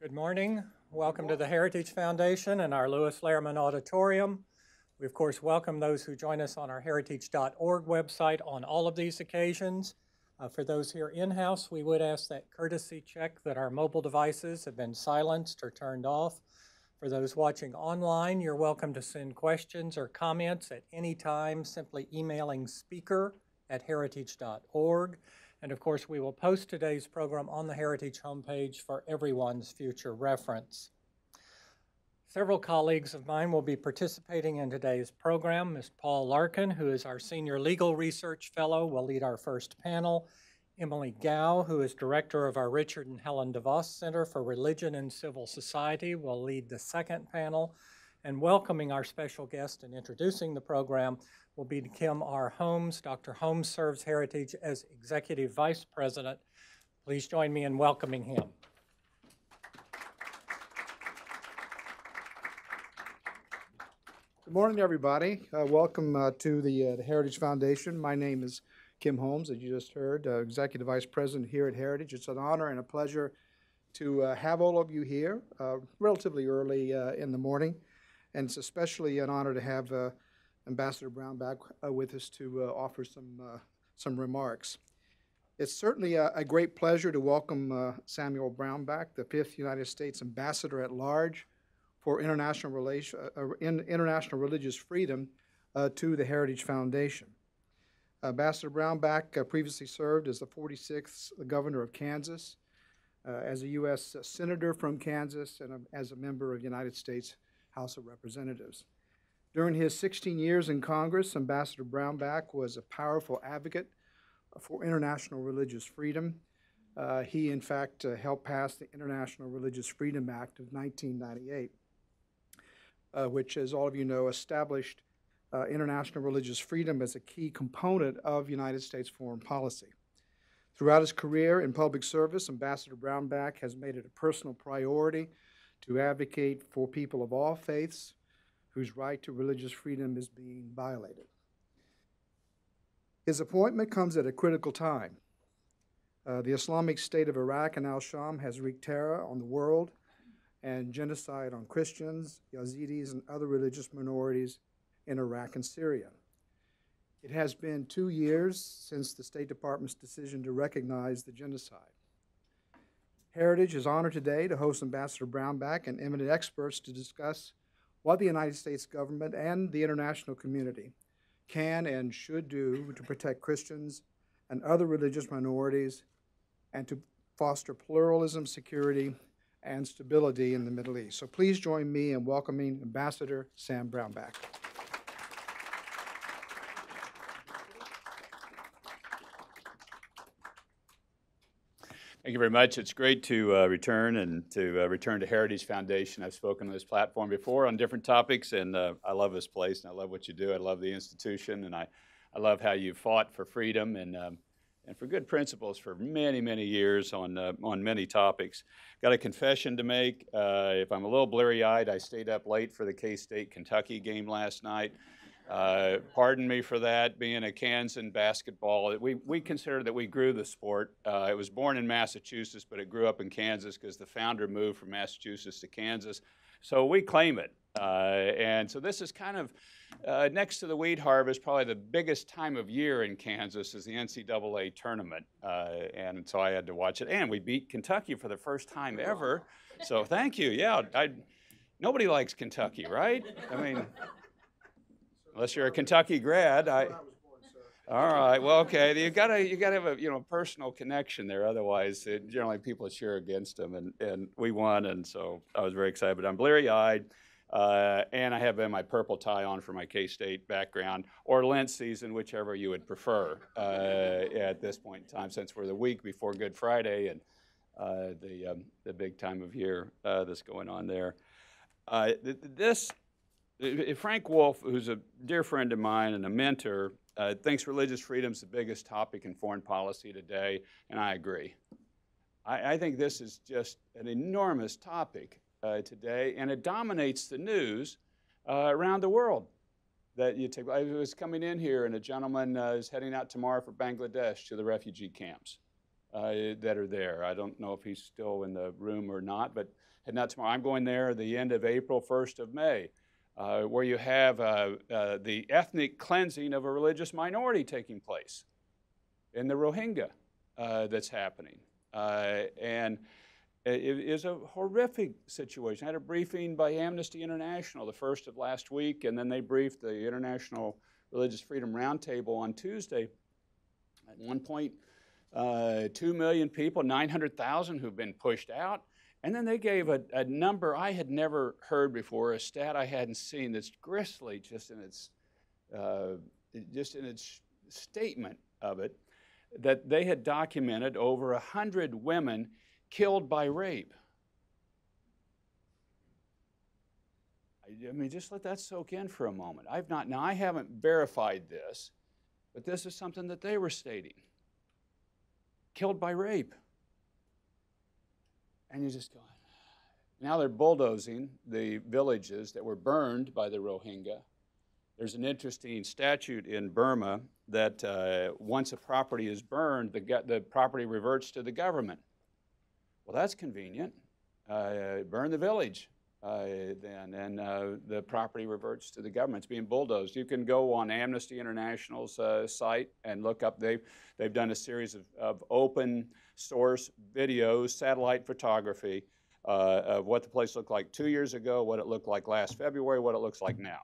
Good morning. Welcome to the Heritage Foundation and our Lewis Lehrman Auditorium. We, of course, welcome those who join us on our heritage.org website on all of these occasions. For those here in-house, we would ask that courtesy check that our mobile devices have been silenced or turned off. For those watching online, you're welcome to send questions or comments at any time, simply emailing speaker@heritage.org. And of course, we will post today's program on the Heritage homepage for everyone's future reference. Several colleagues of mine will be participating in today's program. Ms. Paul Larkin, who is our Senior Legal Research Fellow, will lead our first panel. Emily Gao, who is Director of our Richard and Helen DeVos Center for Religion and Civil Society, will lead the second panel. And welcoming our special guest and introducing the program will be Kim R. Holmes. Dr. Holmes serves Heritage as Executive Vice President. Please join me in welcoming him. Good morning, everybody. Welcome to the Heritage Foundation. My name is Kim Holmes, as you just heard, Executive Vice President here at Heritage. It's an honor and a pleasure to have all of you here relatively early in the morning. And it's especially an honor to have Ambassador Brownback with us to offer some remarks. It's certainly a great pleasure to welcome Samuel Brownback, the 5th United States Ambassador at Large for International Religious Freedom to the Heritage Foundation. Ambassador Brownback previously served as the 46th Governor of Kansas, as a U.S. Senator from Kansas, and as a member of the United States House of Representatives. During his 16 years in Congress, Ambassador Brownback was a powerful advocate for international religious freedom. He, in fact, helped pass the International Religious Freedom Act of 1998, which, as all of you know, established international religious freedom as a key component of United States foreign policy. Throughout his career in public service, Ambassador Brownback has made it a personal priority to advocate for people of all faiths whose right to religious freedom is being violated. His appointment comes at a critical time. The Islamic State of Iraq and al-Sham has wreaked terror on the world and genocide on Christians, Yazidis, and other religious minorities in Iraq and Syria. It has been 2 years since the State Department's decision to recognize the genocide. Heritage is honored today to host Ambassador Brownback and eminent experts to discuss what the United States government and the international community can and should do to protect Christians and other religious minorities and to foster pluralism, security, and stability in the Middle East. So please join me in welcoming Ambassador Sam Brownback. Thank you very much. It's great to return to Heritage Foundation. I've spoken on this platform before on different topics, and I love this place, and I love what you do. I love the institution, and I love how you fought for freedom and for good principles for many, many years on many topics. Got a confession to make. If I'm a little bleary-eyed, I stayed up late for the K-State Kentucky game last night. Pardon me for that, being a Kansan basketball. We consider that we grew the sport. It was born in Massachusetts, but it grew up in Kansas because the founder moved from Massachusetts to Kansas. So we claim it. And so this is kind of, next to the wheat harvest, probably the biggest time of year in Kansas is the NCAA tournament. And so I had to watch it. And we beat Kentucky for the first time ever. So thank you. Yeah, nobody likes Kentucky, right? I mean, unless you're a Kentucky grad. All right. Well, okay. You gotta have a personal connection there. Otherwise, generally people cheer against them. And we won, and so I was very excited. But I'm bleary-eyed, and I have my purple tie on for my K-State background, or Lent season, whichever you would prefer at this point in time, since we're the week before Good Friday and the big time of year that's going on there. Frank Wolf, who's a dear friend of mine and a mentor, thinks religious freedom is the biggest topic in foreign policy today, and I agree. I think this is just an enormous topic today, and it dominates the news around the world. I was coming in here, and a gentleman is heading out tomorrow for Bangladesh to the refugee camps. that are there. I don't know if he's still in the room or not, but not tomorrow. I'm going there the end of April, 1st of May, where you have the ethnic cleansing of a religious minority taking place in the Rohingya that's happening. And it is a horrific situation. I had a briefing by Amnesty International the first of last week, and then they briefed the International Religious Freedom Roundtable on Tuesday. At 1.2 million people, 900,000 who've been pushed out. And then they gave a number I had never heard before, a stat I hadn't seen that's grisly just in its statement of it, that they had documented over 100 women killed by rape. I mean, just let that soak in for a moment. Now I haven't verified this, but this is something that they were stating. Killed by rape. And you just go, now they're bulldozing the villages that were burned by the Rohingya. There's an interesting statute in Burma that once a property is burned, the property reverts to the government. Well, that's convenient. Burn the village then, and the property reverts to the government. It's being bulldozed. You can go on Amnesty International's site and look up. They've done a series of open source videos, satellite photography of what the place looked like 2 years ago, what it looked like last February, what it looks like now.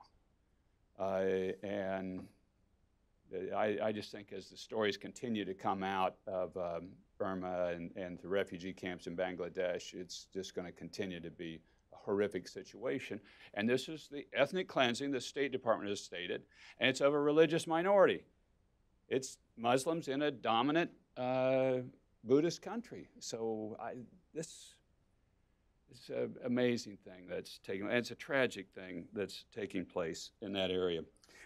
And I just think as the stories continue to come out of Burma and the refugee camps in Bangladesh, it's just going to continue to be a horrific situation. And this is the ethnic cleansing the State Department has stated, and it's of a religious minority. It's Muslims in a dominant Buddhist country. So this is an amazing thing that's taking place. It's a tragic thing that's taking place in that area.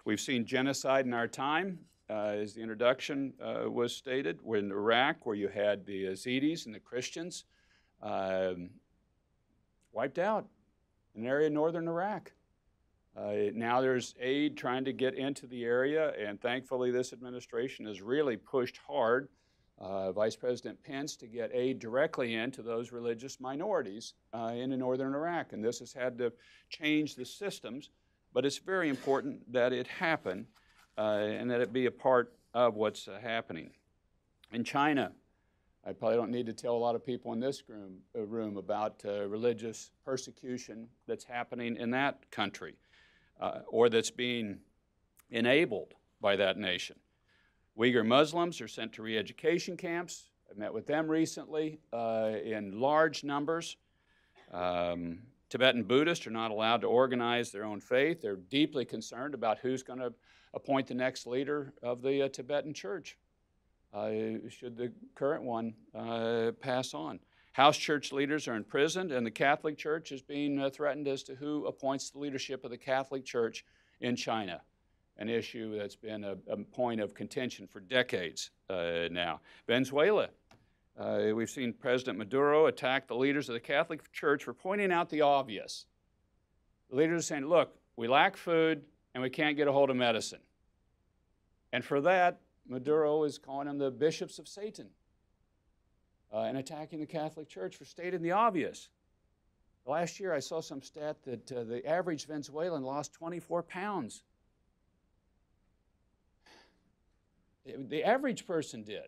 We've seen genocide in our time, as the introduction was stated. We're in Iraq, where you had the Yazidis and the Christians wiped out in an area in northern Iraq. Now there's aid trying to get into the area, and thankfully this administration has really pushed hard, Vice President Pence, to get aid directly into those religious minorities in northern Iraq. And this has had to change the systems, but it's very important that it happen and that it be a part of what's happening. In China, I probably don't need to tell a lot of people in this room about religious persecution that's happening in that country or that's being enabled by that nation. Uyghur Muslims are sent to re-education camps. I met with them recently in large numbers. Tibetan Buddhists are not allowed to organize their own faith. They're deeply concerned about who's going to appoint the next leader of the Tibetan church, should the current one pass on. House church leaders are imprisoned, and the Catholic Church is being threatened as to who appoints the leadership of the Catholic Church in China, an issue that's been a point of contention for decades now. Venezuela, we've seen President Maduro attack the leaders of the Catholic Church for pointing out the obvious. The leaders are saying, look, we lack food and we can't get a hold of medicine. And for that, Maduro is calling them the bishops of Satan and attacking the Catholic Church for stating the obvious. Last year I saw some stat that the average Venezuelan lost 24 pounds. The average person did.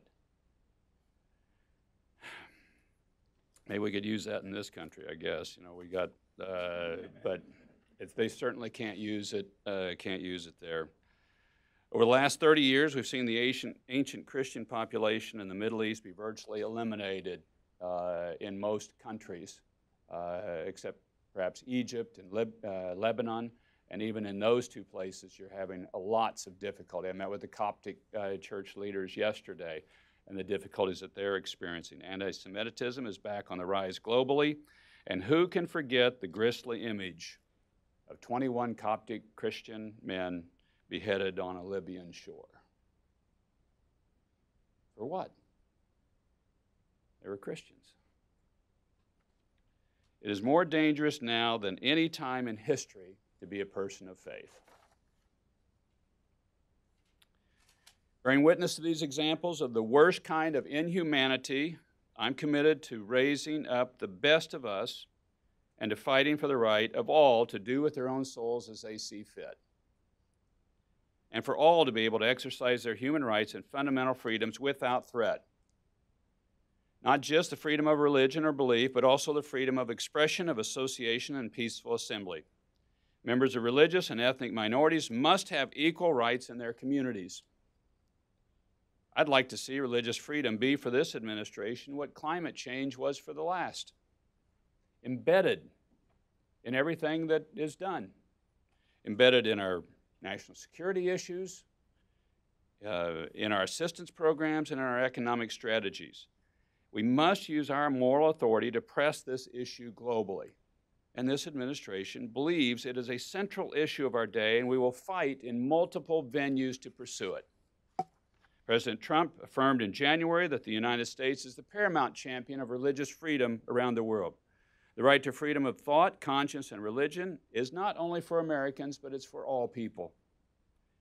Maybe we could use that in this country, I guess. You know, we got, but they certainly can't use it there. Over the last 30 years, we've seen the ancient Christian population in the Middle East be virtually eliminated in most countries, except perhaps Egypt and Lebanon. And even in those two places, you're having lots of difficulty. I met with the Coptic church leaders yesterday and the difficulties that they're experiencing. Anti-Semitism is back on the rise globally. And who can forget the grisly image of 21 Coptic Christian men beheaded on a Libyan shore? For what? They were Christians. It is more dangerous now than any time in history to be a person of faith. Bearing witness to these examples of the worst kind of inhumanity, I'm committed to raising up the best of us and to fighting for the right of all to do with their own souls as they see fit, and for all to be able to exercise their human rights and fundamental freedoms without threat. Not just the freedom of religion or belief, but also the freedom of expression, of association, and peaceful assembly. Members of religious and ethnic minorities must have equal rights in their communities. I'd like to see religious freedom be for this administration what climate change was for the last. Embedded in everything that is done. Embedded in our national security issues, in our assistance programs, and in our economic strategies. We must use our moral authority to press this issue globally. And this administration believes it is a central issue of our day, and we will fight in multiple venues to pursue it. President Trump affirmed in January that the United States is the paramount champion of religious freedom around the world. The right to freedom of thought, conscience, and religion is not only for Americans, but it's for all people.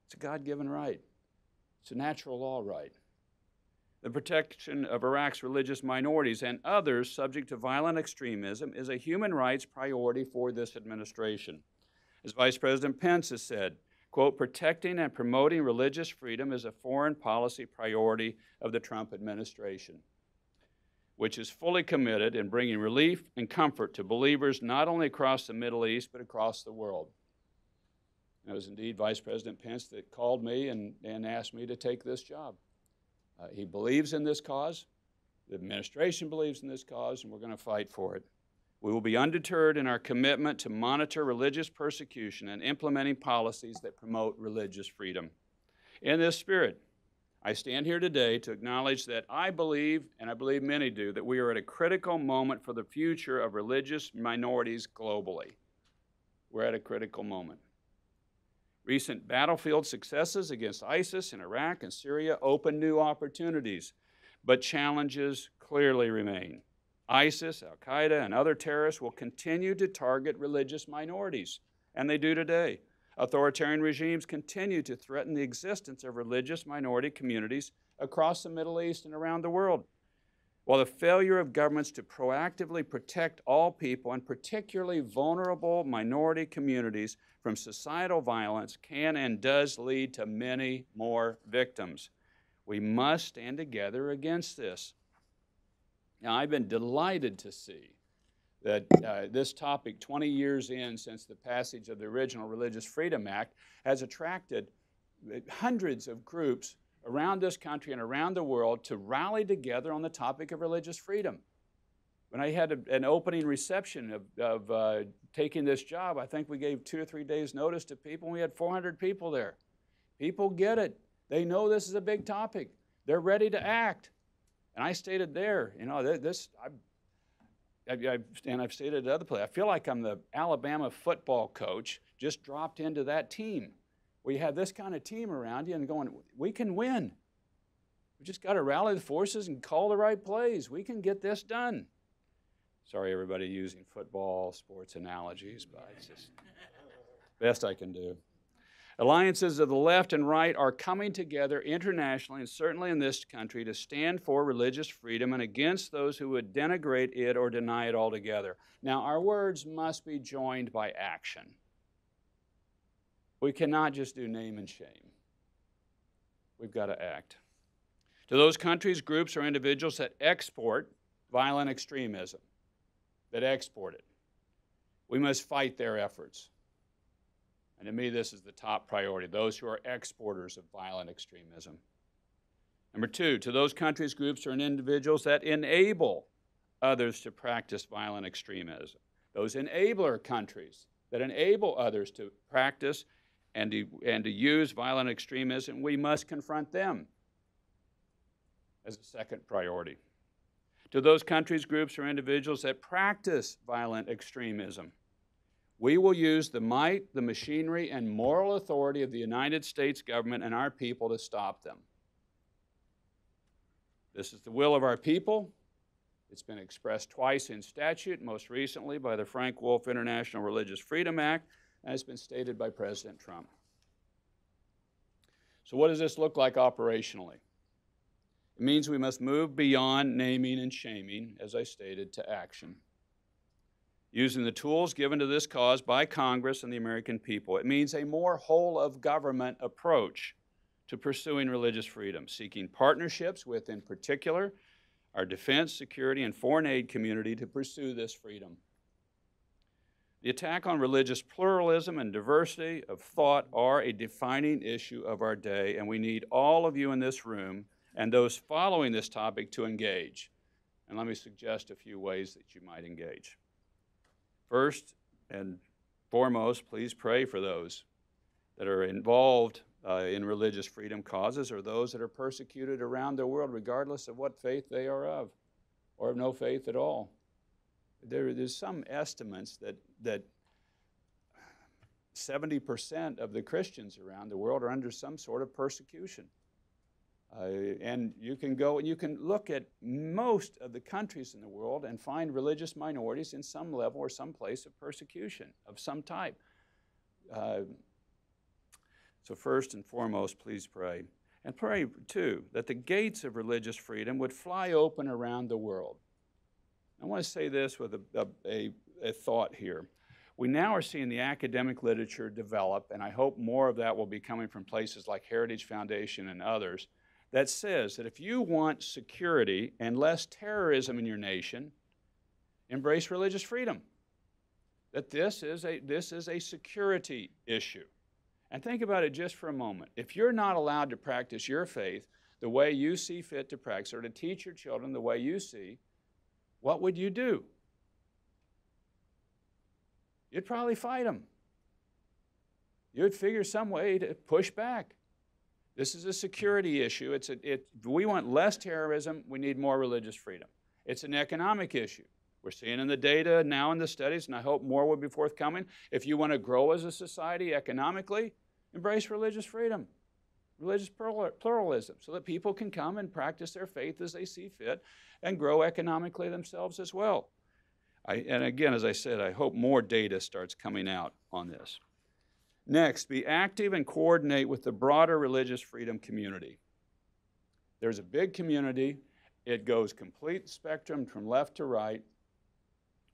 It's a God-given right. It's a natural law right. The protection of Iraq's religious minorities and others subject to violent extremism is a human rights priority for this administration. As Vice President Pence has said, quote, protecting and promoting religious freedom is a foreign policy priority of the Trump administration, which is fully committed in bringing relief and comfort to believers not only across the Middle East, but across the world. It was indeed Vice President Pence that called me and asked me to take this job. He believes in this cause, the administration believes in this cause, and we're going to fight for it. We will be undeterred in our commitment to monitor religious persecution and implementing policies that promote religious freedom. In this spirit, I stand here today to acknowledge that I believe, and I believe many do, that we are at a critical moment for the future of religious minorities globally. We're at a critical moment. Recent battlefield successes against ISIS in Iraq and Syria open new opportunities, but challenges clearly remain. ISIS, al-Qaeda, and other terrorists will continue to target religious minorities, and they do today. Authoritarian regimes continue to threaten the existence of religious minority communities across the Middle East and around the world. While the failure of governments to proactively protect all people, and particularly vulnerable minority communities, from societal violence can and does lead to many more victims. We must stand together against this. Now, I've been delighted to see that this topic, 20 years in since the passage of the original Religious Freedom Act, has attracted hundreds of groups around this country and around the world to rally together on the topic of religious freedom. When I had an opening reception of taking this job, I think we gave 2 or 3 days notice to people, and we had 400 people there. People get it. They know this is a big topic. They're ready to act. And I stated there, you know, I've stated at other places, I feel like I'm the Alabama football coach just dropped into that team. Where you have this kind of team around you and going, we can win. We just got to rally the forces and call the right plays. We can get this done. Sorry, everybody using football, sports analogies, but it's just best I can do. Alliances of the left and right are coming together internationally and certainly in this country to stand for religious freedom and against those who would denigrate it or deny it altogether. Now, our words must be joined by action. We cannot just do name and shame. We've got to act. To those countries, groups, or individuals that export violent extremism, that export it, we must fight their efforts. And to me, this is the top priority, those who are exporters of violent extremism. Number 2, to those countries, groups, or individuals that enable others to practice violent extremism. Those enabler countries that enable others to practice and to use violent extremism, we must confront them as a second priority. To those countries, groups, or individuals that practice violent extremism, we will use the might, the machinery, and moral authority of the United States government and our people to stop them. This is the will of our people. It's been expressed twice in statute, most recently by the Frank Wolf International Religious Freedom Act, and it's been stated by President Trump. So what does this look like operationally? It means we must move beyond naming and shaming, as I stated, to action, using the tools given to this cause by Congress and the American people. It means a more whole-of-government approach to pursuing religious freedom, seeking partnerships with, in particular, our defense, security, and foreign aid community to pursue this freedom. The attack on religious pluralism and diversity of thought are a defining issue of our day, and we need all of you in this room and those following this topic to engage. And let me suggest a few ways that you might engage. First and foremost, please pray for those that are involved in religious freedom causes or those that are persecuted around the world, regardless of what faith they are of or of no faith at all. There's some estimates that 70% of the Christians around the world are under some sort of persecution. And you can go and you can look at most of the countries in the world and find religious minorities in some level or some place of persecution of some type. So first and foremost, please pray. And pray, too, that the gates of religious freedom would fly open around the world. I want to say this with a thought here. We now are seeing the academic literature develop, and I hope more of that will be coming from places like Heritage Foundation and others, that says that if you want security and less terrorism in your nation, embrace religious freedom. That this is a security issue. And think about it just for a moment. If you're not allowed to practice your faith the way you see fit to practice or to teach your children the way you see, what would you do? You'd probably fight them. You'd figure some way to push back. This is a security issue. We want less terrorism. We need more religious freedom. It's an economic issue. We're seeing in the data now in the studies, and I hope more will be forthcoming. If you want to grow as a society economically, embrace religious freedom, religious pluralism, so that people can come and practice their faith as they see fit and grow economically themselves as well. And again, as I said, I hope more data starts coming out on this. Next, be active and coordinate with the broader religious freedom community. There's a big community. It goes complete spectrum from left to right.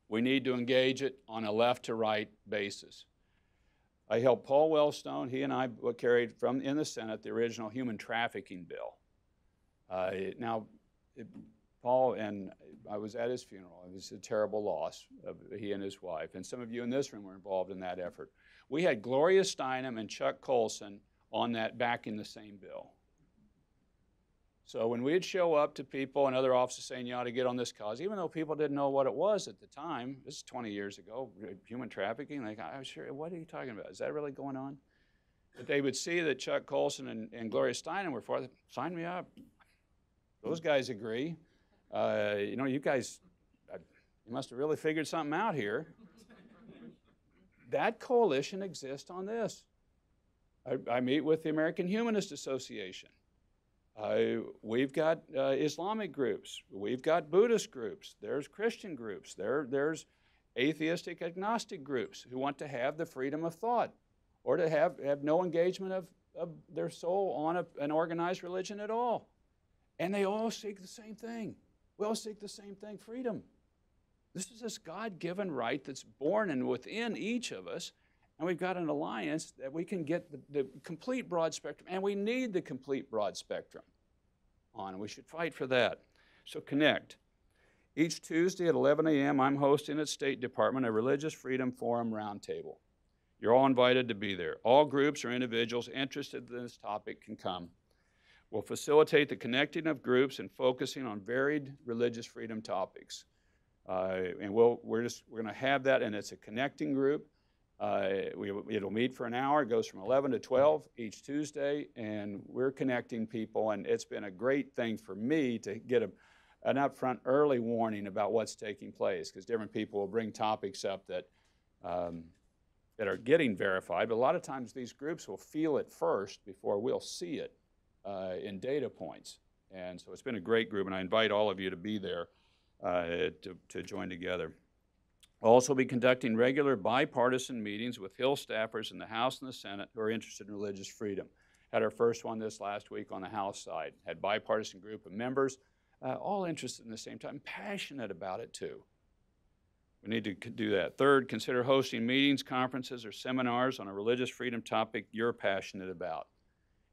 We need to engage it on a left to right basis. I helped Paul Wellstone. He and I carried in the Senate the original human trafficking bill. Paul and I was at his funeral. It was a terrible loss of he and his wife. And some of you in this room were involved in that effort. We had Gloria Steinem and Chuck Colson on that backing the same bill. So when we'd show up to people and other officers saying you ought to get on this cause, even though people didn't know what it was at the time, this is 20 years ago, human trafficking, like, I was sure, what are you talking about? Is that really going on? But they would see that Chuck Colson and Gloria Steinem were for it. Sign me up. Those guys agree. You guys, you must have really figured something out here. That coalition exists on this. I meet with the American Humanist Association. We've got Islamic groups. We've got Buddhist groups. There's Christian groups. There's atheistic, agnostic groups who want to have the freedom of thought or to have no engagement of their soul on an organized religion at all. And they all seek the same thing. We all seek the same thing, freedom. This is this God-given right that's born and within each of us, and we've got an alliance that we can get the complete broad spectrum, and we need the complete broad spectrum on, and we should fight for that. So connect. Each Tuesday at 11 a.m., I'm hosting at State Department a Religious Freedom Forum Roundtable. You're all invited to be there. All groups or individuals interested in this topic can come. We'll facilitate the connecting of groups and focusing on varied religious freedom topics. And we're going to have that, and it's a connecting group. It'll meet for an hour. It goes from 11 to 12 each Tuesday, and we're connecting people. And it's been a great thing for me to get an upfront early warning about what's taking place, because different people will bring topics up that are getting verified. But a lot of times these groups will feel it first before we'll see it in data points. And so it's been a great group, and I invite all of you to be there to join together. We'll also be conducting regular bipartisan meetings with Hill staffers in the House and the Senate who are interested in religious freedom. Had our first one this last week on the House side. Had bipartisan group of members, all interested in the same time, passionate about it too. We need to do that. Third, consider hosting meetings, conferences, or seminars on a religious freedom topic you're passionate about.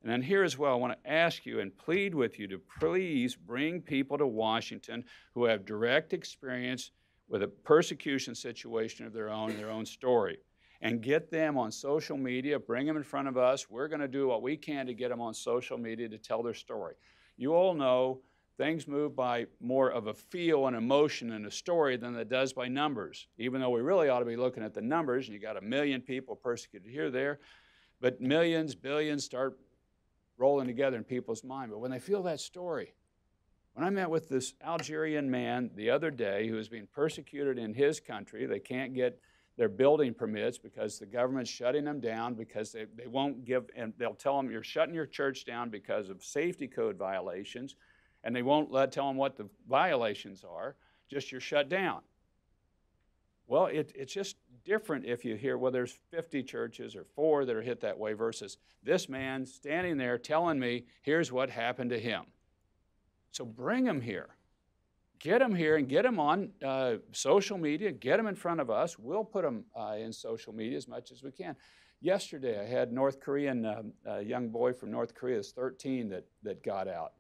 And then here as well, I want to ask you and plead with you to please bring people to Washington who have direct experience with a persecution situation of their own story. And get them on social media, bring them in front of us. We're going to do what we can to get them on social media to tell their story. You all know things move by more of a feel and emotion and a story than it does by numbers, even though we really ought to be looking at the numbers, and you got 1 million people persecuted here, there, but millions, billions start rolling together in people's mind. But when they feel that story, when I met with this Algerian man the other day who is being persecuted in his country, they can't get their building permits because the government's shutting them down because they won't give, and they'll tell them you're shutting your church down because of safety code violations, and they won't tell them what the violations are, just you're shut down. Well, it's just different if you hear, well, there's 50 churches or 4 that are hit that way versus this man standing there telling me, here's what happened to him. So bring him here. Get them here and get them on social media. Get them in front of us. We'll put them in social media as much as we can. Yesterday, I had North Korean, a young boy from North Korea, is 13, that got out.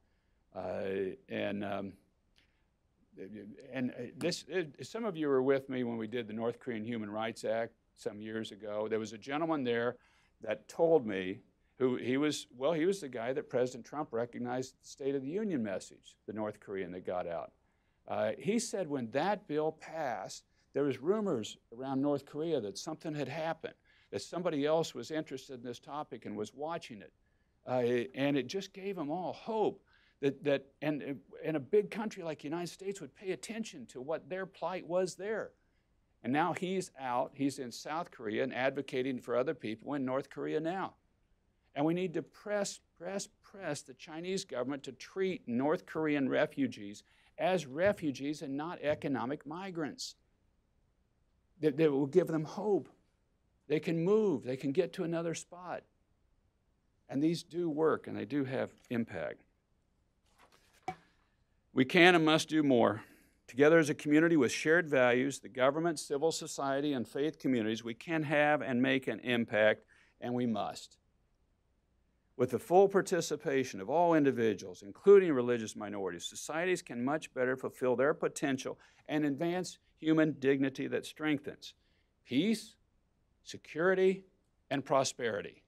Some of you were with me when we did the North Korean Human Rights Act some years ago. There was a gentleman there that told me, he was the guy that President Trump recognized the State of the Union message, the North Korean that got out. He said when that bill passed, there was rumors around North Korea that something had happened, that somebody else was interested in this topic and was watching it. And it just gave them all hope that a big country like the United States would pay attention to what their plight was there. And now he's out, he's in South Korea and advocating for other people in North Korea now. And we need to press the Chinese government to treat North Korean refugees as refugees and not economic migrants. That will give them hope. They can move, they can get to another spot. And these do work and they do have impact. We can and must do more. Together as a community with shared values, the government, civil society, and faith communities, we can have and make an impact, and we must. With the full participation of all individuals, including religious minorities, societies can much better fulfill their potential and advance human dignity that strengthens peace, security, and prosperity.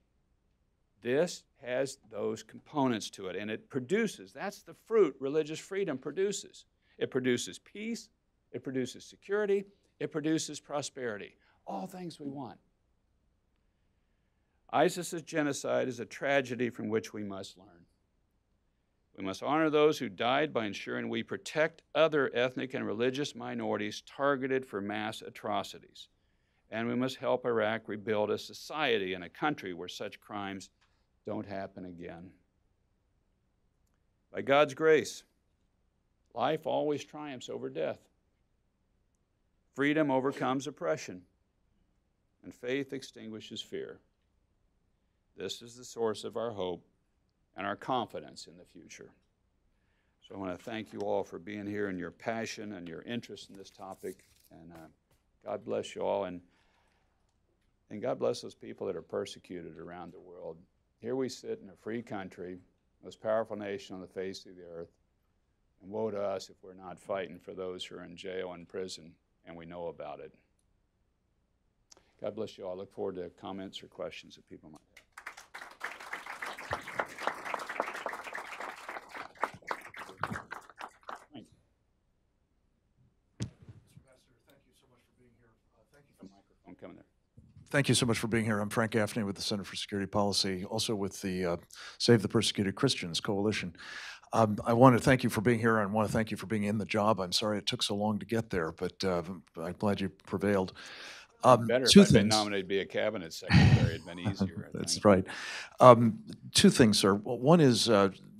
This has those components to it, and it produces, that's the fruit religious freedom produces. It produces peace, it produces security, it produces prosperity. All things we want. ISIS's genocide is a tragedy from which we must learn. We must honor those who died by ensuring we protect other ethnic and religious minorities targeted for mass atrocities. And we must help Iraq rebuild a society and a country where such crimes don't happen again. By God's grace, life always triumphs over death. Freedom overcomes oppression, and faith extinguishes fear. This is the source of our hope and our confidence in the future. So I want to thank you all for being here and your passion and your interest in this topic. And God bless you all. And God bless those people that are persecuted around the world. Here we sit in a free country, most powerful nation on the face of the earth. And woe to us if we're not fighting for those who are in jail and prison, and we know about it. God bless you all. I look forward to comments or questions that people might have. Thank you so much for being here. I'm Frank Gaffney with the Center for Security Policy, also with the Save the Persecuted Christians Coalition. I want to thank you for being here and want to thank you for being in the job. I'm sorry it took so long to get there, but I'm glad you prevailed. Better if I'd been nominated to be a cabinet secretary, it'd been easier. That's right. Two things, sir. One is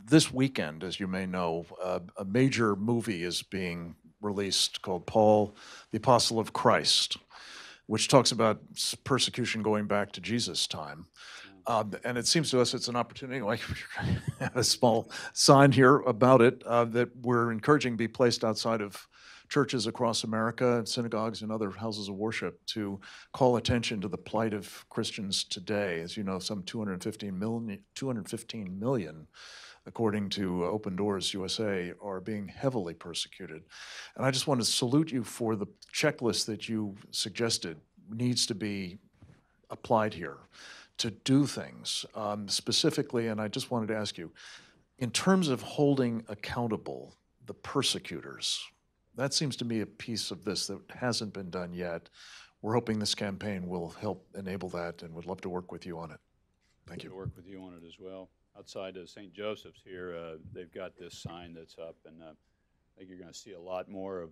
this weekend, as you may know, a major movie is being released called Paul, the Apostle of Christ. which talks about persecution going back to Jesus' time. And it seems to us it's an opportunity, like we have a small sign here about it, that we're encouraging be placed outside of churches across America, and synagogues and other houses of worship to call attention to the plight of Christians today. As you know, some 215 million, according to Open Doors USA, are being heavily persecuted. And I just want to salute you for the checklist that you suggested needs to be applied here to do things specifically. And I just wanted to ask you, in terms of holding accountable the persecutors, that seems to me a piece of this that hasn't been done yet. We're hoping this campaign will help enable that, and would love to work with you on it. Thank you. To work with you on it as well. Outside of St. Joseph's here, they've got this sign that's up, and I think you're going to see a lot more of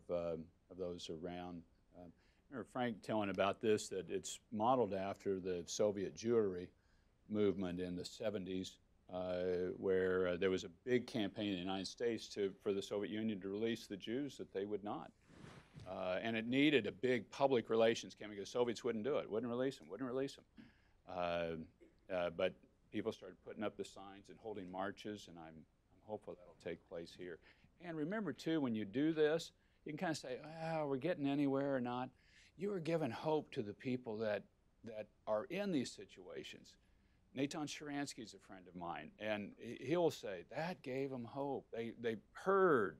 those around. I remember Frank telling about this, that it's modeled after the Soviet Jewry movement in the 70s, where there was a big campaign in the United States for the Soviet Union to release the Jews that they would not. And it needed a big public relations campaign because the Soviets wouldn't do it, wouldn't release them. But people started putting up the signs and holding marches, and I'm hopeful that'll take place here. And remember, too, when you do this, you can kind of say, well, we're getting anywhere or not. You are giving hope to the people that are in these situations. Natan Sharansky is a friend of mine, and he'll say, that gave them hope. They heard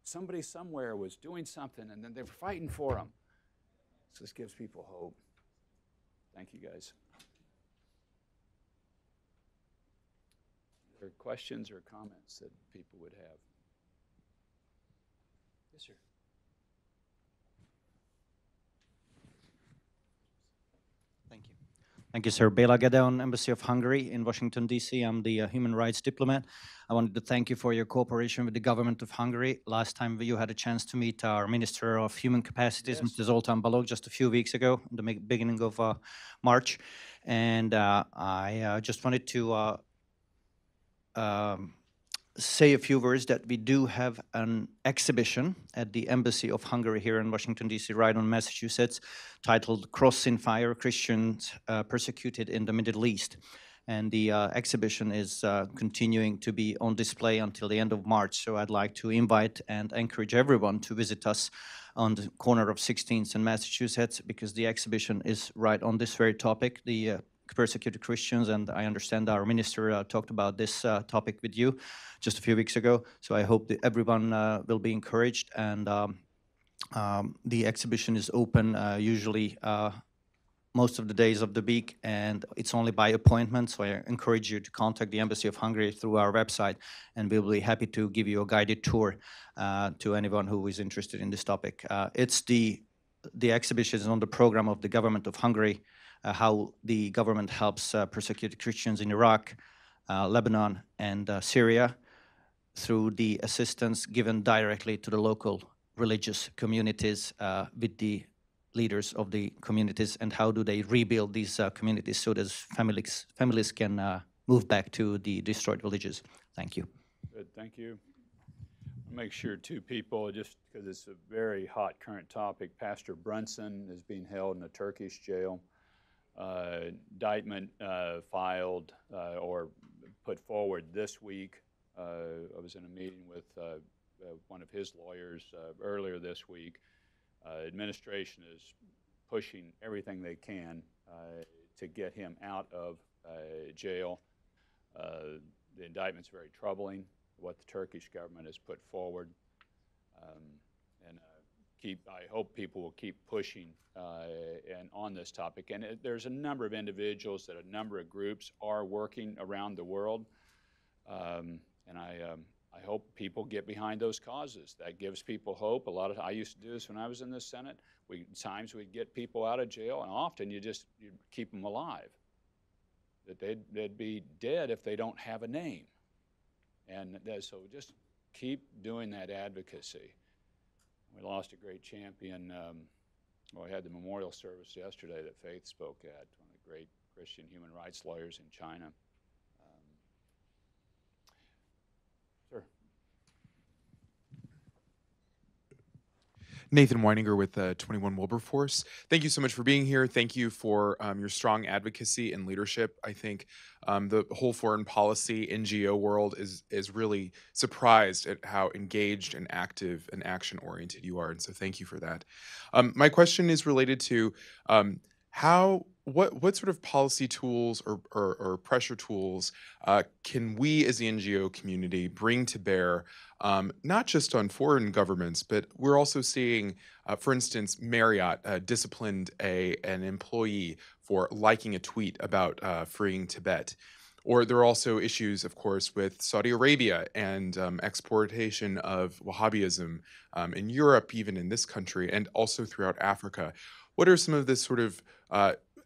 somebody somewhere was doing something, and then they were fighting for them. So this gives people hope. Thank you, guys. Are there questions or comments that people would have? Yes, sir. Thank you. Thank you, sir. Bela Gedeon, Embassy of Hungary in Washington, D.C. I'm the human rights diplomat. I wanted to thank you for your cooperation with the government of Hungary. Last time you had a chance to meet our Minister of Human Capacities, Yes. Mr. Zoltán Balogh, just a few weeks ago, in the beginning of March. And I just wanted to say a few words that we do have an exhibition at the Embassy of Hungary here in Washington, D.C., right on Massachusetts, titled Cross in Fire, Christians Persecuted in the Middle East. And the exhibition is continuing to be on display until the end of March. So I'd like to invite and encourage everyone to visit us on the corner of 16th and Massachusetts, because the exhibition is right on this very topic, the persecuted Christians, and I understand our minister talked about this topic with you just a few weeks ago. So I hope that everyone will be encouraged, and the exhibition is open usually most of the days of the week, and it's only by appointment. So I encourage you to contact the Embassy of Hungary through our website, and we'll be happy to give you a guided tour to anyone who is interested in this topic. The exhibition is on the program of the government of Hungary, how the government helps persecuted Christians in Iraq, Lebanon, and Syria through the assistance given directly to the local religious communities with the leaders of the communities, and how do they rebuild these communities so that families can move back to the destroyed villages. Thank you. Good, thank you. I'll make sure two people, just because it's a very hot current topic, Pastor Brunson is being held in a Turkish jail. Indictment filed or put forward this week. I was in a meeting with one of his lawyers earlier this week. Administration is pushing everything they can to get him out of jail. The indictment's very troubling, what the Turkish government has put forward. And I hope people will keep pushing and on this topic. And there's a number of individuals that a number of groups are working around the world. And I hope people get behind those causes. That gives people hope. I used to do this when I was in the Senate. Times we'd get people out of jail, and often you keep them alive. That they'd be dead if they don't have a name. And so just keep doing that advocacy. We lost a great champion. We had the memorial service yesterday that Faith spoke at, one of the great Christian human rights lawyers in China. Sir. Nathan Weininger with 21 Wilberforce. Thank you so much for being here. Thank you for your strong advocacy and leadership. I think the whole foreign policy NGO world is really surprised at how engaged and active and action-oriented you are, and so thank you for that. My question is related to what sort of policy tools or pressure tools can we as the NGO community bring to bear, not just on foreign governments, but we're also seeing, for instance, Marriott disciplined an employee for liking a tweet about freeing Tibet. Or there are also issues, of course, with Saudi Arabia and exportation of Wahhabism in Europe, even in this country, and also throughout Africa. What are some of the sort of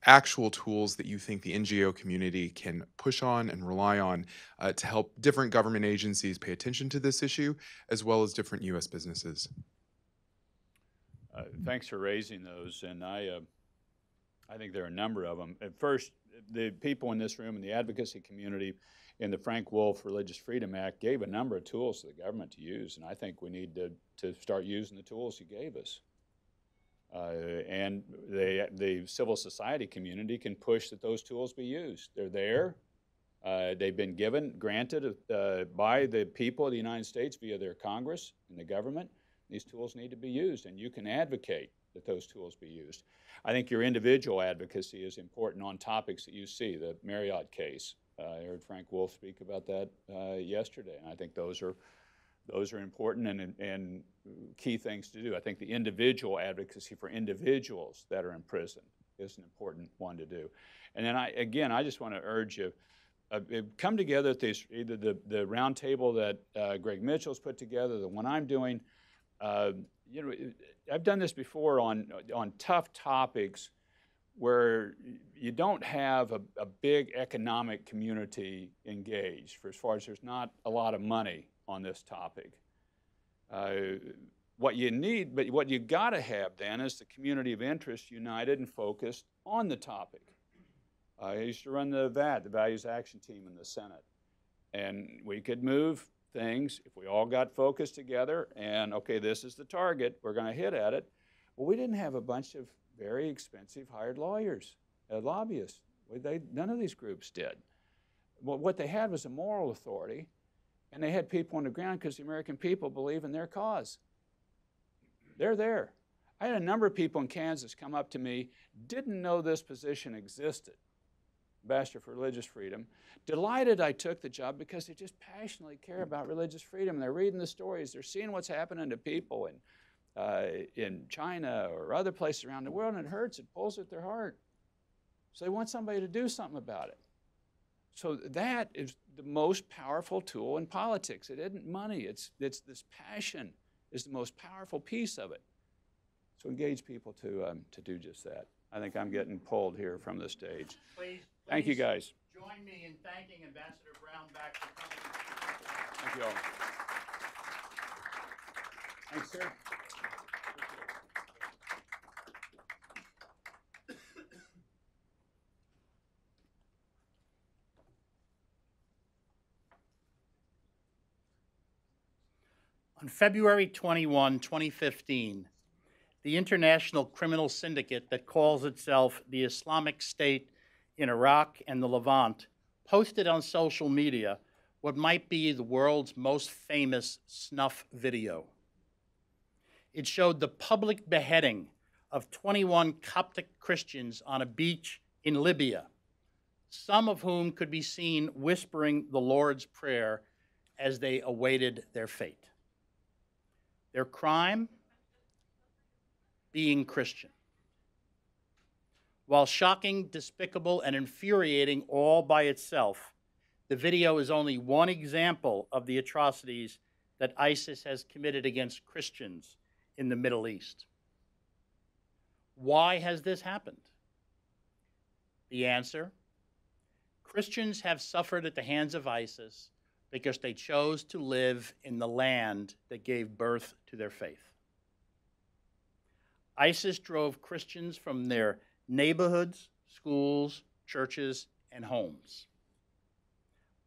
actual tools that you think the NGO community can push on and rely on to help different government agencies pay attention to this issue, as well as different U.S. businesses? Thanks for raising those, and I think there are a number of them. At first, the people in this room in the advocacy community in the Frank Wolf Religious Freedom Act gave a number of tools to the government to use, and I think we need to start using the tools you gave us. And the civil society community can push that those tools be used. They're there. They've been granted by the people of the United States via their Congress and the government. These tools need to be used, and you can advocate that those tools be used. I think your individual advocacy is important on topics that you see. The Marriott case, I heard Frank Wolf speak about that yesterday, and I think those are important and key things to do. I think the individual advocacy for individuals that are in prison is an important one to do. And then I just want to urge you, come together at either the round table that Greg Mitchell's put together, the one I'm doing. You know, I've done this before on tough topics where you don't have a big economic community engaged, for as far as there's not a lot of money on this topic. What you need, but what you got to have then is the community of interest united and focused on the topic. I used to run the VAT, the Values Action Team in the Senate, and we could move things if we all got focused together and, okay, this is the target, we're going to hit at it. Well, we didn't have a bunch of very expensive hired lawyers, lobbyists. None of these groups did. Well, what they had was a moral authority, and they had people on the ground because the American people believe in their cause. They're there. I had a number of people in Kansas come up to me, didn't know this position existed, Ambassador for Religious Freedom, delighted I took the job because they just passionately care about religious freedom. They're reading the stories. They're seeing what's happening to people in China or other places around the world, and it hurts. It pulls at their heart. So they want somebody to do something about it. So that is the most powerful tool in politics. It isn't money. It's this passion is the most powerful piece of it. So engage people to do just that. I think I'm getting pulled here from the stage. Please, thank you, guys. Join me in thanking Ambassador Brownback for coming. Thank you all. Thanks, sir. On February 21, 2015, the international criminal syndicate that calls itself the Islamic State in Iraq and the Levant posted on social media what might be the world's most famous snuff video. It showed the public beheading of 21 Coptic Christians on a beach in Libya, some of whom could be seen whispering the Lord's Prayer as they awaited their fate. Their crime? Being Christian. While shocking, despicable, and infuriating all by itself, the video is only one example of the atrocities that ISIS has committed against Christians in the Middle East. Why has this happened? The answer: Christians have suffered at the hands of ISIS because they chose to live in the land that gave birth to their faith. ISIS drove Christians from their neighborhoods, schools, churches, and homes.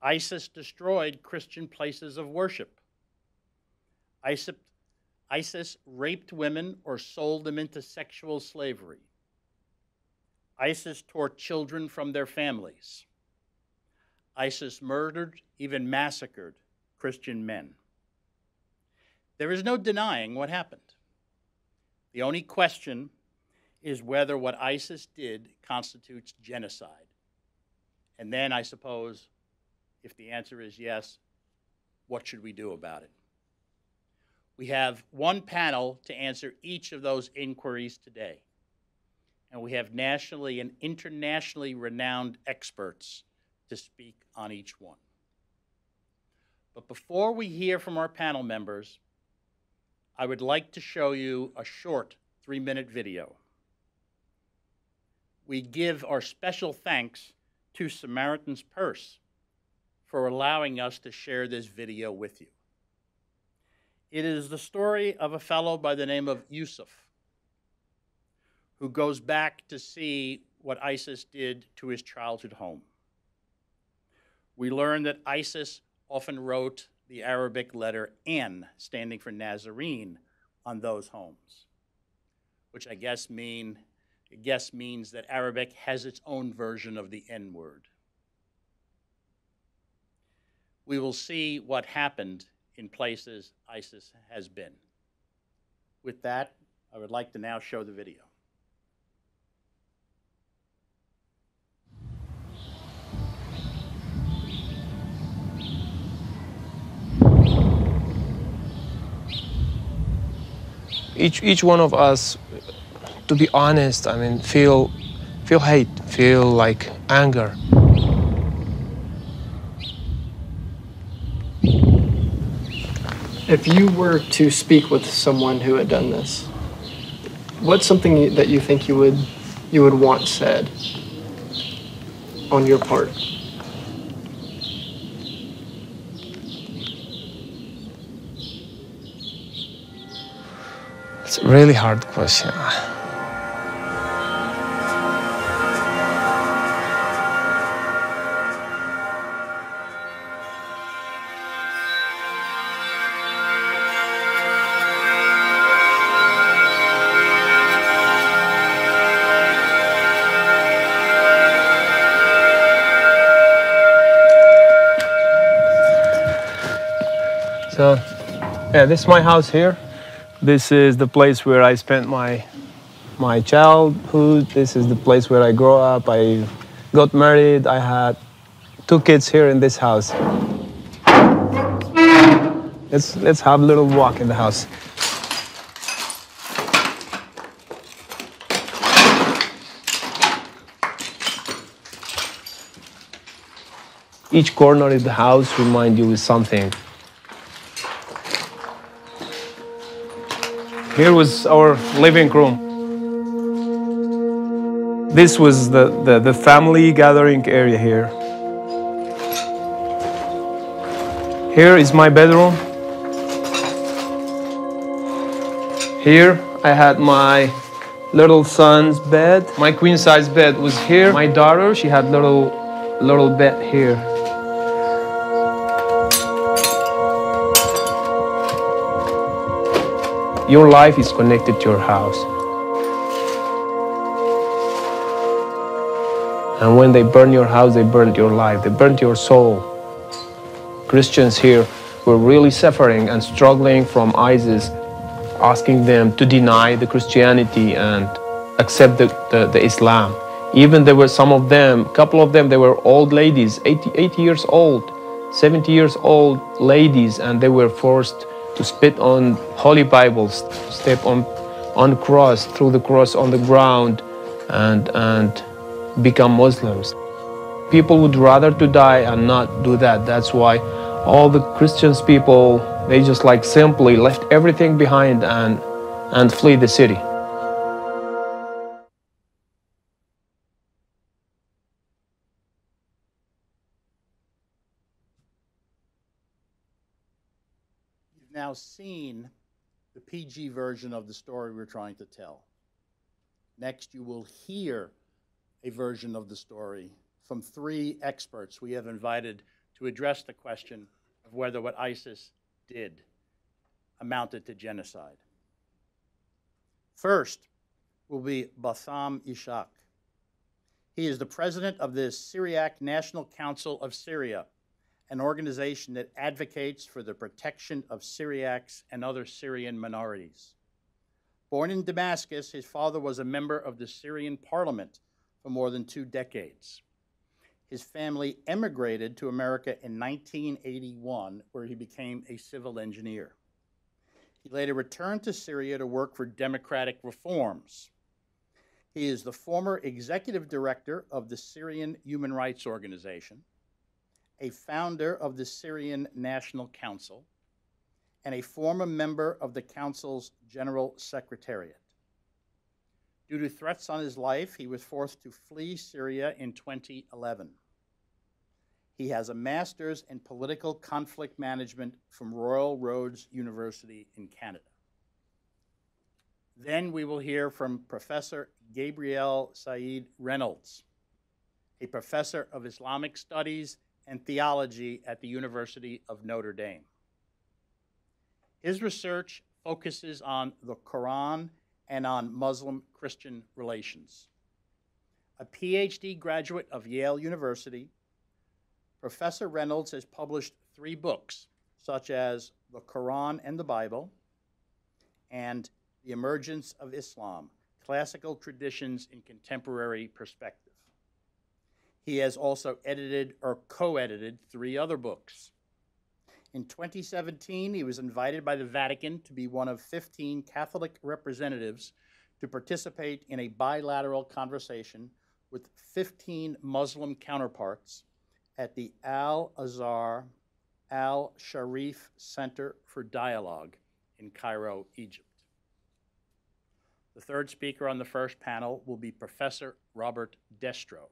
ISIS destroyed Christian places of worship. ISIS raped women or sold them into sexual slavery. ISIS tore children from their families. ISIS murdered, even massacred, Christian men. There is no denying what happened. The only question is whether what ISIS did constitutes genocide. And then, I suppose, if the answer is yes, what should we do about it? We have one panel to answer each of those inquiries today. And we have nationally and internationally renowned experts to speak on each one. But before we hear from our panel members, I would like to show you a short 3-minute video. We give our special thanks to Samaritan's Purse for allowing us to share this video with you. It is the story of a fellow by the name of Yusuf, who goes back to see what ISIS did to his childhood home. We learn that ISIS often wrote the Arabic letter N, standing for Nazarene, on those homes, which I guess means that Arabic has its own version of the N word. We will see what happened in places ISIS has been. With that, I would like to now show the video. Each one of us, to be honest, I mean, feel hate, feel like anger. If you were to speak with someone who had done this, what's something that you think you would want said on your part? It's a really hard question. So, yeah, this is my house here. This is the place where I spent my childhood. This is the place where I grew up. I got married. I had 2 kids here in this house. Let's have a little walk in the house. Each corner of the house reminds you of something. Here was our living room. This was the family gathering area here. Here is my bedroom. Here I had my little son's bed. My queen size bed was here. My daughter, she had little bed here. Your life is connected to your house. And when they burn your house, they burned your life, they burned your soul. Christians here were really suffering and struggling from ISIS, asking them to deny the Christianity and accept the Islam. Even there were some of them, a couple of them, they were old ladies, 80 years old, 70 years old ladies, and they were forced to spit on holy Bibles, to step on cross, through the cross on the ground, and become Muslims. People would rather to die and not do that. That's why all the Christians people, they just like simply left everything behind and flee the city. You've now seen the PG version of the story we're trying to tell. Next, you will hear a version of the story from 3 experts we have invited to address the question of whether what ISIS did amounted to genocide. First will be Bassam Ishaq. He is the president of the Syriac National Council of Syria, an organization that advocates for the protection of Syriacs and other Syrian minorities. Born in Damascus, his father was a member of the Syrian parliament for more than 2 decades. His family emigrated to America in 1981, where he became a civil engineer. He later returned to Syria to work for democratic reforms. He is the former executive director of the Syrian Human Rights Organization, a founder of the Syrian National Council, and a former member of the Council's General Secretariat. Due to threats on his life, he was forced to flee Syria in 2011. He has a master's in political conflict management from Royal Roads University in Canada. Then we will hear from Professor Gabriel Said Reynolds, a professor of Islamic Studies and Theology at the University of Notre Dame. His research focuses on the Quran and on Muslim-Christian relations. A PhD graduate of Yale University, Professor Reynolds has published 3 books, such as The Quran and the Bible and The Emergence of Islam, Classical Traditions in Contemporary Perspective. He has also edited or co-edited 3 other books. In 2017, he was invited by the Vatican to be one of 15 Catholic representatives to participate in a bilateral conversation with 15 Muslim counterparts at the Al-Azhar Al-Sharif Center for Dialogue in Cairo, Egypt. The third speaker on the first panel will be Professor Robert Destro.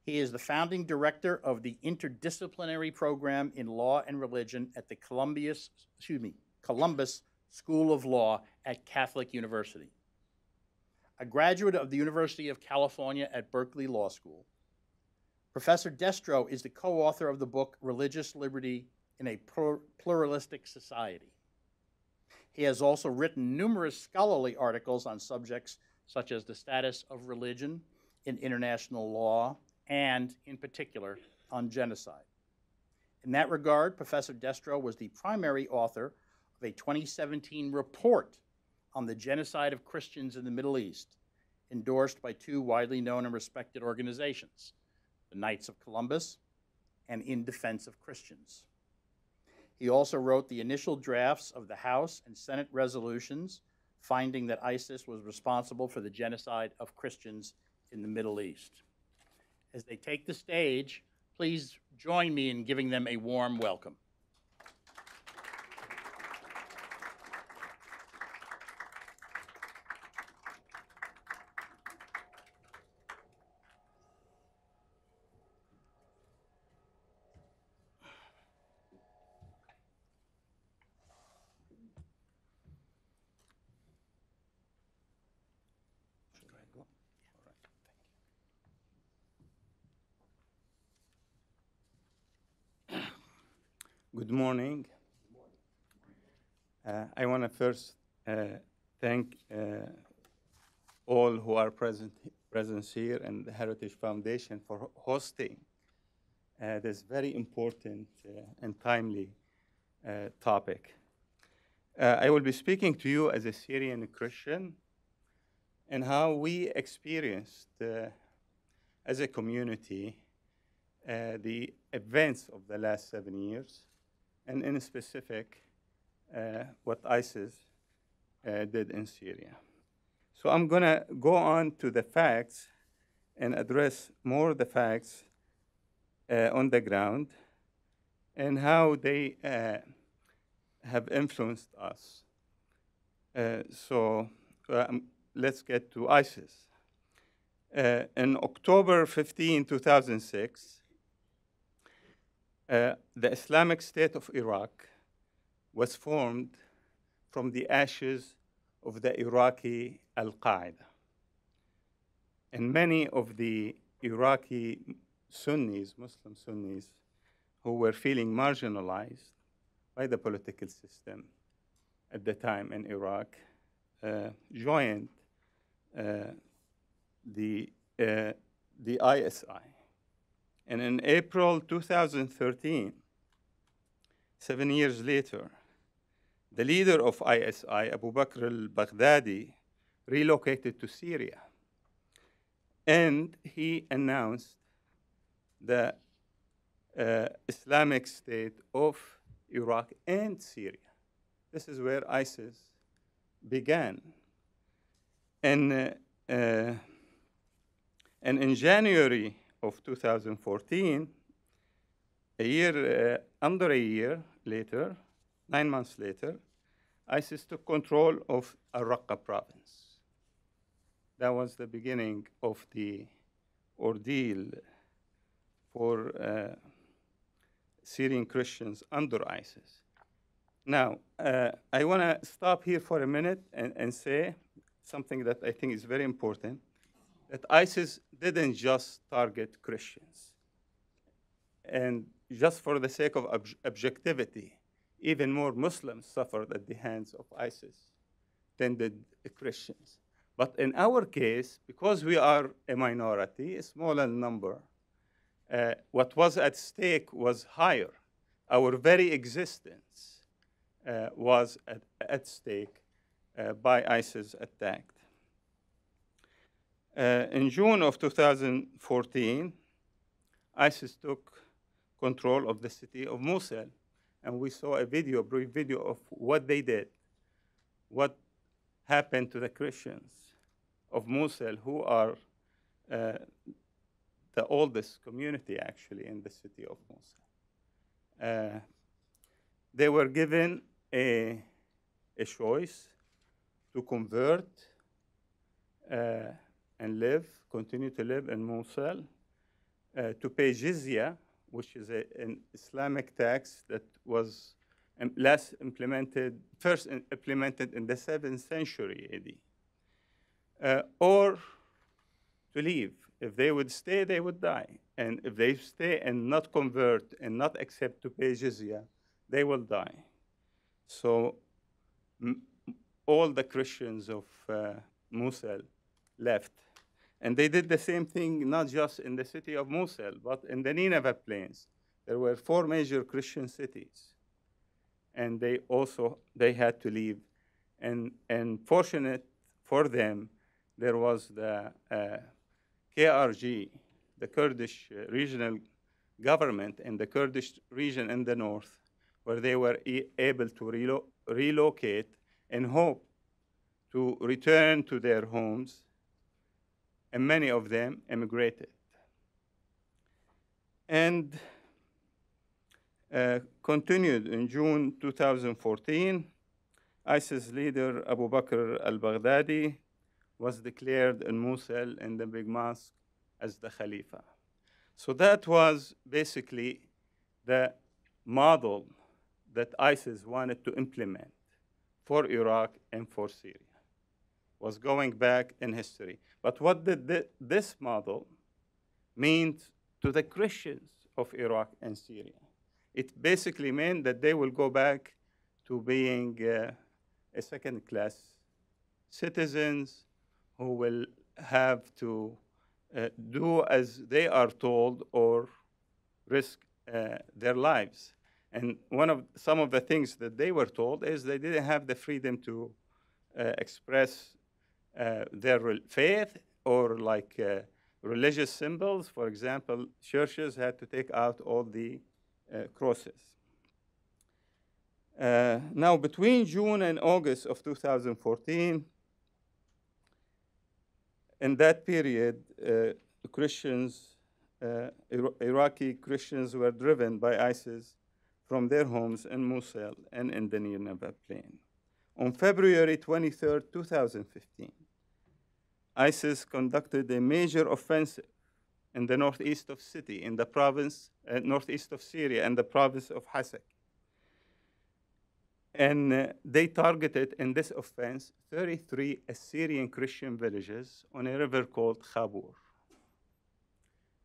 He is the founding director of the Interdisciplinary Program in Law and Religion at the Columbus School of Law at Catholic University. A graduate of the University of California at Berkeley Law School, Professor Destro is the co-author of the book Religious Liberty in a Pluralistic Society. He has also written numerous scholarly articles on subjects such as the status of religion in international law and, in particular, on genocide. In that regard, Professor Destro was the primary author of a 2017 report on the genocide of Christians in the Middle East, endorsed by 2 widely known and respected organizations, the Knights of Columbus and In Defense of Christians. He also wrote the initial drafts of the House and Senate resolutions finding that ISIS was responsible for the genocide of Christians in the Middle East. As they take the stage, please join me in giving them a warm welcome. Good morning. I want to first thank all who are present here and the Heritage Foundation for hosting this very important and timely topic. I will be speaking to you as a Syrian Christian and how we experienced as a community the events of the last 7 years, and in specific, what ISIS did in Syria. So I'm going to go on to the facts and address more of the facts on the ground and how they have influenced us. Let's get to ISIS. In October 15, 2006, the Islamic State of Iraq was formed from the ashes of the Iraqi al-Qaeda. And many of the Iraqi Sunnis, Muslim Sunnis, who were feeling marginalized by the political system, at the time in Iraq, joined the ISI. And in April 2013, 7 years later, the leader of ISI, Abu Bakr al-Baghdadi, relocated to Syria. And he announced the Islamic State of Iraq and Syria. This is where ISIS began. And in January of 2014, under a year later, 9 months later, ISIS took control of al-Raqqa province. That was the beginning of the ordeal for Syrian Christians under ISIS. Now, I want to stop here for a minute and say something that I think is very important, that ISIS didn't just target Christians. And just for the sake of objectivity, even more Muslims suffered at the hands of ISIS than did Christians. But in our case, because we are a minority, a smaller number, what was at stake was higher. Our very existence was at stake by ISIS attacked. In June of 2014, ISIS took control of the city of Mosul, and we saw a brief video of what they did, what happened to the Christians of Mosul, who are the oldest community, actually, in the city of Mosul. They were given a choice to convert and continue to live in Mosul, to pay jizya, which is an Islamic tax that was first implemented in the 7th century AD, or to leave. If they would stay, they would die. And if they stay and not convert and not accept to pay jizya, they will die. So all the Christians of Mosul left. And they did the same thing, not just in the city of Mosul, but in the Nineveh plains. There were 4 major Christian cities. And they had to leave. And fortunate for them, there was the KRG, the Kurdish regional government in the Kurdish region in the north, where they were able to relocate and hope to return to their homes, and many of them emigrated. And continued in June 2014, ISIS leader Abu Bakr al-Baghdadi was declared in Mosul in the big mosque as the Khalifa. So that was basically the model that ISIS wanted to implement for Iraq and for Syria, was going back in history. But what did this model mean to the Christians of Iraq and Syria? It basically meant that they will go back to being a second-class citizens who will have to do as they are told or risk their lives. And some of the things that they were told is they didn't have the freedom to express their faith or like religious symbols. For example, churches had to take out all the crosses. Now, between June and August of 2014, in that period, Christians, Iraqi Christians were driven by ISIS from their homes in Mosul and in the Nineveh plain. On February 23, 2015, ISIS conducted a major offensive in the northeast of city, in the province, northeast of Syria, and the province of Hasek. And they targeted in this offense 33 Assyrian Christian villages on a river called Khabur.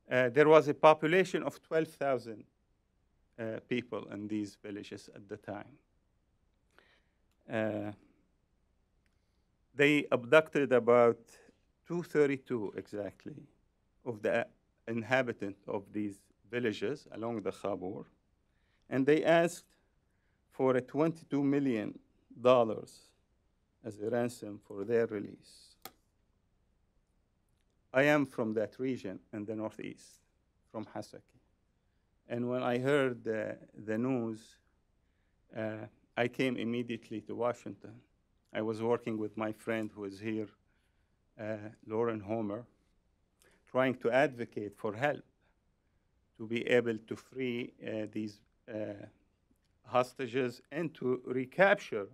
There was a population of 12,000 people in these villages at the time. They abducted about 232 exactly of the inhabitants of these villages along the Khabur, and they asked for a $22 million as a ransom for their release. I am from that region in the northeast, from Hasaki. And when I heard the news, I came immediately to Washington. I was working with my friend who is here, Lauren Homer, trying to advocate for help to be able to free these hostages and to recapture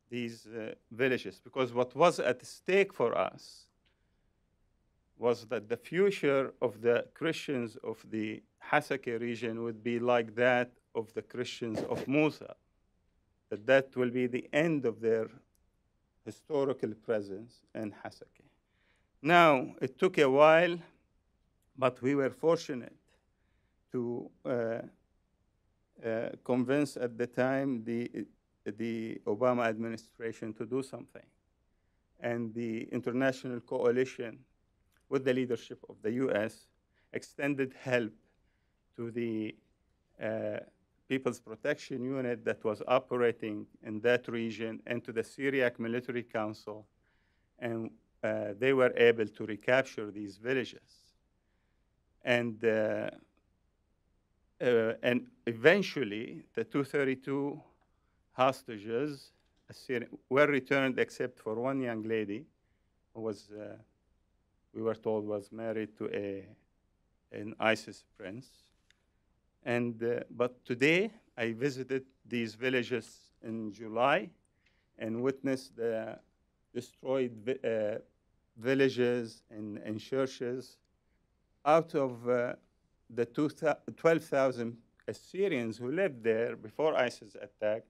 these villages. Because what was at stake for us was that the future of the Christians of the Hasaki region would be like that of the Christians of Musa, that will be the end of their historical presence in Hasaki. Now, it took a while, but we were fortunate to convince at the time the Obama administration to do something. And the international coalition, with the leadership of the US, extended help to the People's Protection Unit that was operating in that region and to the Syriac Military Council, and they were able to recapture these villages. And eventually, the 232 hostages were returned except for one young lady who was, we were told, was married to an ISIS prince. And, but today, I visited these villages in July and witnessed the destroyed villages and churches. Out of the 12,000 Syrians who lived there before ISIS attack,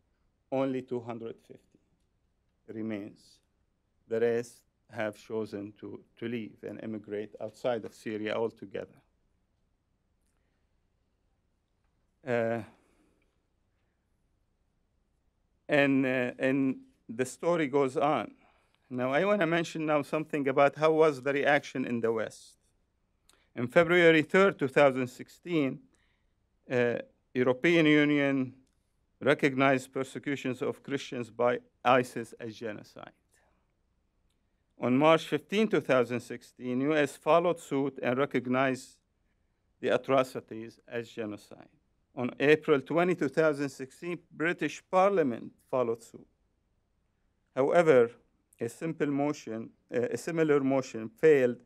only 250 remains. The rest have chosen to leave and immigrate outside of Syria altogether. And the story goes on. Now, I want to mention now something about how was the reaction in the West. On February 3rd, 2016, European Union recognized persecutions of Christians by ISIS as genocide. On March 15, 2016, US followed suit and recognized the atrocities as genocide. On April 20, 2016, British Parliament followed suit. However, a similar motion failed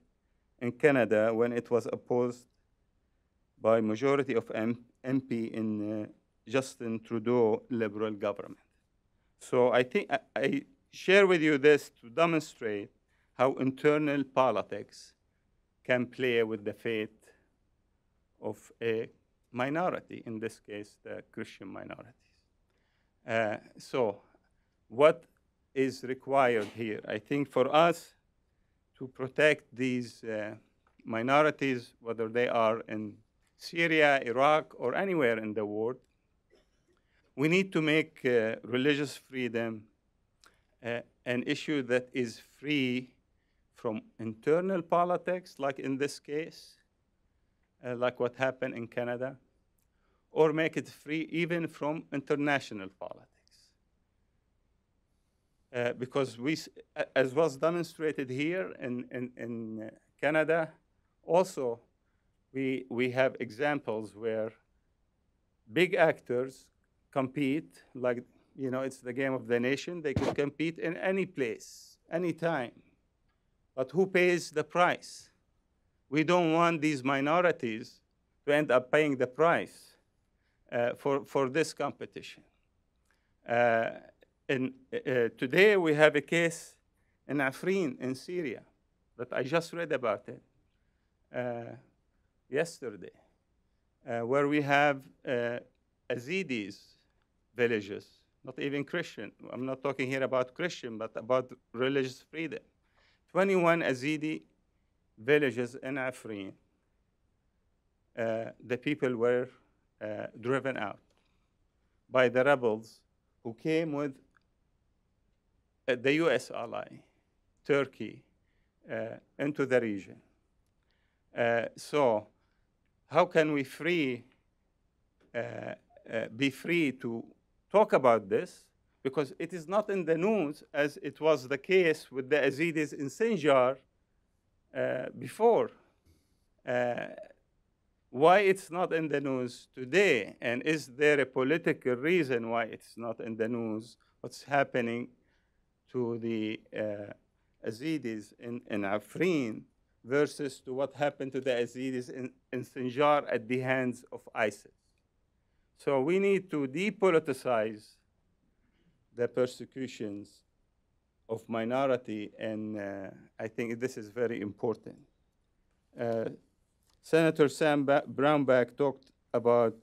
in Canada when it was opposed by majority of MP in Justin Trudeau Liberal government. So I think I share with you this to demonstrate how internal politics can play with the fate of a minority, in this case, the Christian minorities. So what is required here? I think for us to protect these minorities, whether they are in Syria, Iraq, or anywhere in the world, we need to make religious freedom an issue that is free from internal politics, like in this case, like what happened in Canada, or make it free even from international politics. Because we, as was demonstrated here in Canada, also we have examples where big actors compete, like, you know, it's the game of the nation. They could compete in any place, any time. But who pays the price? We don't want these minorities to end up paying the price for this competition. Today we have a case in Afrin in Syria that I just read about it yesterday, where we have Yazidis villages, not even Christian. I'm not talking here about Christian, but about religious freedom. 21 Yazidi villages in Afrin, the people were driven out by the rebels who came with the US ally, Turkey, into the region. So how can we be free to talk about this? Because it is not in the news as it was the case with the Yazidis in Sinjar before. Why it's not in the news today? And is there a political reason why it's not in the news? What's happening to the Yazidis in Afrin versus to what happened to the Yazidis in Sinjar at the hands of ISIS? So we need to depoliticize the persecutions of minority, and I think this is very important. Senator Sam Brownback talked about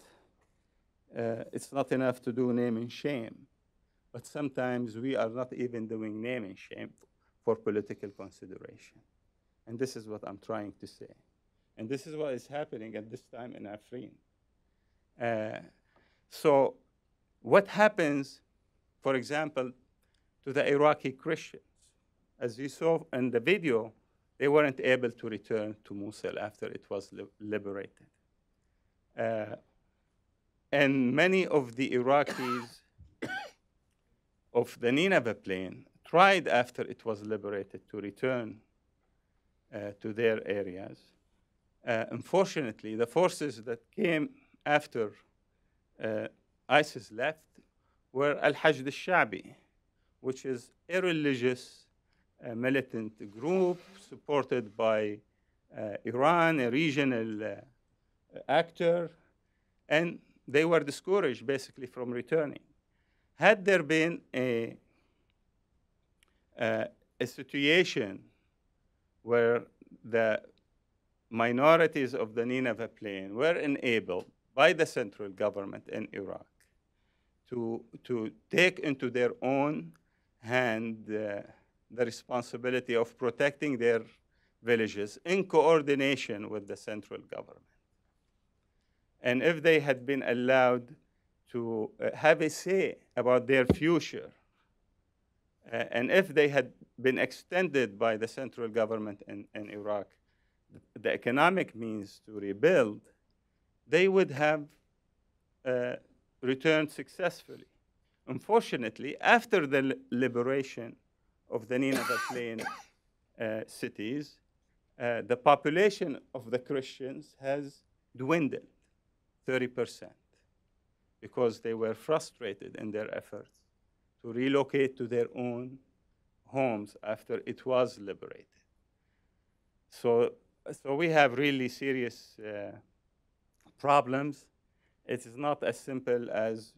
it's not enough to do name and shame, but sometimes we are not even doing name and shame for political consideration. And this is what I'm trying to say. And this is what is happening at this time in Afrin. So what happens, for example, to the Iraqi Christians? As you saw in the video, they weren't able to return to Mosul after it was liberated. And many of the Iraqis of the Nineveh Plain tried after it was liberated to return to their areas. Unfortunately, the forces that came after ISIS left were al-Hashd al-Sha'bi, which is a religious militant group supported by Iran, a regional actor, and they were discouraged basically from returning. Had there been a situation where the minorities of the Nineveh Plain were enabled by the central government in Iraq to take into their own hand the responsibility of protecting their villages in coordination with the central government. And if they had been allowed to have a say about their future, and if they had been extended by the central government in Iraq the economic means to rebuild, they would have returned successfully. Unfortunately, after the liberation of the Nineveh Plain cities, the population of the Christians has dwindled 30% because they were frustrated in their efforts to relocate to their own homes after it was liberated. So we have really serious problems. It is not as simple as,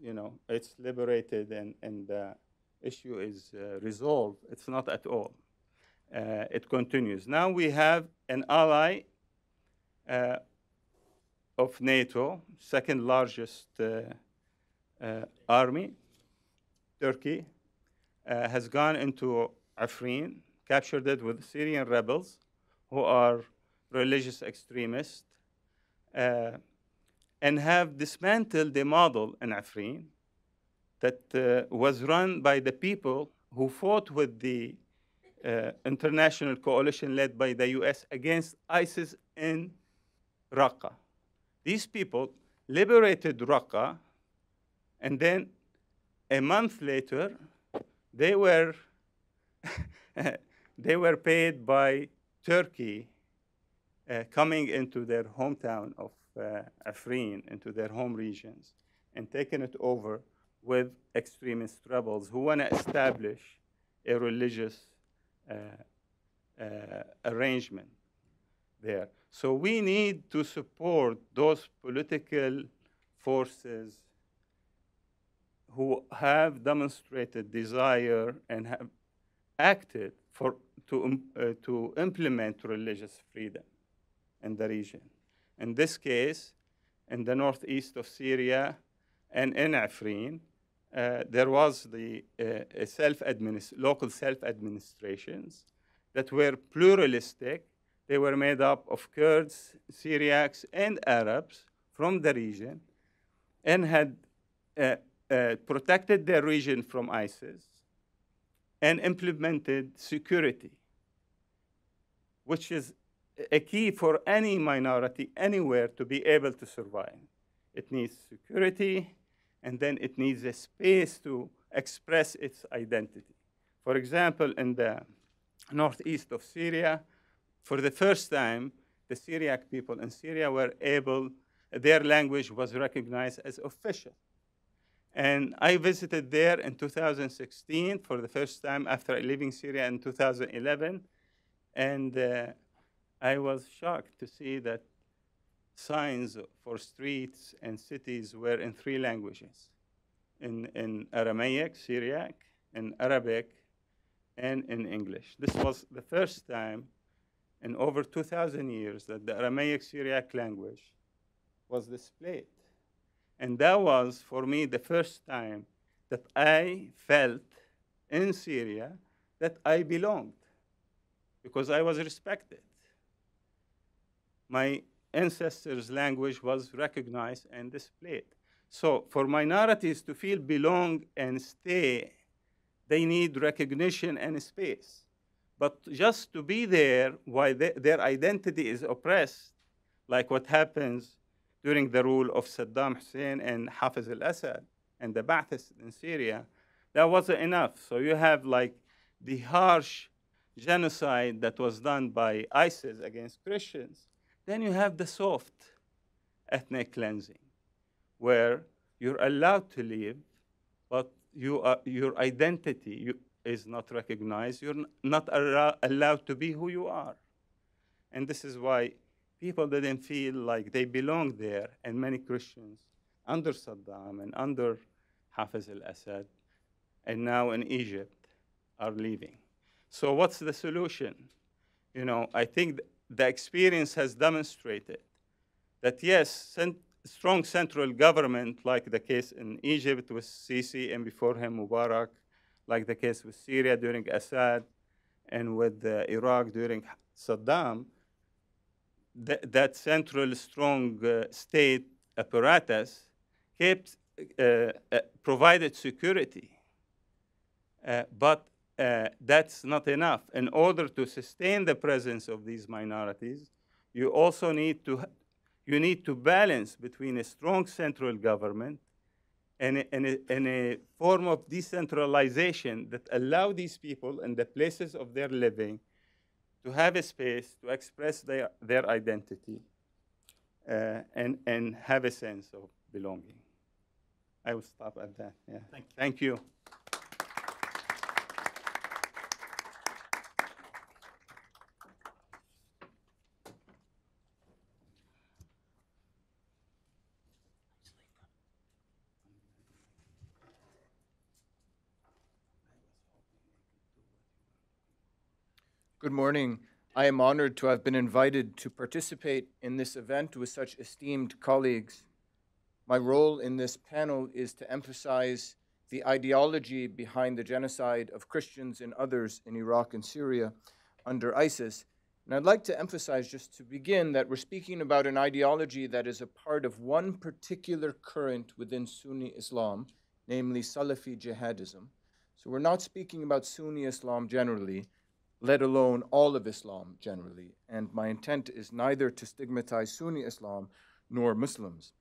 it's liberated and the issue is resolved. It's not at all. It continues. Now we have an ally of NATO, second largest army, Turkey, has gone into Afrin, captured it with Syrian rebels who are religious extremists, and have dismantled a model in Afrin that was run by the people who fought with the international coalition led by the US against ISIS in Raqqa. These people liberated Raqqa, and then a month later, they were paid by Turkey coming into their hometown of Afrin, into their home regions, and taking it over with extremist rebels who want to establish a religious arrangement there. So we need to support those political forces who have demonstrated desire and have acted to implement religious freedom in the region. In this case, in the northeast of Syria and in Afrin, there was the local self-administrations that were pluralistic. They were made up of Kurds, Syriacs, and Arabs from the region, and had protected their region from ISIS, and implemented security, which is a key for any minority anywhere to be able to survive. It needs security, and then it needs a space to express its identity. For example, in the northeast of Syria, for the first time, the Syriac people in Syria were able, their language was recognized as official. And I visited there in 2016 for the first time after leaving Syria in 2011. And I was shocked to see that signs for streets and cities were in 3 languages, in Aramaic, Syriac, in Arabic, and in English. This was the first time in over 2,000 years that the Aramaic Syriac language was displayed. And that was, for me, the first time that I felt in Syria that I belonged, because I was respected. My ancestors' language was recognized and displayed. So for minorities to feel belong and stay, they need recognition and space. But just to be there while their identity is oppressed, like what happens during the rule of Saddam Hussein and Hafiz al-Assad and the Ba'athists in Syria, that wasn't enough. So you have like the harsh genocide that was done by ISIS against Christians. Then you have the soft ethnic cleansing, where you're allowed to live, but your identity is not recognized. You're not allowed to be who you are. And this is why people didn't feel like they belonged there, and many Christians under Saddam and under Hafiz al-Assad, and now in Egypt, are leaving. So what's the solution? You know, I think the experience has demonstrated that yes, strong central government, like the case in Egypt with Sisi and before him Mubarak, like the case with Syria during Assad and with Iraq during Saddam, that central strong state apparatus kept, provided security. But that's not enough. In order to sustain the presence of these minorities, you also need to balance between a strong central government and a form of decentralization that allow these people in the places of their living to have a space to express their identity and have a sense of belonging. I will stop at that. Yeah. Thank you. Good morning. I am honored to have been invited to participate in this event with such esteemed colleagues. My role in this panel is to emphasize the ideology behind the genocide of Christians and others in Iraq and Syria under ISIS. And I'd like to emphasize, just to begin, that we're speaking about an ideology that is a part of one particular current within Sunni Islam, namely Salafi jihadism. So we're not speaking about Sunni Islam generally, let alone all of Islam generally. And my intent is neither to stigmatize Sunni Islam nor Muslims.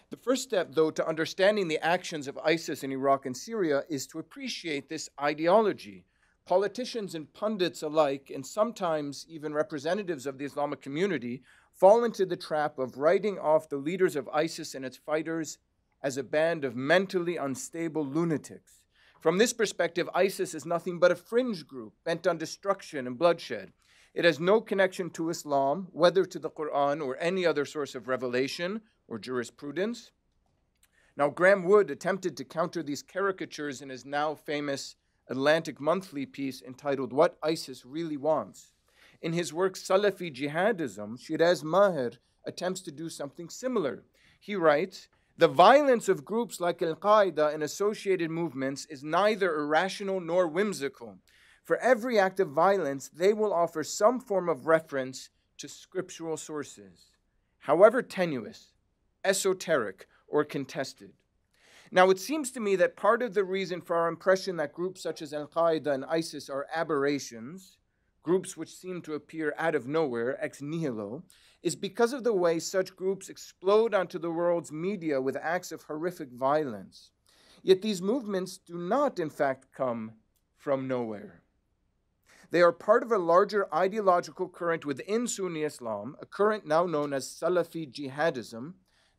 The first step, though, to understanding the actions of ISIS in Iraq and Syria is to appreciate this ideology. Politicians and pundits alike, and sometimes even representatives of the Islamic community, fall into the trap of writing off the leaders of ISIS and its fighters as a band of mentally unstable lunatics. From this perspective, ISIS is nothing but a fringe group bent on destruction and bloodshed. It has no connection to Islam, whether to the Quran or any other source of revelation or jurisprudence. Now, Graham Wood attempted to counter these caricatures in his now famous Atlantic Monthly piece entitled What ISIS Really Wants. In his work Salafi Jihadism, Shiraz Maher attempts to do something similar. He writes, "The violence of groups like Al-Qaeda and associated movements is neither irrational nor whimsical. For every act of violence, they will offer some form of reference to scriptural sources, however tenuous, esoteric, or contested." Now, it seems to me that part of the reason for our impression that groups such as Al-Qaeda and ISIS are aberrations, groups which seem to appear out of nowhere, ex nihilo, is because of the way such groups explode onto the world's media with acts of horrific violence. Yet these movements do not, in fact, come from nowhere. They are part of a larger ideological current within Sunni Islam, a current now known as Salafi jihadism.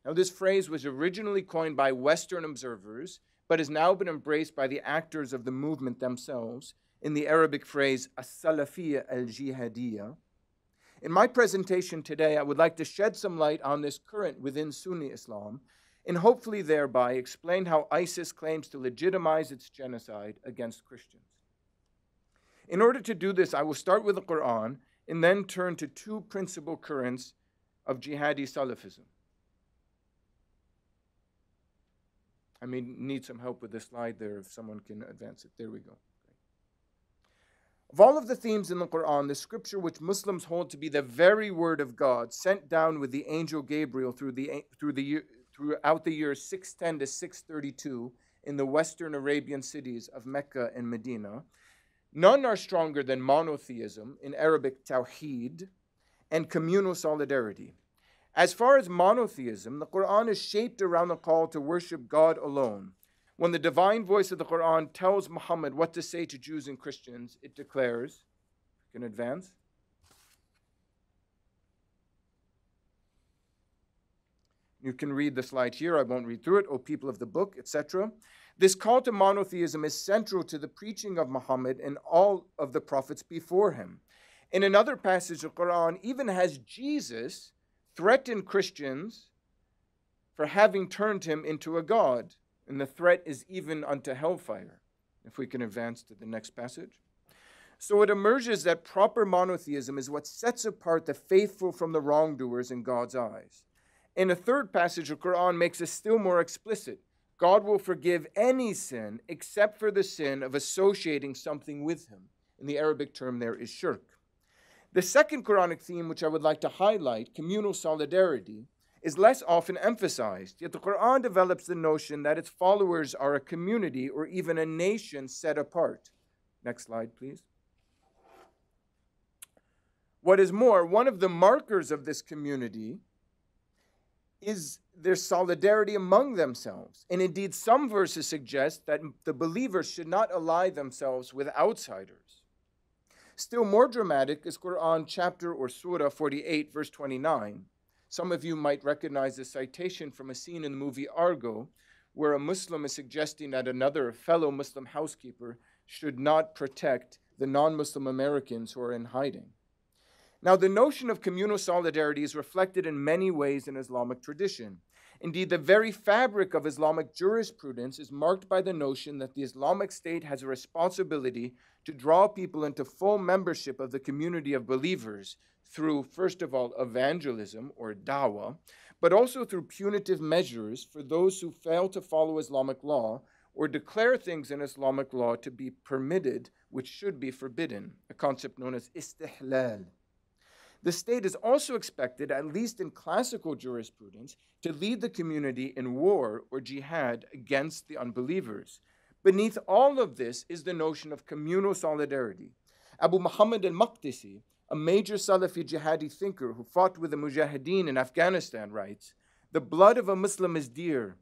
Now, this phrase was originally coined by Western observers, but has now been embraced by the actors of the movement themselves in the Arabic phrase as-Salafiyya al-Jihadiyya. In my presentation today, I would like to shed some light on this current within Sunni Islam and hopefully thereby explain how ISIS claims to legitimize its genocide against Christians. In order to do this, I will start with the Quran and then turn to two principal currents of jihadi Salafism. I may need some help with this slide there if someone can advance it. There we go. Of all of the themes in the Quran, the scripture which Muslims hold to be the very word of God, sent down with the angel Gabriel throughout the years 610 to 632 in the western Arabian cities of Mecca and Medina, none are stronger than monotheism, in Arabic tawheed, and communal solidarity. As far as monotheism, the Quran is shaped around the call to worship God alone. When the divine voice of the Quran tells Muhammad what to say to Jews and Christians, it declares, you can advance. You can read the slide here, I won't read through it, O people of the book, etc. This call to monotheism is central to the preaching of Muhammad and all of the prophets before him. In another passage, the Quran even has Jesus threaten Christians for having turned him into a god. And the threat is even unto hellfire. If we can advance to the next passage. So it emerges that proper monotheism is what sets apart the faithful from the wrongdoers in God's eyes. In a third passage, the Quran makes it still more explicit. God will forgive any sin except for the sin of associating something with him. In the Arabic term there is shirk. The second Quranic theme, which I would like to highlight, communal solidarity, is less often emphasized, yet the Quran develops the notion that its followers are a community or even a nation set apart. Next slide, please. What is more, one of the markers of this community is their solidarity among themselves. And indeed, some verses suggest that the believers should not ally themselves with outsiders. Still more dramatic is Quran chapter or surah 48, verse 29. Some of you might recognize this citation from a scene in the movie Argo, where a Muslim is suggesting that another fellow Muslim housekeeper should not protect the non-Muslim Americans who are in hiding. Now, the notion of communal solidarity is reflected in many ways in Islamic tradition. Indeed, the very fabric of Islamic jurisprudence is marked by the notion that the Islamic State has a responsibility to draw people into full membership of the community of believers through, first of all, evangelism or dawah, but also through punitive measures for those who fail to follow Islamic law or declare things in Islamic law to be permitted which should be forbidden, a concept known as istihlal. The state is also expected, at least in classical jurisprudence, to lead the community in war or jihad against the unbelievers. Beneath all of this is the notion of communal solidarity. Abu Muhammad al-Maqdisi, a major Salafi jihadi thinker who fought with the Mujahideen in Afghanistan, writes, "The blood of a Muslim is dear,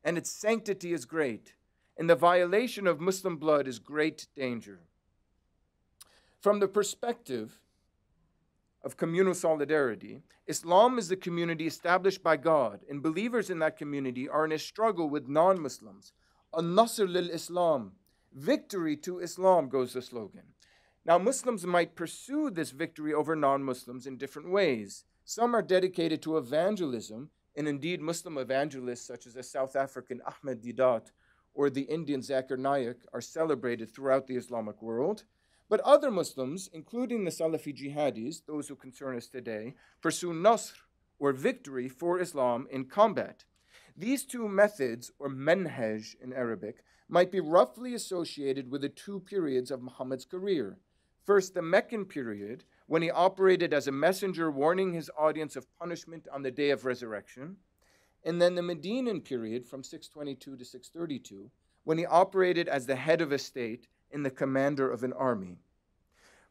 and its sanctity is great, and the violation of Muslim blood is great danger." From the perspective of communal solidarity, Islam is the community established by God, and believers in that community are in a struggle with non-Muslims. An-Nasr lil-Islam, victory to Islam, goes the slogan. Now, Muslims might pursue this victory over non-Muslims in different ways. Some are dedicated to evangelism, and indeed Muslim evangelists such as the South African Ahmed Didat or the Indian Zakir Naik are celebrated throughout the Islamic world. But other Muslims, including the Salafi jihadis, those who concern us today, pursue Nasr, or victory for Islam in combat. These two methods, or manhaj in Arabic, might be roughly associated with the two periods of Muhammad's career. First, the Meccan period, when he operated as a messenger warning his audience of punishment on the day of resurrection. and then the Medinan period from 622 to 632, when he operated as the head of a state and the commander of an army.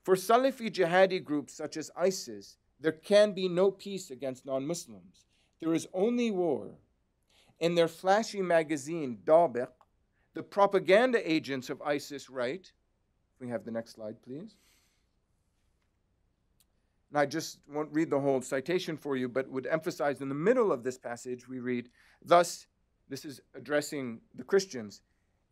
For Salafi jihadi groups such as ISIS, there can be no peace against non-Muslims. There is only war. In their flashy magazine, Dabiq, the propaganda agents of ISIS write, if we have the next slide, please. And I just won't read the whole citation for you, but would emphasize in the middle of this passage, we read, thus, this is addressing the Christians,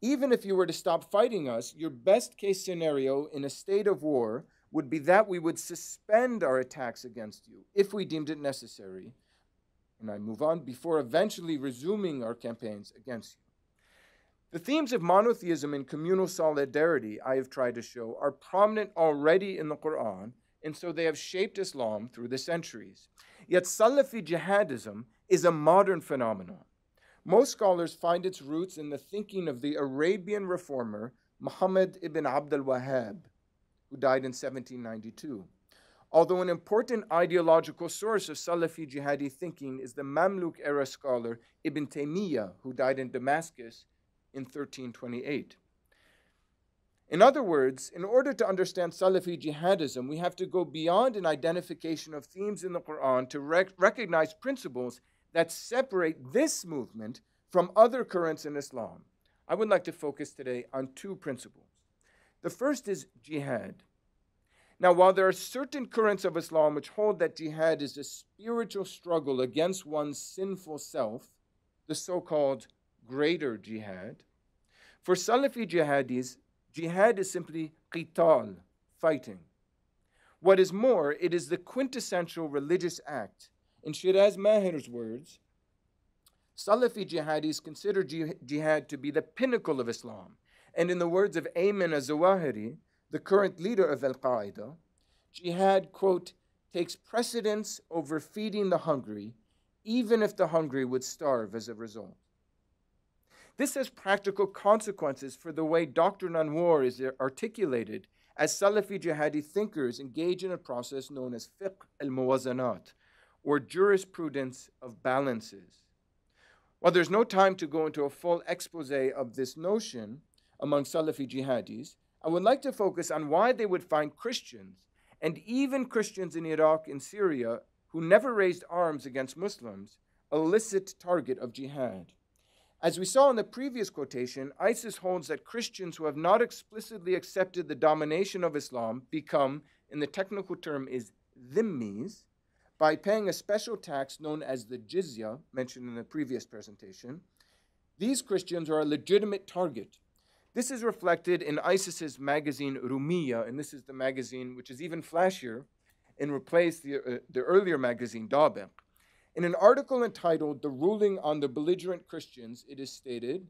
even if you were to stop fighting us, your best case scenario in a state of war would be that we would suspend our attacks against you, if we deemed it necessary, and I move on, before eventually resuming our campaigns against you. The themes of monotheism and communal solidarity, I have tried to show, are prominent already in the Quran, and so they have shaped Islam through the centuries. Yet Salafi jihadism is a modern phenomenon. Most scholars find its roots in the thinking of the Arabian reformer Muhammad ibn Abd al-Wahhab, who died in 1792. Although an important ideological source of Salafi jihadi thinking is the Mamluk-era scholar Ibn Taymiyyah, who died in Damascus in 1328. In other words, in order to understand Salafi jihadism, we have to go beyond an identification of themes in the Quran to recognize principles that separate this movement from other currents in Islam. I would like to focus today on two principles. The first is jihad. Now, while there are certain currents of Islam which hold that jihad is a spiritual struggle against one's sinful self, the so-called greater jihad, for Salafi jihadis, jihad is simply qital, fighting. What is more, it is the quintessential religious act. In Shiraz Mahir's words, Salafi jihadis consider jihad to be the pinnacle of Islam. And in the words of Ayman al-Zawahiri, the current leader of al-Qaeda, jihad, quote, takes precedence over feeding the hungry, even if the hungry would starve as a result. This has practical consequences for the way doctrine on war is articulated as Salafi jihadi thinkers engage in a process known as fiqh al-muwazanat, or jurisprudence of balances. While there's no time to go into a full expose of this notion among Salafi jihadis, I would like to focus on why they would find Christians, and even Christians in Iraq and Syria who never raised arms against Muslims, a licit target of jihad. As we saw in the previous quotation, ISIS holds that Christians who have not explicitly accepted the domination of Islam become, in the technical term is dhimmis, by paying a special tax known as the jizya, mentioned in the previous presentation. These Christians are a legitimate target. This is reflected in ISIS's magazine Rumiyya, and this is the magazine which is even flashier and replaced the earlier magazine Dabiq. In an article entitled "The Ruling on the Belligerent Christians," it is stated,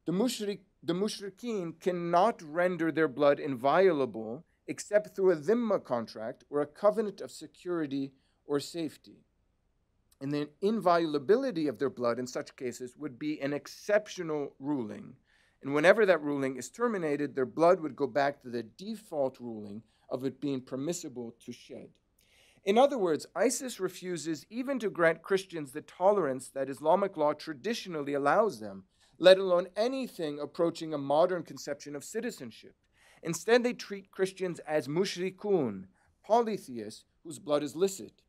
the mushrikeen cannot render their blood inviolable except through a dhimma contract or a covenant of security or safety. And the inviolability of their blood in such cases would be an exceptional ruling. And whenever that ruling is terminated, their blood would go back to the default ruling of it being permissible to shed. In other words, ISIS refuses even to grant Christians the tolerance that Islamic law traditionally allows them, let alone anything approaching a modern conception of citizenship. Instead, they treat Christians as mushrikun, polytheists whose blood is licit.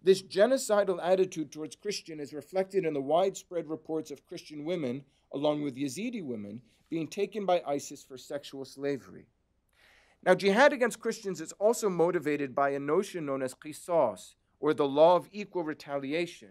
This genocidal attitude towards Christian is reflected in the widespread reports of Christian women, along with Yazidi women, being taken by ISIS for sexual slavery. Now, jihad against Christians is also motivated by a notion known as qisas, or the law of equal retaliation.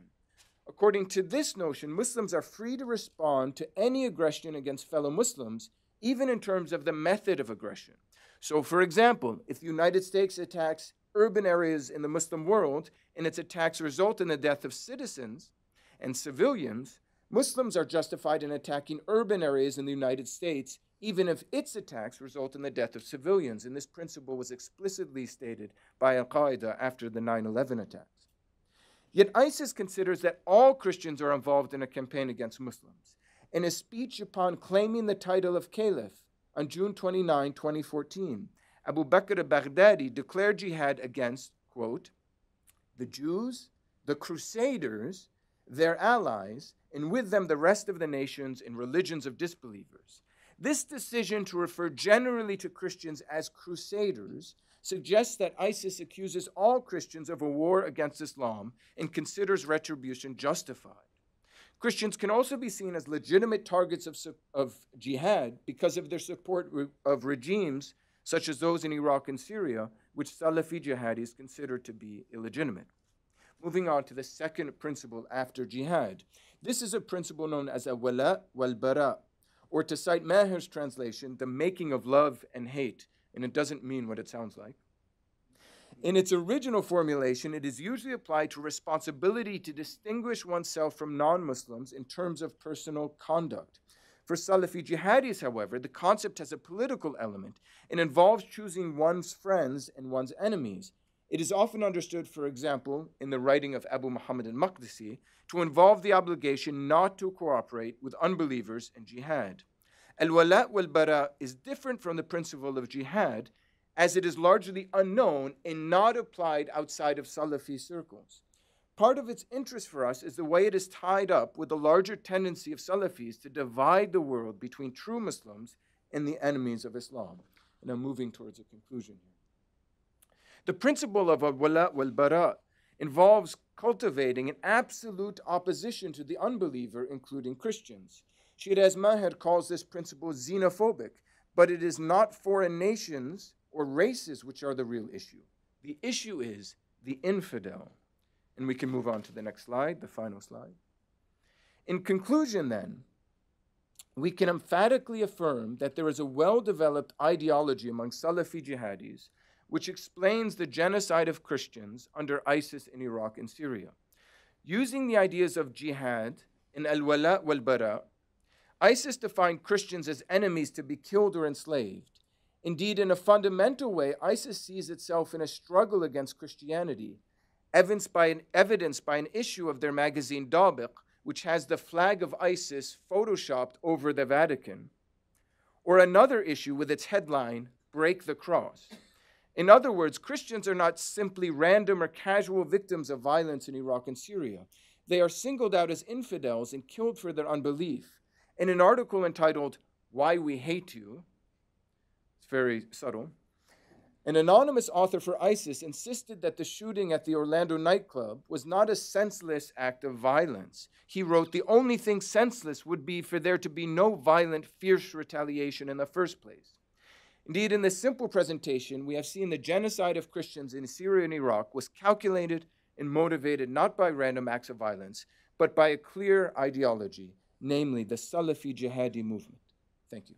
According to this notion, Muslims are free to respond to any aggression against fellow Muslims, even in terms of the method of aggression. So, for example, if the United States attacks urban areas in the Muslim world and its attacks result in the death of citizens and civilians, Muslims are justified in attacking urban areas in the United States, even if its attacks result in the death of civilians. And this principle was explicitly stated by al-Qaeda after the 9/11 attacks. Yet ISIS considers that all Christians are involved in a campaign against Muslims. In a speech upon claiming the title of Caliph on June 29, 2014, Abu Bakr al-Baghdadi declared jihad against, quote, the Jews, the Crusaders, their allies, and with them the rest of the nations and religions of disbelievers. This decision to refer generally to Christians as crusaders suggests that ISIS accuses all Christians of a war against Islam and considers retribution justified. Christians can also be seen as legitimate targets of jihad because of their support of regimes such as those in Iraq and Syria, which Salafi jihadis consider to be illegitimate. Moving on to the second principle after jihad. This is a principle known as al-wala wal-bara, or to cite Maher's translation, the making of love and hate, and it doesn't mean what it sounds like. In its original formulation, it is usually applied to responsibility to distinguish oneself from non-Muslims in terms of personal conduct. For Salafi jihadis, however, the concept has a political element and involves choosing one's friends and one's enemies. It is often understood, for example, in the writing of Abu Muhammad al-Maqdisi, to involve the obligation not to cooperate with unbelievers in jihad. Al-wala wal-bara is different from the principle of jihad, as it is largely unknown and not applied outside of Salafi circles. Part of its interest for us is the way it is tied up with the larger tendency of Salafis to divide the world between true Muslims and the enemies of Islam. And I'm moving towards a conclusion here. The principle of al-wala wal-bara involves cultivating an absolute opposition to the unbeliever, including Christians. Shiraz Maher calls this principle xenophobic, but it is not foreign nations or races which are the real issue. The issue is the infidel. And we can move on to the next slide, the final slide. In conclusion, then, we can emphatically affirm that there is a well-developed ideology among Salafi jihadis which explains the genocide of Christians under ISIS in Iraq and Syria. Using the ideas of jihad and al-wala wal-bara, ISIS defined Christians as enemies to be killed or enslaved. Indeed, in a fundamental way, ISIS sees itself in a struggle against Christianity, evidenced by an issue of their magazine Dabiq, which has the flag of ISIS photoshopped over the Vatican, or another issue with its headline, "Break the Cross." In other words, Christians are not simply random or casual victims of violence in Iraq and Syria. They are singled out as infidels and killed for their unbelief. In an article entitled, "Why We Hate You," it's very subtle, an anonymous author for ISIS insisted that the shooting at the Orlando nightclub was not a senseless act of violence. He wrote, "The only thing senseless would be for there to be no violent, fierce retaliation in the first place." Indeed, in this simple presentation, we have seen the genocide of Christians in Syria and Iraq was calculated and motivated not by random acts of violence, but by a clear ideology, namely the Salafi jihadi movement. Thank you.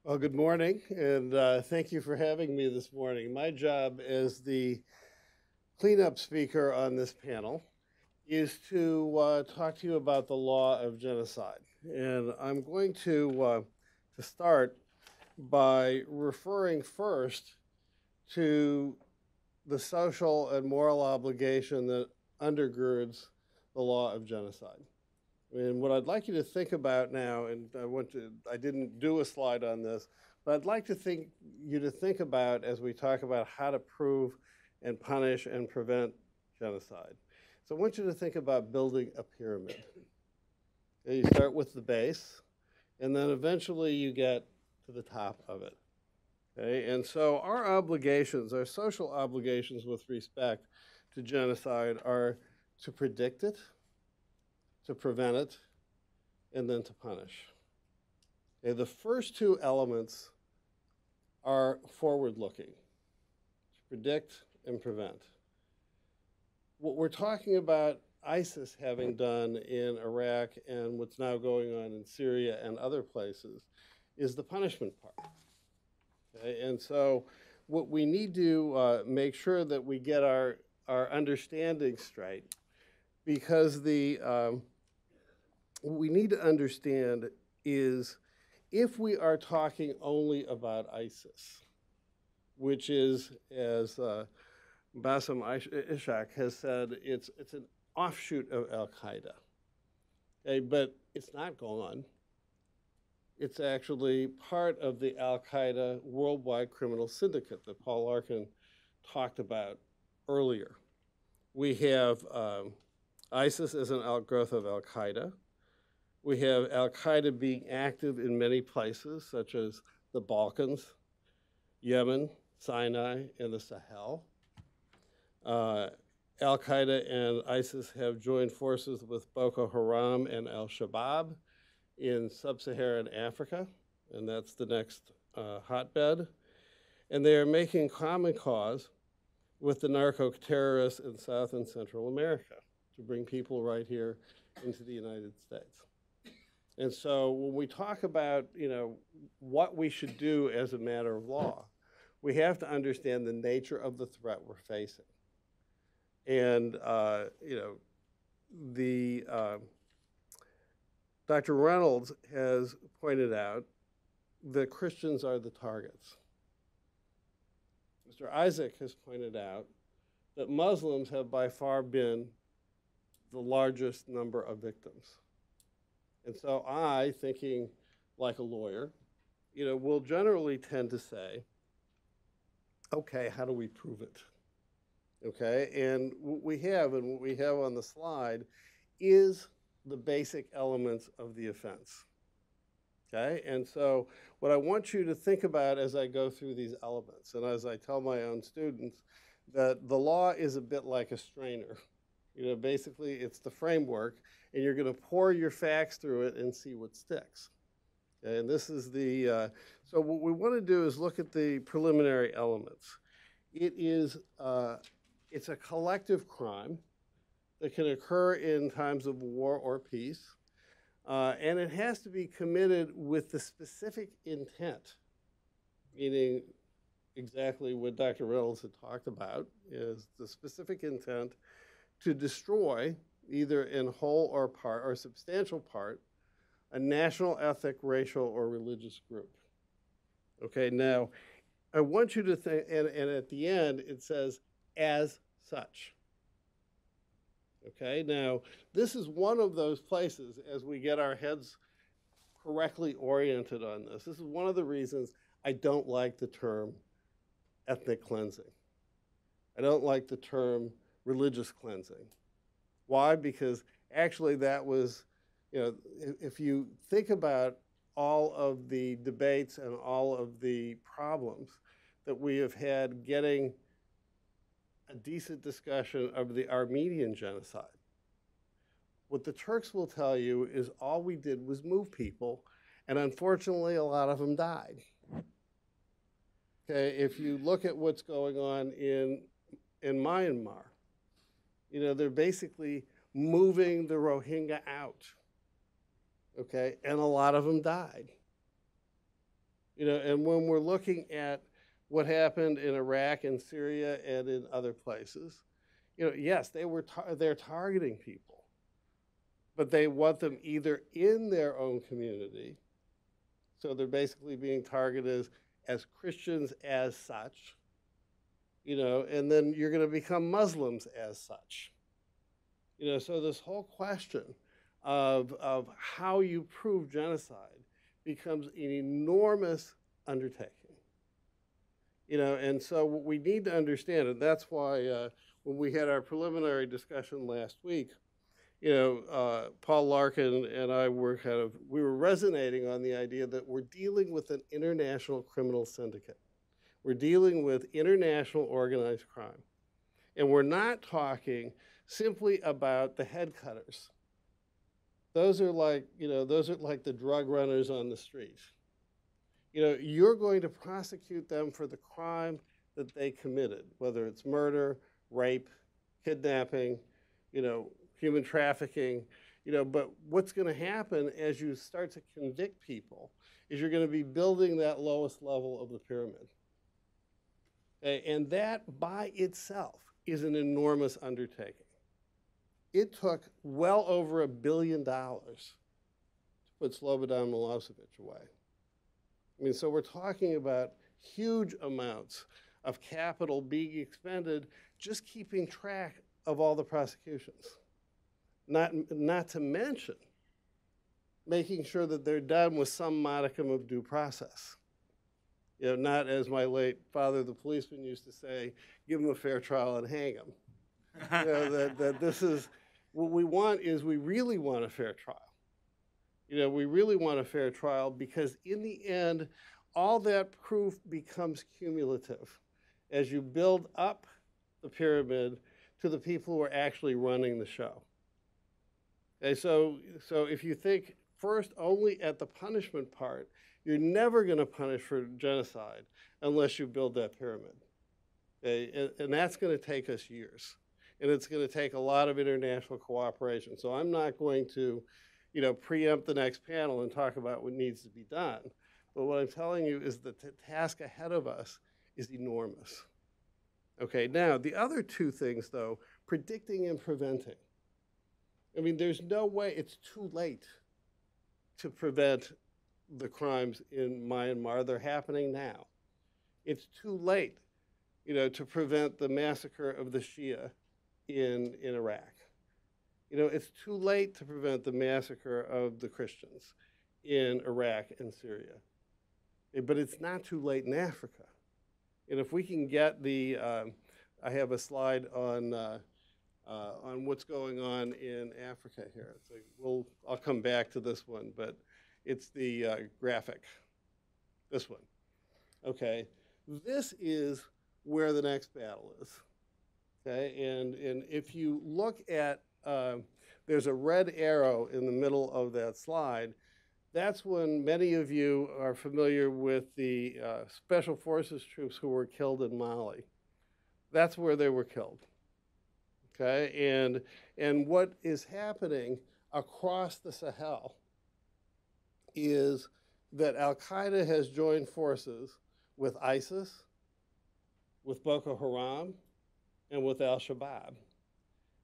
Well, good morning, and thank you for having me this morning. My job as the cleanup speaker on this panel is to talk to you about the law of genocide. And I'm going to start by referring first to the social and moral obligation that undergirds the law of genocide. And what I'd like you to think about now, and I didn't do a slide on this, but I'd like you to think about as we talk about how to prove and punish and prevent genocide. So I want you to think about building a pyramid. You start with the base, and then eventually you get to the top of it. Okay? And so our obligations, our social obligations with respect to genocide are to predict it, to prevent it, and then to punish. Okay, the first two elements are forward-looking, to predict and prevent. What we're talking about ISIS having done in Iraq and what's now going on in Syria and other places is the punishment part. Okay, and so what we need to make sure that we get our understanding straight, because what we need to understand is if we are talking only about ISIS, which is, as Bassem Ishaq has said, it's an offshoot of al-Qaeda. Okay, but it's not gone. It's actually part of the al-Qaeda worldwide criminal syndicate that Paul Larkin talked about earlier. We have ISIS as an outgrowth of al-Qaeda. We have al-Qaeda being active in many places, such as the Balkans, Yemen, Sinai, and the Sahel. Al-Qaeda and ISIS have joined forces with Boko Haram and al-Shabaab in sub-Saharan Africa, and that's the next hotbed. And they are making common cause with the narco-terrorists in South and Central America to bring people right here into the United States. And so when we talk about, what we should do as a matter of law, we have to understand the nature of the threat we're facing. And, Dr. Reynolds has pointed out that Christians are the targets. Mr. Isaac has pointed out that Muslims have by far been the largest number of victims. And so I, thinking like a lawyer, will generally tend to say, okay, how do we prove it? Okay, and what we have on the slide is the basic elements of the offense. Okay, and so what I want you to think about as I go through these elements, and as I tell my own students, that the law is a bit like a strainer. Basically it's the framework, and you're going to pour your facts through it and see what sticks. Okay, and this is the, so what we want to do is look at the preliminary elements. It's a collective crime that can occur in times of war or peace, and it has to be committed with the specific intent, meaning exactly what Dr. Reynolds had talked about, is the specific intent to destroy, either in whole or part, or substantial part, a national, ethnic, racial, or religious group. Okay, now, I want you to think, and at the end, it says, as such. Okay, now, this is one of those places, as we get our heads correctly oriented on this, this is one of the reasons I don't like the term ethnic cleansing. I don't like the term religious cleansing. Why? Because actually that was, if you think about all of the debates and all of the problems that we have had getting a decent discussion of the Armenian genocide, what the Turks will tell you is all we did was move people, and unfortunately a lot of them died. Okay, if you look at what's going on in Myanmar, they're basically moving the Rohingya out, okay, and a lot of them died. And when we're looking at what happened in Iraq and Syria and in other places, yes, they're targeting people, but they want them either in their own community, so they're basically being targeted as Christians as such, and then you're going to become Muslims as such. So this whole question of how you prove genocide becomes an enormous undertaking. And so what we need to understand, and that's why when we had our preliminary discussion last week, Paul Larkin and I were we were resonating on the idea that we're dealing with an international criminal syndicate. We're dealing with international organized crime. And we're not talking simply about the head cutters. Those are like, the drug runners on the street. You're going to prosecute them for the crime that they committed, whether it's murder, rape, kidnapping, human trafficking, but what's going to happen as you start to convict people is you're going to be building that lowest level of the pyramid. Okay? And that by itself is an enormous undertaking. It took well over $1 billion to put Slobodan Milosevic away. I mean, so we're talking about huge amounts of capital being expended just keeping track of all the prosecutions. Not to mention making sure that they're done with some modicum of due process. You know, not as my late father, the policeman, used to say, give them a fair trial and hang them. You know, that this is, what we want is, we really want a fair trial. You know, we really want a fair trial because in the end, all that proof becomes cumulative as you build up the pyramid to the people who are actually running the show. Okay, so if you think first only at the punishment part, you're never going to punish for genocide unless you build that pyramid. Okay, and that's going to take us years. And it's going to take a lot of international cooperation. So I'm not going to, you know, preempt the next panel and talk about what needs to be done. But what I'm telling you is that the task ahead of us is enormous. Okay, now the other two things though, predicting and preventing. I mean, there's no way, it's too late to prevent the crimes in Myanmar. They're happening now. It's too late, you know, to prevent the massacre of the Shia in Iraq. You know, it's too late to prevent the massacre of the Christians in Iraq and Syria. But it's not too late in Africa. And if we can get the, I have a slide on what's going on in Africa here. So I'll come back to this one, but it's the graphic, this one. Okay, this is where the next battle is. Okay, and if you look at, there's a red arrow in the middle of that slide. That's when many of you are familiar with the Special Forces troops who were killed in Mali. That's where they were killed. Okay, and what is happening across the Sahel is that al-Qaeda has joined forces with ISIS, with Boko Haram, and with al-Shabaab.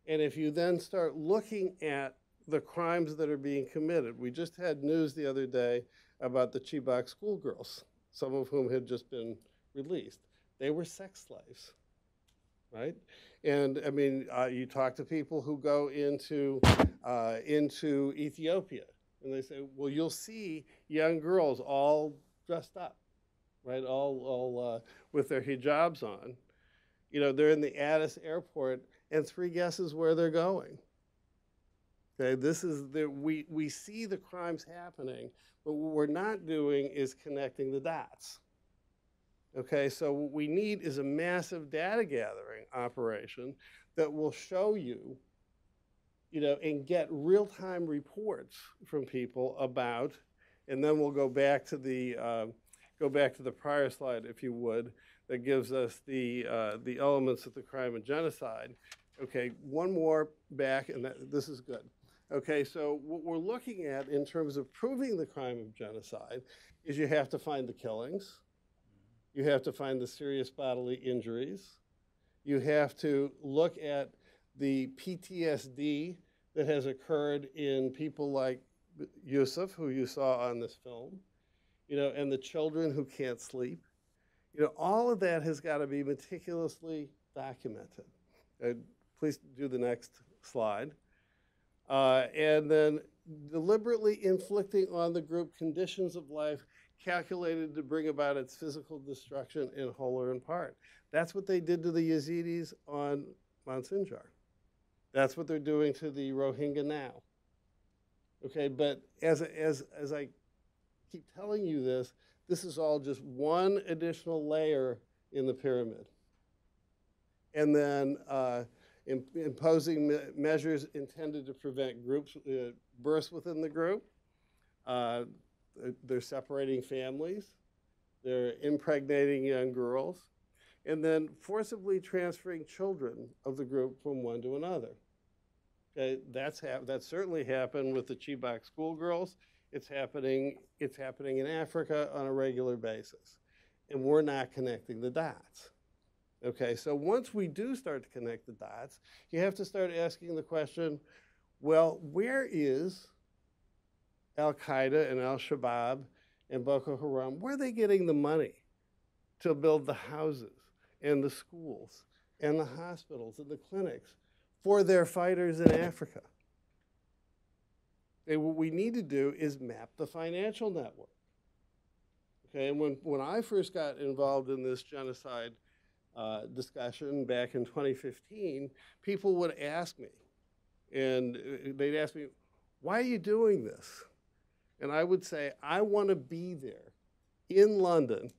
And if you then start looking at the crimes that are being committed, we just had news the other day about the Chibok schoolgirls, some of whom had just been released. They were sex slaves, right? And I mean, you talk to people who go into Ethiopia, and they say, well, you'll see young girls all dressed up, right? All with their hijabs on. You know, they're in the Addis airport, and 3 guesses where they're going. Okay, this is we see the crimes happening, but what we're not doing is connecting the dots. Okay, so what we need is a massive data gathering operation that will show you, you know, and get real-time reports from people about, and then we'll go back to the prior slide, if you would, that gives us the elements of the crime of genocide. Okay, one more back, and this is good. Okay, so what we're looking at in terms of proving the crime of genocide is you have to find the killings, you have to find the serious bodily injuries, you have to look at the PTSD that has occurred in people like Yusuf, who you saw on this film, you know, and the children who can't sleep. You know, all of that has got to be meticulously documented. Please do the next slide. And then deliberately inflicting on the group conditions of life calculated to bring about its physical destruction in whole or in part. That's what they did to the Yazidis on Mount Sinjar. That's what they're doing to the Rohingya now. Okay, but as I keep telling you this is all just one additional layer in the pyramid. And then imposing measures intended to prevent groups, births within the group. They're separating families. They're impregnating young girls. And then forcibly transferring children of the group from one to another. Okay, that certainly happened with the Chibok schoolgirls. It's happening in Africa on a regular basis. And we're not connecting the dots. Okay, so once we do start to connect the dots, you have to start asking the question, well, where is al-Qaeda and al-Shabaab and Boko Haram? Where are they getting the money to build the houses and the schools and the hospitals and the clinics for their fighters in Africa? And what we need to do is map the financial network. Okay, and when I first got involved in this genocide discussion back in 2015, people would ask me, and they'd ask me, why are you doing this? And I would say, I want to be there in London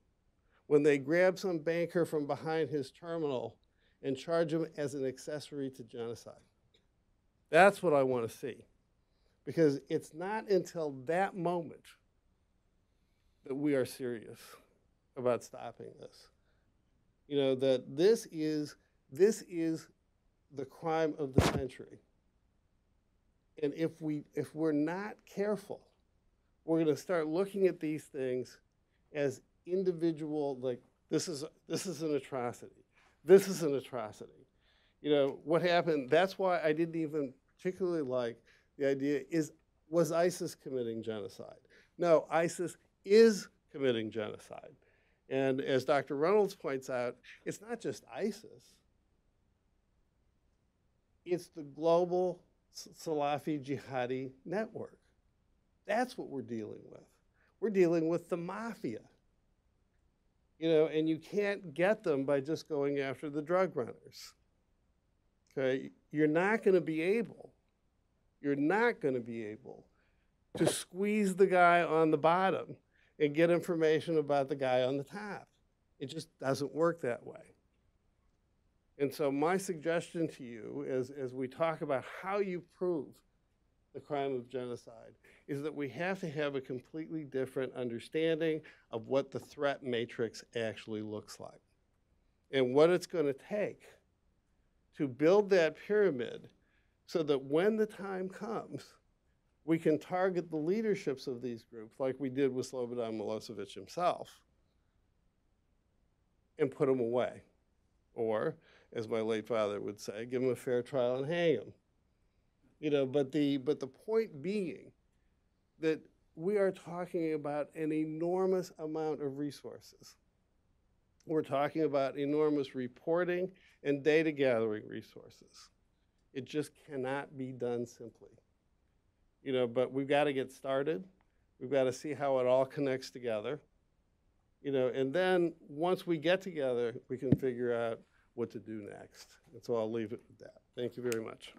when they grab some banker from behind his terminal and charge him as an accessory to genocide. That's what I want to see. Because it's not until that moment that we are serious about stopping this. You know, that this is the crime of the century. And if we're not careful, we're going to start looking at these things as individual, like this is an atrocity. This is an atrocity. You know, what happened, that's why I didn't even particularly like the idea was ISIS committing genocide? No, ISIS is committing genocide. And as Dr. Reynolds points out, it's not just ISIS. It's the global Salafi jihadi network. That's what we're dealing with. We're dealing with the mafia. You know, and you can't get them by just going after the drug runners. Okay, you're not going to be able to squeeze the guy on the bottom and get information about the guy on the top. It just doesn't work that way. And so my suggestion to you as we talk about how you prove the crime of genocide is that we have to have a completely different understanding of what the threat matrix actually looks like and what it's going to take to build that pyramid so that when the time comes, we can target the leaderships of these groups like we did with Slobodan Milosevic himself and put them away. Or, as my late father would say, give them a fair trial and hang them. You know, but the point being that we are talking about an enormous amount of resources. We're talking about enormous reporting and data gathering resources. It just cannot be done simply. You know, but we've got to get started. We've got to see how it all connects together. You know, and then once we get together, we can figure out what to do next. And so I'll leave it with that. Thank you very much.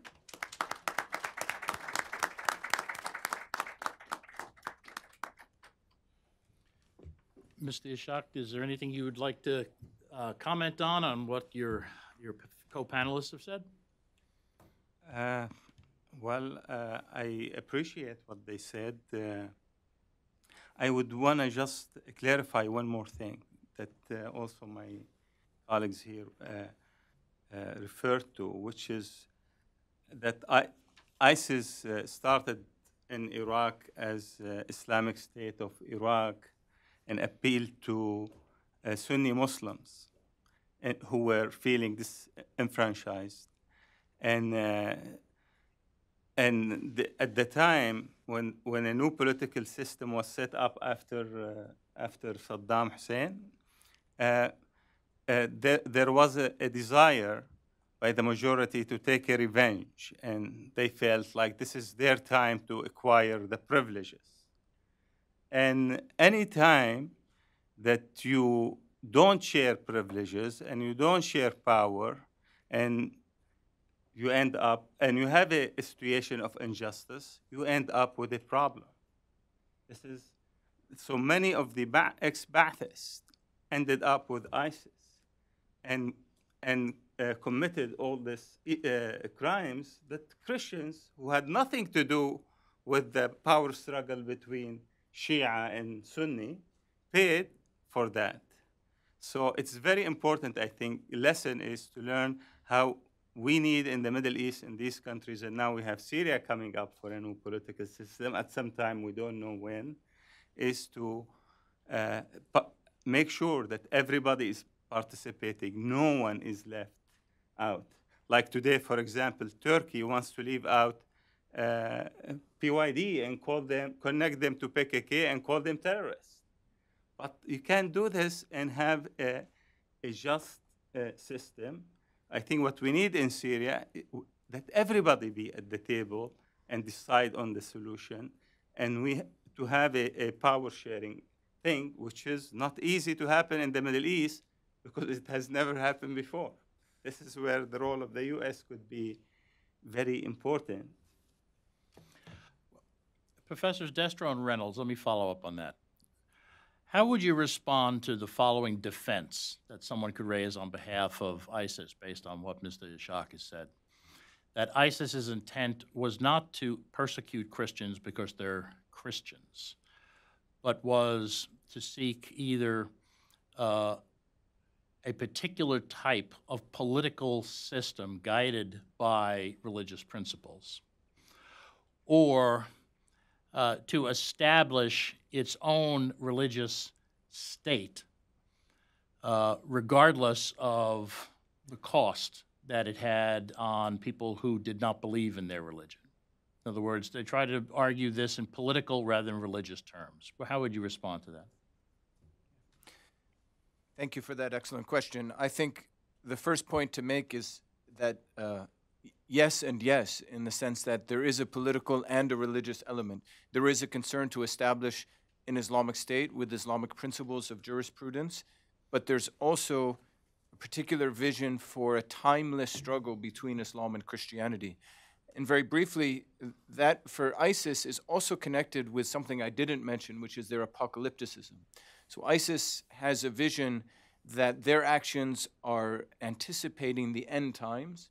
Mr. Ishak, is there anything you would like to comment on what your co-panelists have said? Well, I appreciate what they said. I would want to just clarify one more thing that also my colleagues here referred to, which is that ISIS started in Iraq as Islamic State of Iraq and appealed to Sunni Muslims who were feeling disenfranchised. And at the time, when a new political system was set up after Saddam Hussein, there was a desire by the majority to take a revenge, and they felt like this is their time to acquire the privileges. And any time that you don't share privileges and you don't share power, and you end up, and you have a situation of injustice, you end up with a problem. This is, so many of the ex-Ba'athists ended up with ISIS and committed all these crimes that Christians who had nothing to do with the power struggle between Shia and Sunni paid for that. So it's very important, I think, lesson is to learn how we need in the Middle East, in these countries, and now we have Syria coming up for a new political system at some time, we don't know when, is to make sure that everybody is participating, no one is left out. Like today, for example, Turkey wants to leave out PYD and connect them to PKK and call them terrorists. But you can't do this and have a just system. I think what we need in Syria, that everybody be at the table and decide on the solution. And we to have a power sharing thing, which is not easy to happen in the Middle East because it has never happened before. This is where the role of the U.S. could be very important. Professors Destro and Reynolds, let me follow up on that. How would you respond to the following defense that someone could raise on behalf of ISIS based on what Mr. Ishaq has said? That ISIS's intent was not to persecute Christians because they're Christians, but was to seek either a particular type of political system guided by religious principles, or to establish its own religious state, regardless of the cost that it had on people who did not believe in their religion. In other words, they try to argue this in political rather than religious terms. How would you respond to that? Thank you for that excellent question. I think the first point to make is that yes and yes, in the sense that there is a political and a religious element. There is a concern to establish an Islamic State with Islamic principles of jurisprudence, but there's also a particular vision for a timeless struggle between Islam and Christianity. And very briefly, that for ISIS is also connected with something I didn't mention, which is their apocalypticism. So ISIS has a vision that their actions are anticipating the end times,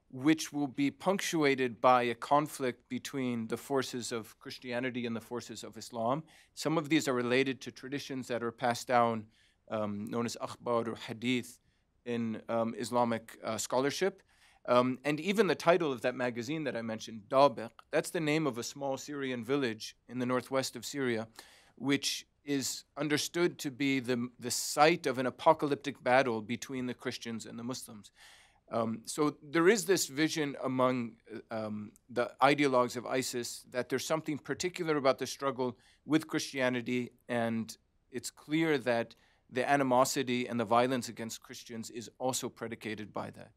which will be punctuated by a conflict between the forces of Christianity and the forces of Islam. Some of these are related to traditions that are passed down, known as akhbar or hadith in Islamic scholarship. And even the title of that magazine that I mentioned, Dabiq, that's the name of a small Syrian village in the northwest of Syria, which is understood to be the site of an apocalyptic battle between the Christians and the Muslims. So there is this vision among the ideologues of ISIS that there's something particular about the struggle with Christianity, and it's clear that the animosity and the violence against Christians is also predicated by that.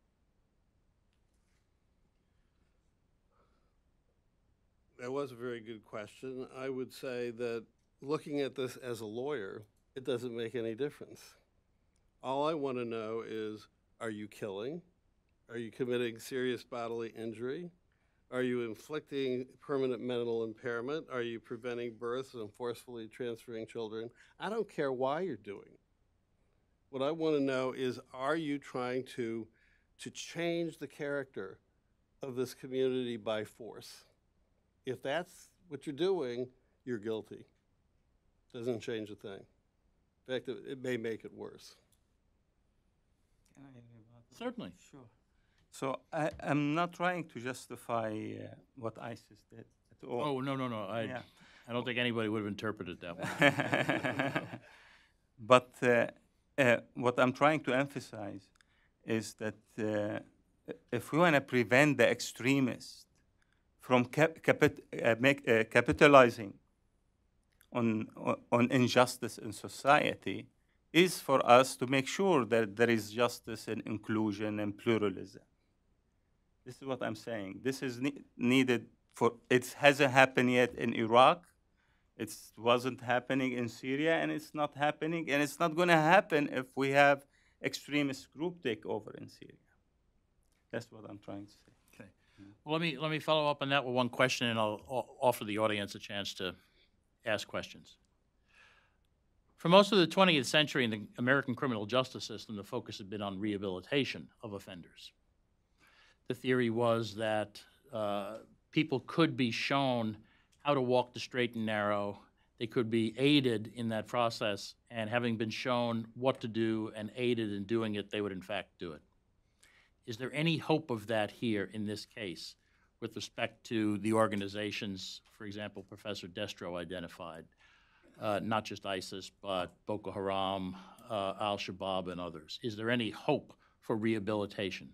That was a very good question. I would say that looking at this as a lawyer, it doesn't make any difference. All I want to know is, are you killing? Are you committing serious bodily injury? Are you inflicting permanent mental impairment? Are you preventing births and forcefully transferring children? I don't care why you're doing it. What I want to know is, are you trying to change the character of this community by force? If that's what you're doing, you're guilty. Doesn't change a thing. In fact, it may make it worse. Can I hear about that? Certainly. Sure. So I'm not trying to justify what ISIS did at all. Oh, no. Yeah. I don't think anybody would have interpreted that one. But what I'm trying to emphasize is that if we want to prevent the extremists from capitalizing on injustice in society, is for us to make sure that there is justice and inclusion and pluralism. This is what I'm saying. This is needed for, it hasn't happened yet in Iraq. It wasn't happening in Syria, and it's not happening, and it's not going to happen if we have extremist group take over in Syria. That's what I'm trying to say. Okay. Well, let me follow up on that with one question, and I'll offer the audience a chance to ask questions. For most of the 20th century in the American criminal justice system, the focus had been on rehabilitation of offenders. The theory was that people could be shown how to walk the straight and narrow. They could be aided in that process, and having been shown what to do and aided in doing it, they would in fact do it. Is there any hope of that here in this case with respect to the organizations, for example, Professor Destro identified, not just ISIS, but Boko Haram, al-Shabaab, and others? Is there any hope for rehabilitation?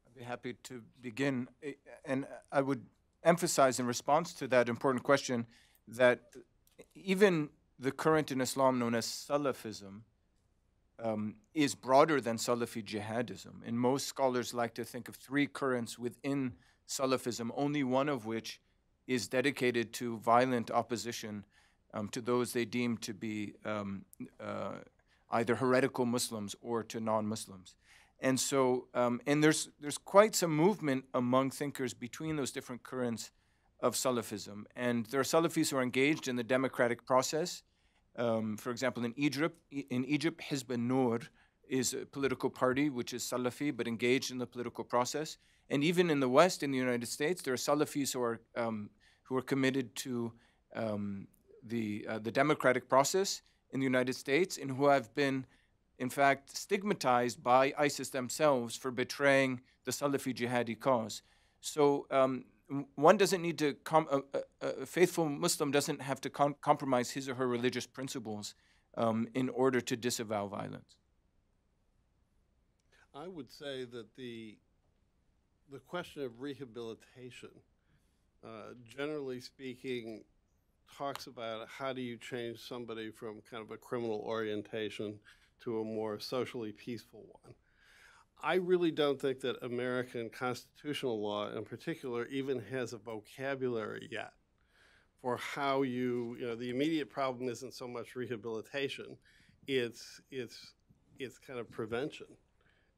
I'd be happy to begin. And I would emphasize in response to that important question that even the current in Islam known as Salafism is broader than Salafi jihadism. And most scholars like to think of three currents within Salafism, only one of which is dedicated to violent opposition to those they deem to be either heretical Muslims or to non-Muslims. And so, and there's quite some movement among thinkers between those different currents of Salafism. And there are Salafis who are engaged in the democratic process. For example, in Egypt, Hizb an-Nur is a political party which is Salafi but engaged in the political process. And even in the West, in the United States, there are Salafis who are committed to the democratic process in the United States and who have been, in fact, stigmatized by ISIS themselves for betraying the Salafi jihadi cause. So one doesn't need to, a faithful Muslim doesn't have to compromise his or her religious principles in order to disavow violence. I would say that the question of rehabilitation, generally speaking, talks about how do you change somebody from kind of a criminal orientation to a more socially peaceful one. I really don't think that American constitutional law in particular even has a vocabulary yet for how you know, the immediate problem isn't so much rehabilitation, it's kind of prevention.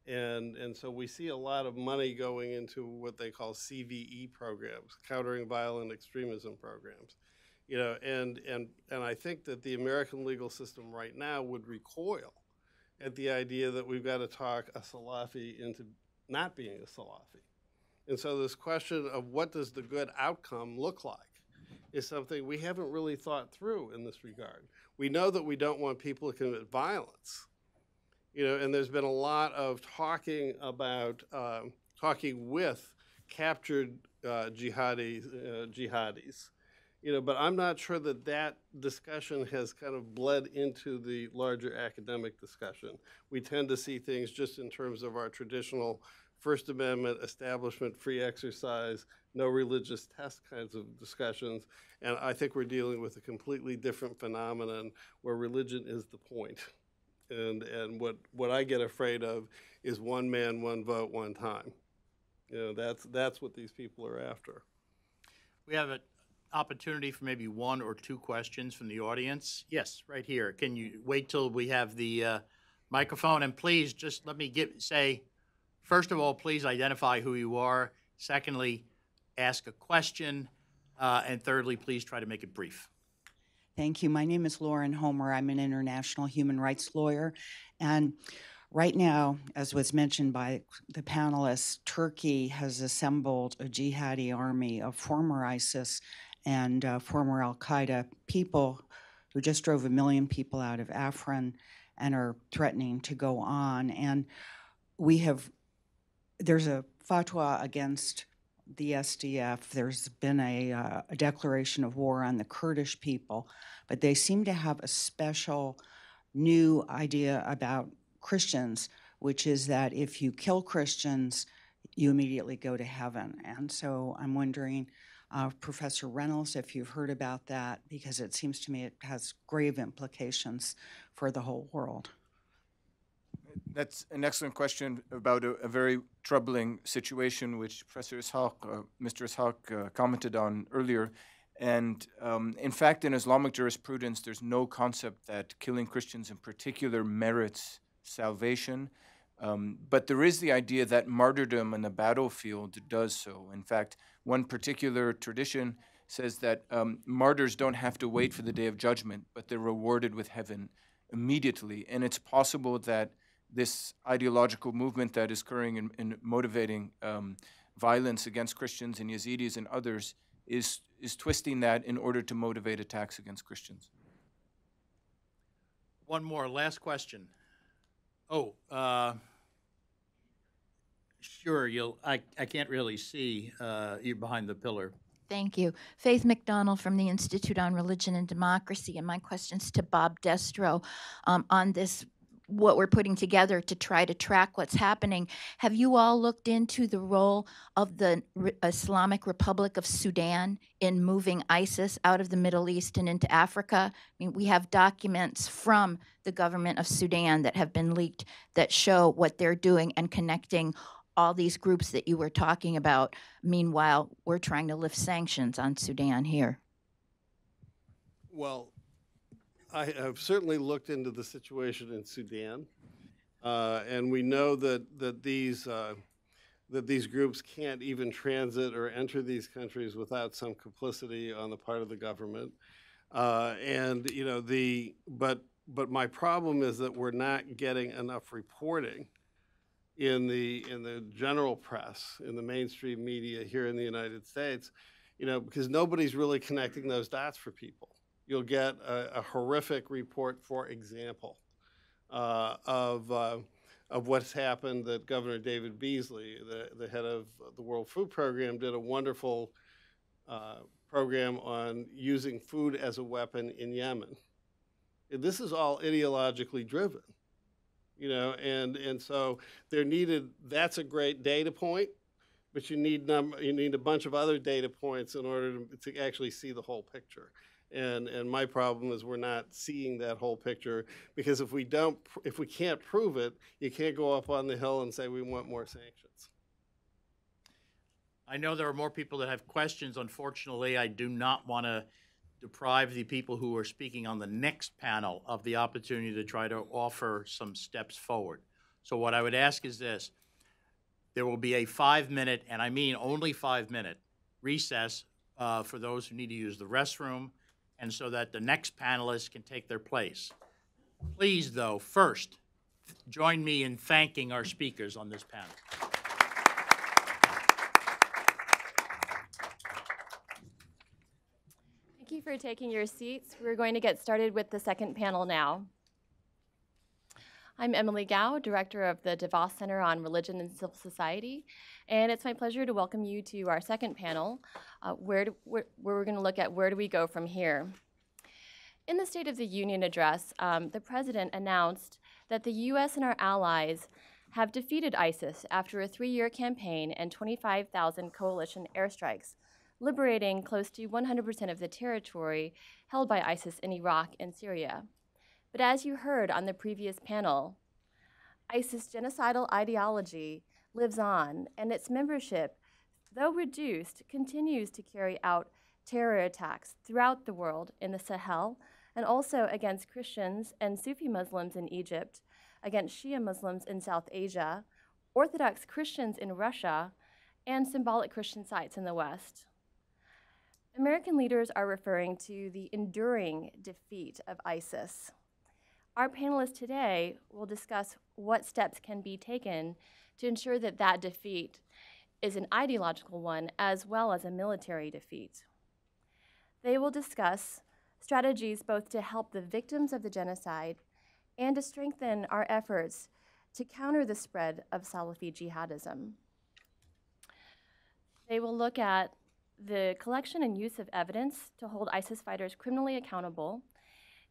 And so we see a lot of money going into what they call CVE programs, countering violent extremism programs. You know, and I think that the American legal system right now would recoil at the idea that we've got to talk a Salafi into not being a Salafi. And so this question of what does the good outcome look like is something we haven't really thought through in this regard. We know that we don't want people to commit violence, you know, and there's been a lot of talking about, talking with captured jihadis, you know, but I'm not sure that that discussion has kind of bled into the larger academic discussion. We tend to see things just in terms of our traditional First Amendment, establishment, free exercise, no religious test kinds of discussions. And I think we're dealing with a completely different phenomenon where religion is the point. And what I get afraid of is one man, one vote, one time. You know, that's what these people are after. We have an opportunity for maybe one or two questions from the audience. Yes, right here. Can you wait till we have the microphone? And please just let me say, first of all, please identify who you are. Secondly, ask a question. And thirdly, please try to make it brief. Thank you. My name is Lauren Homer. I'm an international human rights lawyer. And right now, as was mentioned by the panelists, Turkey has assembled a jihadi army of former ISIS and former al-Qaeda people who just drove 1 million people out of Afrin and are threatening to go on. And there's a fatwa against the SDF. There's been a declaration of war on the Kurdish people, but they seem to have a special new idea about Christians, which is that if you kill Christians, you immediately go to heaven. And so I'm wondering, Professor Reynolds, if you've heard about that, because it seems to me it has grave implications for the whole world. That's an excellent question about a very troubling situation which Professor Ishaq, Mr. Ishaq commented on earlier. And in fact, in Islamic jurisprudence, there's no concept that killing Christians in particular merits salvation. But there is the idea that martyrdom on the battlefield does so. In fact, one particular tradition says that martyrs don't have to wait for the day of judgment, but they're rewarded with heaven immediately. And it's possible that this ideological movement that is occurring in motivating violence against Christians and Yazidis and others is twisting that in order to motivate attacks against Christians. One more, last question. Oh, sure, I can't really see you behind the pillar. Thank you. Faith McDonald from the Institute on Religion and Democracy, and my question's to Bob Destro on this, what we're putting together to try to track what's happening. Have you all looked into the role of the Islamic Republic of Sudan in moving ISIS out of the Middle East and into Africa? I mean, we have documents from the government of Sudan that have been leaked that show what they're doing and connecting all these groups that you were talking about. Meanwhile, we're trying to lift sanctions on Sudan here. Well, I have certainly looked into the situation in Sudan, and we know that these groups can't even transit or enter these countries without some complicity on the part of the government. And you know but my problem is that we're not getting enough reporting in the general press, in the mainstream media here in the United States, because nobody's really connecting those dots for people. You'll get a horrific report, for example, of what's happened, that Governor David Beasley, the head of the World Food Program, did a wonderful program on using food as a weapon in Yemen. This is all ideologically driven, and so that's a great data point, but you need a bunch of other data points in order to actually see the whole picture. And my problem is we're not seeing that whole picture, because if we can't prove it, you can't go up on the hill and say we want more sanctions. I know there are more people that have questions. Unfortunately, I do not want to deprive the people who are speaking on the next panel of the opportunity to try to offer some steps forward. So what I would ask is this: there will be a 5-minute, and I mean only 5-minute, recess for those who need to use the restroom, and so that the next panelists can take their place. Please, though, first, join me in thanking our speakers on this panel. Thank you for taking your seats. We're going to get started with the second panel now. I'm Emily Gao, Director of the DeVos Center on Religion and Civil Society, and it's my pleasure to welcome you to our second panel, where we're going to look at where do we go from here. In the State of the Union address, the President announced that the U.S. and our allies have defeated ISIS after a 3-year campaign and 25,000 coalition airstrikes, liberating close to 100% of the territory held by ISIS in Iraq and Syria. But as you heard on the previous panel, ISIS genocidal ideology lives on, and its membership, though reduced, continues to carry out terror attacks throughout the world in the Sahel, and also against Christians and Sufi Muslims in Egypt, against Shia Muslims in South Asia, Orthodox Christians in Russia, and symbolic Christian sites in the West. American leaders are referring to the enduring defeat of ISIS. Our panelists today will discuss what steps can be taken to ensure that that defeat is an ideological one as well as a military defeat. They will discuss strategies both to help the victims of the genocide and to strengthen our efforts to counter the spread of Salafi jihadism. They will look at the collection and use of evidence to hold ISIS fighters criminally accountable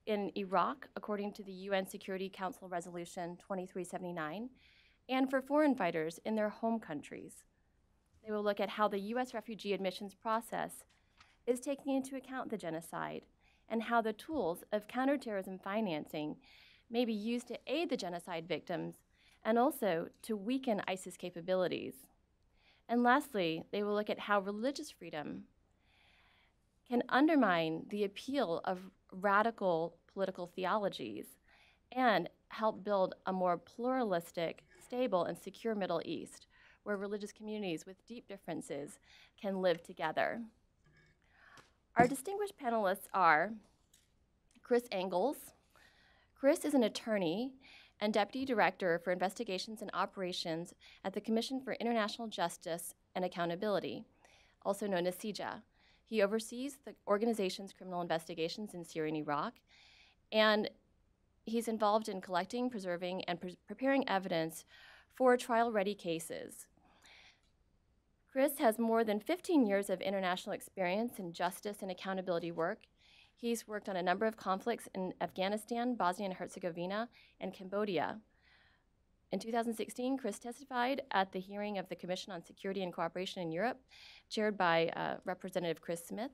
in Iraq, according to the UN Security Council Resolution 2379, and for foreign fighters in their home countries. They will look at how the U.S. refugee admissions process is taking into account the genocide and how the tools of counterterrorism financing may be used to aid the genocide victims and also to weaken ISIS capabilities. And lastly, they will look at how religious freedom can undermine the appeal of radical political theologies and help build a more pluralistic, stable, and secure Middle East, where religious communities with deep differences can live together. Our distinguished panelists are Chris Engels. Chris is an attorney and Deputy Director for Investigations and Operations at the Commission for International Justice and Accountability, also known as CIJA. He oversees the organization's criminal investigations in Syria and Iraq, and he's involved in collecting, preserving, and preparing evidence for trial-ready cases. Chris has more than 15 years of international experience in justice and accountability work. He's worked on a number of conflicts in Afghanistan, Bosnia and Herzegovina, and Cambodia. In 2016, Chris testified at the hearing of the Commission on Security and Cooperation in Europe, chaired by Representative Chris Smith,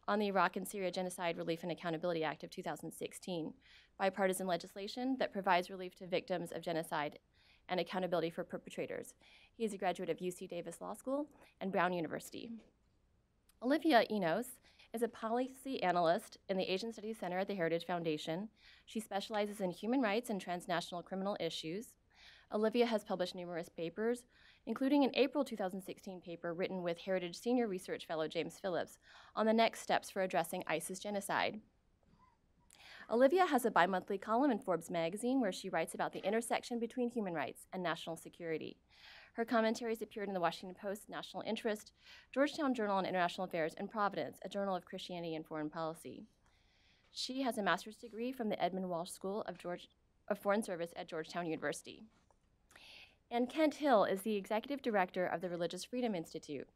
on the Iraq and Syria Genocide Relief and Accountability Act of 2016, bipartisan legislation that provides relief to victims of genocide and accountability for perpetrators. He is a graduate of UC Davis Law School and Brown University. Olivia Enos is a policy analyst in the Asian Studies Center at the Heritage Foundation. She specializes in human rights and transnational criminal issues. Olivia has published numerous papers, including an April 2016 paper written with Heritage Senior Research Fellow James Phillips on the next steps for addressing ISIS genocide. Olivia has a bi-monthly column in Forbes magazine where she writes about the intersection between human rights and national security. Her commentaries appeared in the Washington Post, National Interest, Georgetown Journal on International Affairs, and Providence, a journal of Christianity and Foreign Policy. She has a master's degree from the Edmund Walsh School of Foreign Service at Georgetown University. And Kent Hill is the executive director of the Religious Freedom Institute.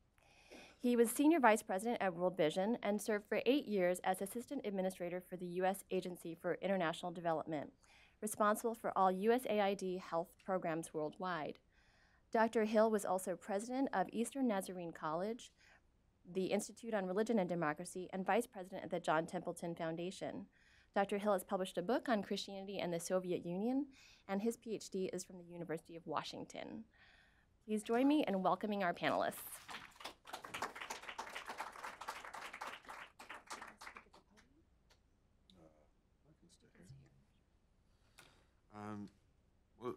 He was senior vice president at World Vision and served for 8 years as assistant administrator for the U.S. Agency for International Development, responsible for all USAID health programs worldwide. Dr. Hill was also president of Eastern Nazarene College, the Institute on Religion and Democracy, and vice president of the John Templeton Foundation. Dr. Hill has published a book on Christianity and the Soviet Union, and his PhD is from the University of Washington. Please join me in welcoming our panelists. Well,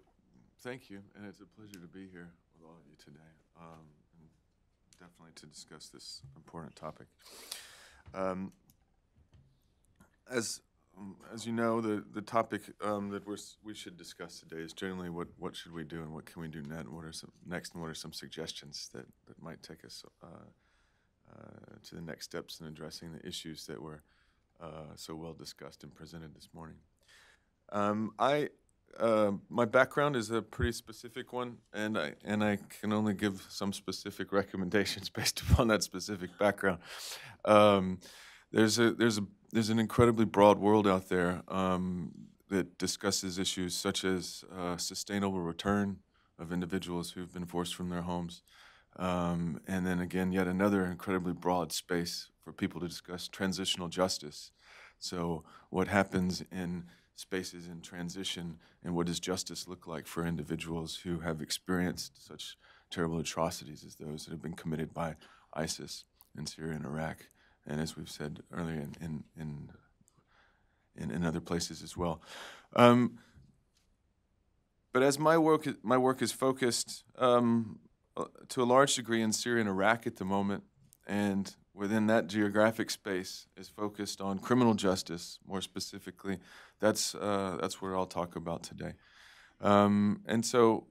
thank you, and it's a pleasure to be here with all of you today, and definitely to discuss this important topic. As you know, the topic that we should discuss today is generally what should we do and what can we do next, and what are some suggestions that might take us to the next steps in addressing the issues that were so well discussed and presented this morning. My background is a pretty specific one, and I can only give some specific recommendations based upon that specific background. There's an incredibly broad world out there that discusses issues such as sustainable return of individuals who've been forced from their homes, and then again, yet another incredibly broad space for people to discuss transitional justice. So what happens in spaces in transition, and what does justice look like for individuals who have experienced such terrible atrocities as those that have been committed by ISIS in Syria and Iraq, and as we've said earlier in other places as well. But as my work is focused to a large degree in Syria and Iraq at the moment, and within that geographic space is focused on criminal justice, more specifically. That's what I'll talk about today. And so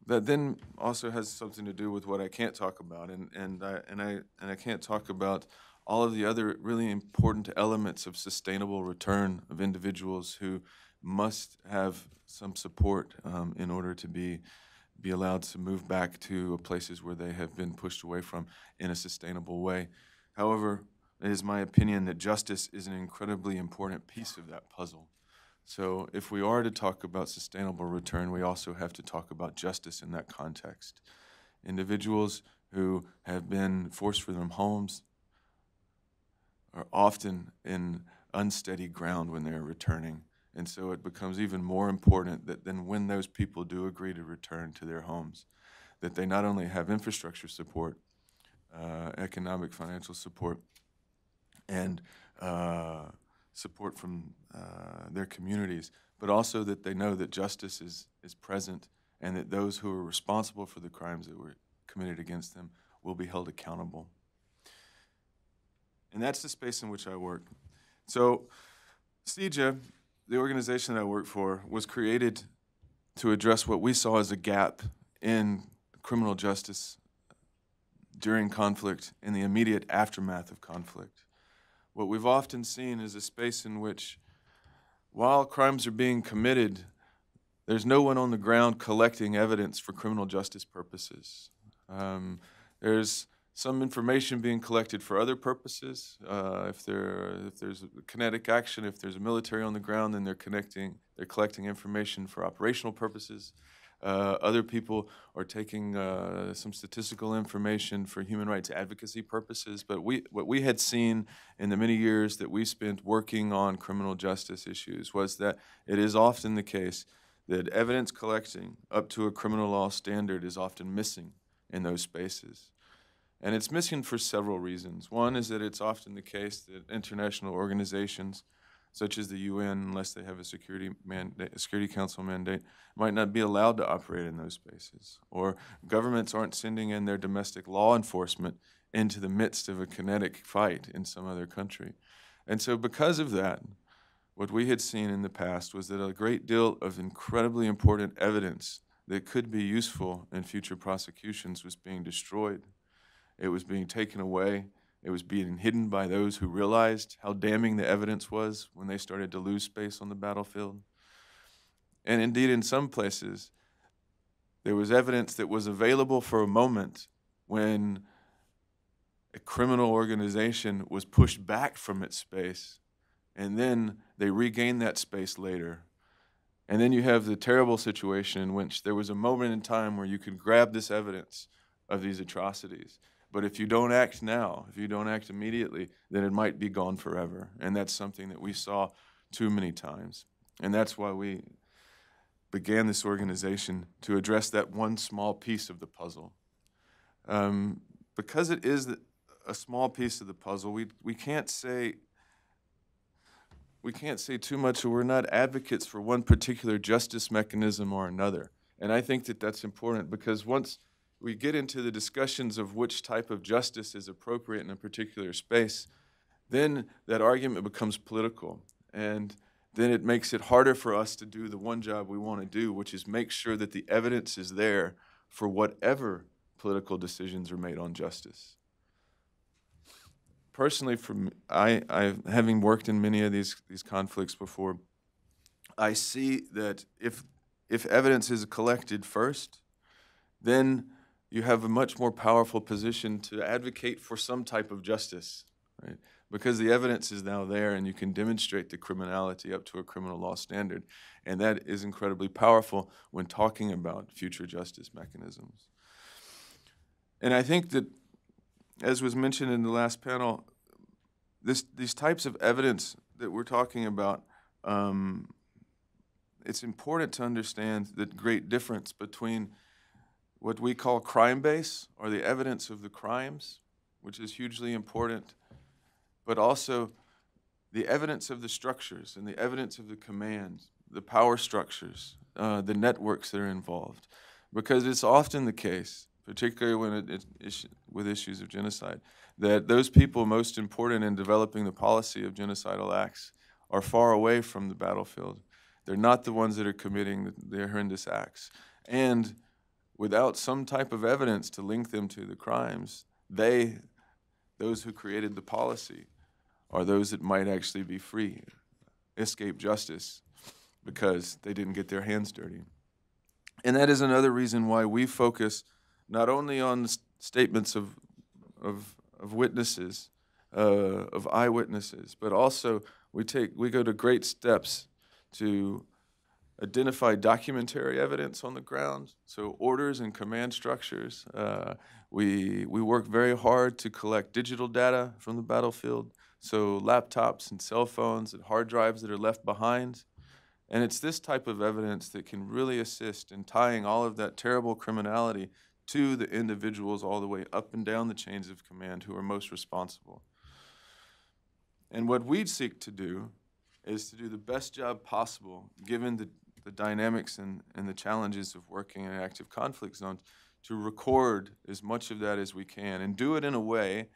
that then also has something to do with what I can't talk about, and I can't talk about all of the other really important elements of sustainable return of individuals who must have some support in order to be allowed to move back to places where they have been pushed away from in a sustainable way. However, it is my opinion that justice is an incredibly important piece of that puzzle. So if we are to talk about sustainable return, we also have to talk about justice in that context. Individuals who have been forced from their homes are often in unsteady ground when they're returning. And so it becomes even more important that then when those people do agree to return to their homes, that they not only have infrastructure support, economic, financial support, and support from their communities, but also that they know that justice is present and that those who are responsible for the crimes that were committed against them will be held accountable. And that's the space in which I work. So CJA, the organization that I work for, was created to address what we saw as a gap in criminal justice during conflict, in the immediate aftermath of conflict. What we've often seen is a space in which, while crimes are being committed, there's no one on the ground collecting evidence for criminal justice purposes. There's some information being collected for other purposes. If there's kinetic action, if there's a military on the ground, then they're collecting information for operational purposes. Other people are taking some statistical information for human rights advocacy purposes. But what we had seen in the many years that we spent working on criminal justice issues was that it is often the case that evidence collecting up to a criminal law standard is often missing in those spaces. And it's missing for several reasons. One is that it's often the case that international organizations, such as the UN, unless they have a Security Council mandate, might not be allowed to operate in those spaces. Or governments aren't sending in their domestic law enforcement into the midst of a kinetic fight in some other country. And so because of that, what we had seen in the past was that a great deal of incredibly important evidence that could be useful in future prosecutions was being destroyed. It was being taken away. It was being hidden by those who realized how damning the evidence was when they started to lose space on the battlefield. And indeed, in some places, there was evidence that was available for a moment when a criminal organization was pushed back from its space, and then they regained that space later. And then you have the terrible situation in which there was a moment in time where you could grab this evidence of these atrocities. But if you don't act now, if you don't act immediately, then it might be gone forever. And that's something that we saw too many times. And that's why we began this organization, to address that one small piece of the puzzle. Because it is a small piece of the puzzle, we can't say too much, or we're not advocates for one particular justice mechanism or another. And I think that that's important, because once we get into the discussions of which type of justice is appropriate in a particular space, then that argument becomes political. And then it makes it harder for us to do the one job we want to do, which is make sure that the evidence is there for whatever political decisions are made on justice. Personally, having worked in many of these conflicts before, I see that if evidence is collected first, then you have a much more powerful position to advocate for some type of justice, right? Because the evidence is now there and you can demonstrate the criminality up to a criminal law standard. And that is incredibly powerful when talking about future justice mechanisms. And I think that, as was mentioned in the last panel, these types of evidence that we're talking about, it's important to understand the great difference between what we call crime base, or the evidence of the crimes, which is hugely important, but also the evidence of the structures and the evidence of the commands, the power structures, the networks that are involved. Because it's often the case, particularly when with issues of genocide, that those people most important in developing the policy of genocidal acts are far away from the battlefield. They're not the ones that are committing the horrendous acts. And without some type of evidence to link them to the crimes, those who created the policy, are those that might actually be free, escape justice, because they didn't get their hands dirty. And that is another reason why we focus not only on the statements of witnesses, of eyewitnesses, but also we go to great steps to identify documentary evidence on the ground, so orders and command structures. We work very hard to collect digital data from the battlefield, so laptops and cell phones and hard drives that are left behind. And it's this type of evidence that can really assist in tying all of that terrible criminality to the individuals all the way up and down the chains of command who are most responsible. And what we seek to do is to do the best job possible, given the dynamics and the challenges of working in active conflict zones, to record as much of that as we can and do it in a way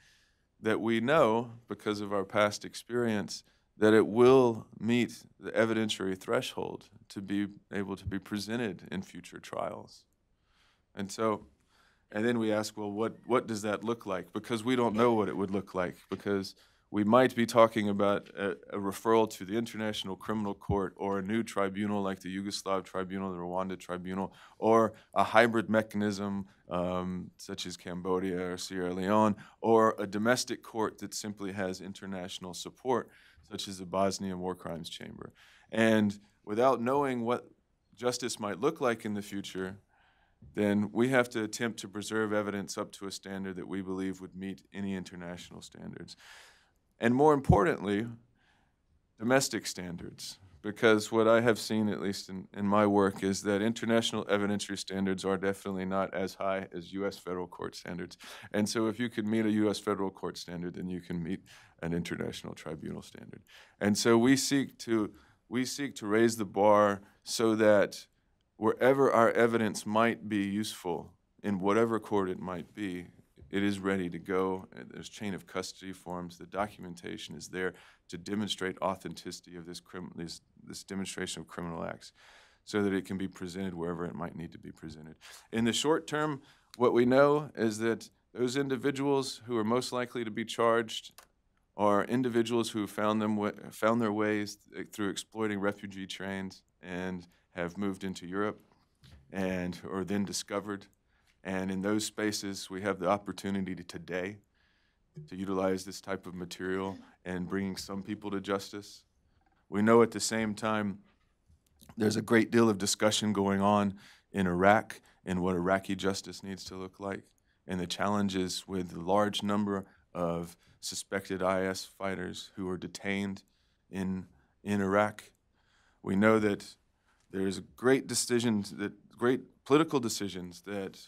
that we know, because of our past experience, that it will meet the evidentiary threshold to be able to be presented in future trials. And then we ask, well, what does that look like? Because we don't know what it would look like, because we might be talking about a referral to the International Criminal Court, or a new tribunal like the Yugoslav Tribunal, the Rwanda Tribunal, or a hybrid mechanism such as Cambodia or Sierra Leone, or a domestic court that simply has international support, such as the Bosnian War Crimes Chamber. And without knowing what justice might look like in the future, then we have to attempt to preserve evidence up to a standard that we believe would meet any international standards. And more importantly, domestic standards, because what I have seen, at least in my work, is that international evidentiary standards are definitely not as high as U.S. federal court standards. And so if you could meet a U.S. federal court standard, then you can meet an international tribunal standard. And so we seek to raise the bar so that wherever our evidence might be useful, in whatever court it might be, it is ready to go. There's chain of custody forms. The documentation is there to demonstrate authenticity of this demonstration of criminal acts so that it can be presented wherever it might need to be presented. In the short term, what we know is that those individuals who are most likely to be charged are individuals who found their ways through exploiting refugee trains and have moved into Europe and are then discovered. And in those spaces, we have the opportunity today to utilize this type of material and bringing some people to justice. We know at the same time there's a great deal of discussion going on in Iraq and what Iraqi justice needs to look like, and the challenges with the large number of suspected IS fighters who are detained in Iraq. We know that there's great political decisions that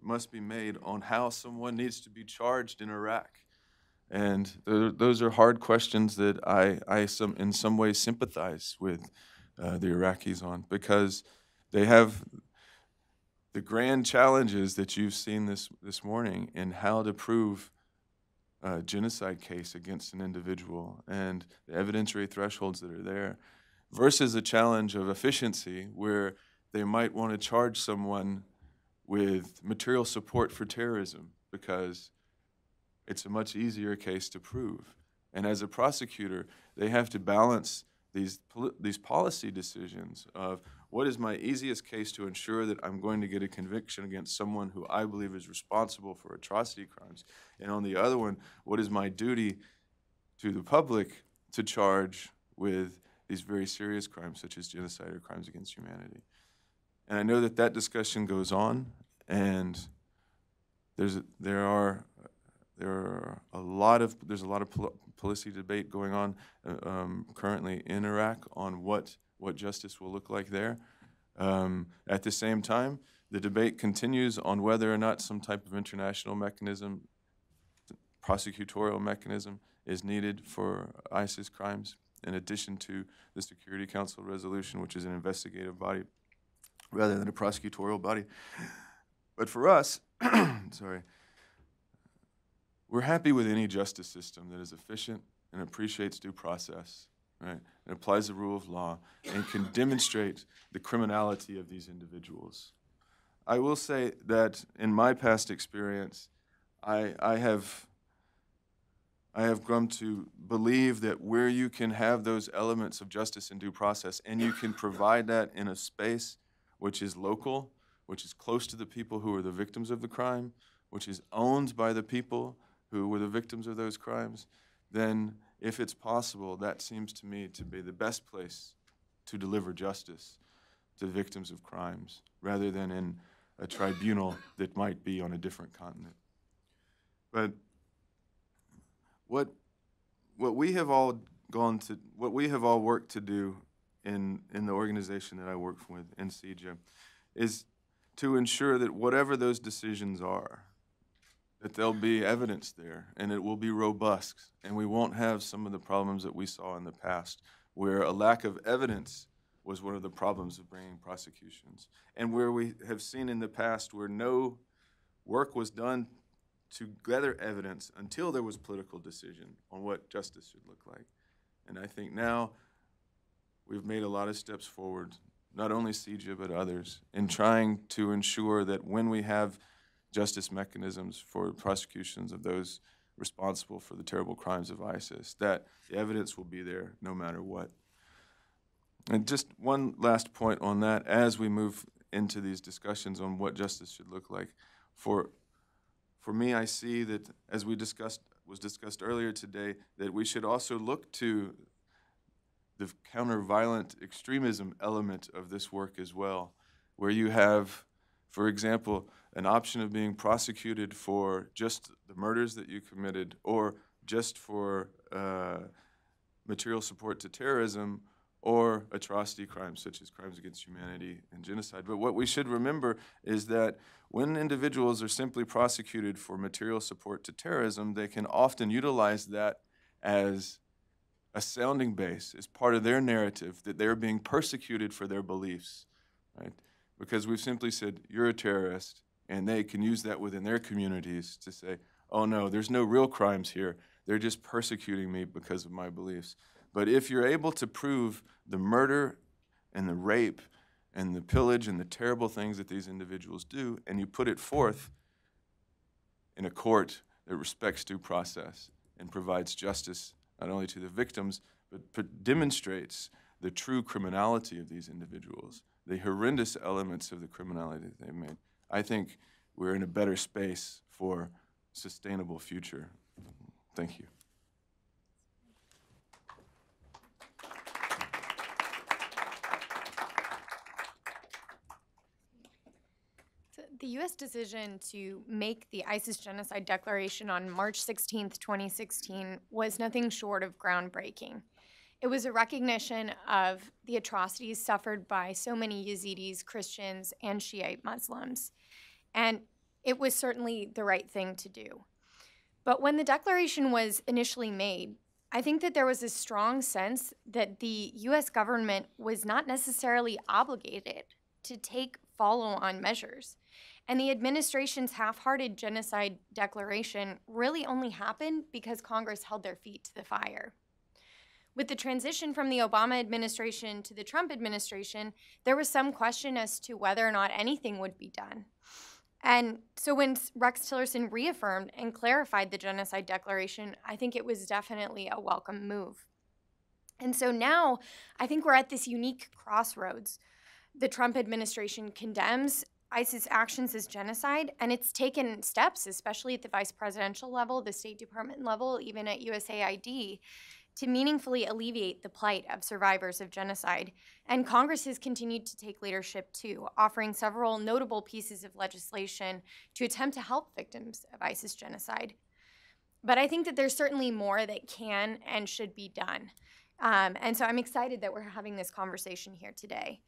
must be made on how someone needs to be charged in Iraq. And those are hard questions that I in some ways sympathize with the Iraqis on, because they have the grand challenges that you've seen this morning in how to prove a genocide case against an individual and the evidentiary thresholds that are there, versus a challenge of efficiency where they might want to charge someone with material support for terrorism because it's a much easier case to prove. And as a prosecutor, they have to balance these policy decisions of what is my easiest case to ensure that I'm going to get a conviction against someone who I believe is responsible for atrocity crimes, and on the other one, what is my duty to the public to charge with these very serious crimes such as genocide or crimes against humanity. And I know that discussion goes on, and there's a lot of policy debate going on currently in Iraq on what justice will look like there. At the same time, the debate continues on whether or not some type of international mechanism, prosecutorial mechanism, is needed for ISIS crimes, in addition to the Security Council resolution, which is an investigative body rather than a prosecutorial body. But for us, we're happy with any justice system that is efficient and appreciates due process, right, and applies the rule of law and can demonstrate the criminality of these individuals. I will say that in my past experience, I have come to believe that where you can have those elements of justice and due process, and you can provide that in a space which is local, which is close to the people who are the victims of the crime, which is owned by the people who were the victims of those crimes, then if it's possible, that seems to me to be the best place to deliver justice to victims of crimes, rather than in a tribunal that might be on a different continent. But what we have all worked to do in the organization that I work with, in CJA, is to ensure that whatever those decisions are, that there'll be evidence there, and it will be robust, and we won't have some of the problems that we saw in the past, where a lack of evidence was one of the problems of bringing prosecutions, and where we have seen in the past where no work was done to gather evidence until there was political decision on what justice should look like. And I think now we've made a lot of steps forward, not only CJA but others, in trying to ensure that when we have justice mechanisms for prosecutions of those responsible for the terrible crimes of ISIS, that the evidence will be there no matter what. And just one last point on that, as we move into these discussions on what justice should look like. For me, I see that, as was discussed earlier today, that we should also look to the counter-violent extremism element of this work as well, where you have, for example, an option of being prosecuted for just the murders that you committed, or just for material support to terrorism, or atrocity crimes such as crimes against humanity and genocide. But what we should remember is that when individuals are simply prosecuted for material support to terrorism, they can often utilize that as a sounding base, as part of their narrative, that they're being persecuted for their beliefs, right? Because we've simply said, you're a terrorist, and they can use that within their communities to say, oh no, there's no real crimes here. They're just persecuting me because of my beliefs. But if you're able to prove the murder and the rape and the pillage and the terrible things that these individuals do, and you put it forth in a court that respects due process and provides justice not only to the victims, but demonstrates the true criminality of these individuals, the horrendous elements of the criminality that they've made, I think we're in a better space for sustainable future. Thank you. The U.S. decision to make the ISIS genocide declaration on March 16, 2016 was nothing short of groundbreaking. It was a recognition of the atrocities suffered by so many Yazidis, Christians, and Shiite Muslims. And it was certainly the right thing to do. But when the declaration was initially made, I think that there was a strong sense that the U.S. government was not necessarily obligated to take follow-on measures. And the administration's half-hearted genocide declaration really only happened because Congress held their feet to the fire. With the transition from the Obama administration to the Trump administration, there was some question as to whether or not anything would be done. And so when Rex Tillerson reaffirmed and clarified the genocide declaration, I think it was definitely a welcome move. And so now I think we're at this unique crossroads. The Trump administration condemns ISIS actions as genocide, and it's taken steps, especially at the vice presidential level, the State Department level, even at USAID, to meaningfully alleviate the plight of survivors of genocide. And Congress has continued to take leadership too, offering several notable pieces of legislation to attempt to help victims of ISIS genocide. But I think that there's certainly more that can and should be done. And so I'm excited that we're having this conversation here today.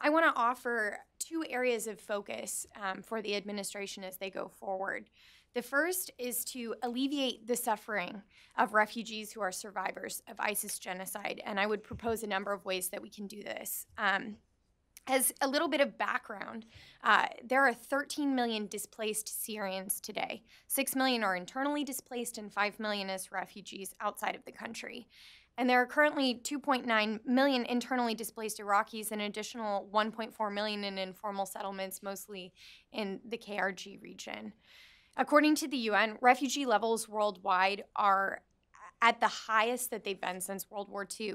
I want to offer two areas of focus for the administration as they go forward. The first is to alleviate the suffering of refugees who are survivors of ISIS genocide, and I would propose a number of ways that we can do this. As a little bit of background, there are 13 million displaced Syrians today. 6 million are internally displaced and 5 million as refugees outside of the country. And there are currently 2.9 million internally displaced Iraqis and an additional 1.4 million in informal settlements, mostly in the KRG region. According to the UN, refugee levels worldwide are at the highest that they've been since World War II.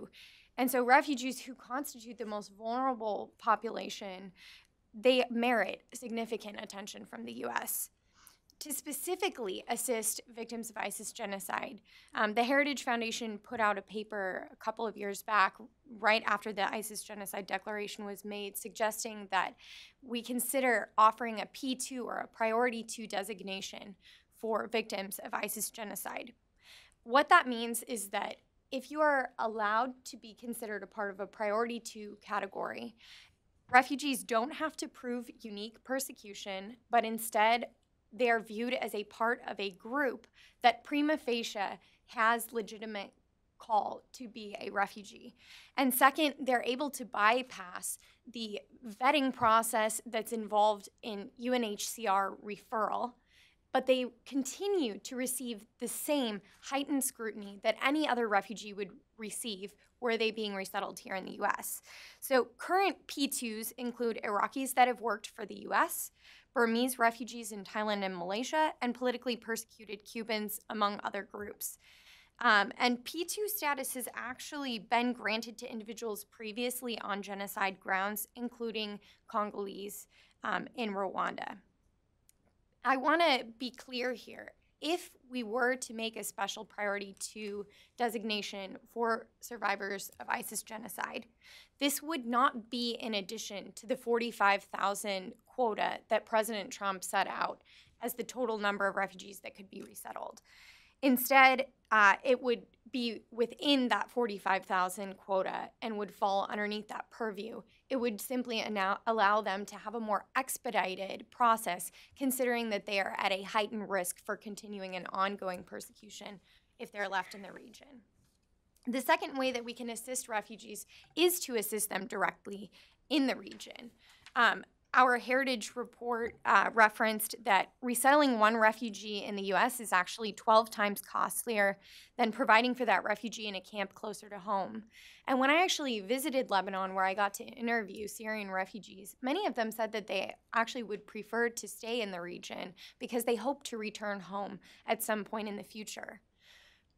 And so refugees who constitute the most vulnerable population, they merit significant attention from the US. To specifically assist victims of ISIS genocide, the Heritage Foundation put out a paper a couple of years back, right after the ISIS genocide declaration was made, suggesting that we consider offering a P2 or a priority 2 designation for victims of ISIS genocide. What that means is that if you are allowed to be considered a part of a priority 2 category, refugees don't have to prove unique persecution, but instead they are viewed as a part of a group that prima facie has legitimate call to be a refugee. And second, they're able to bypass the vetting process that's involved in UNHCR referral, but they continue to receive the same heightened scrutiny that any other refugee would receive were they being resettled here in the US. So current P2s include Iraqis that have worked for the US, Burmese refugees in Thailand and Malaysia, and politically persecuted Cubans, among other groups. And P2 status has actually been granted to individuals previously on genocide grounds, including Congolese in Rwanda. I want to be clear here. If we were to make a special priority 2 designation for survivors of ISIS genocide, this would not be in addition to the 45,000 quota that President Trump set out as the total number of refugees that could be resettled. Instead, it would be within that 45,000 quota and would fall underneath that purview. It would simply allow them to have a more expedited process, considering that they are at a heightened risk for continuing an ongoing persecution if they're left in the region. The second way that we can assist refugees is to assist them directly in the region. Our Heritage report referenced that resettling one refugee in the U.S. is actually 12 times costlier than providing for that refugee in a camp closer to home. And when I actually visited Lebanon, where I got to interview Syrian refugees, many of them said that they actually would prefer to stay in the region because they hope to return home at some point in the future.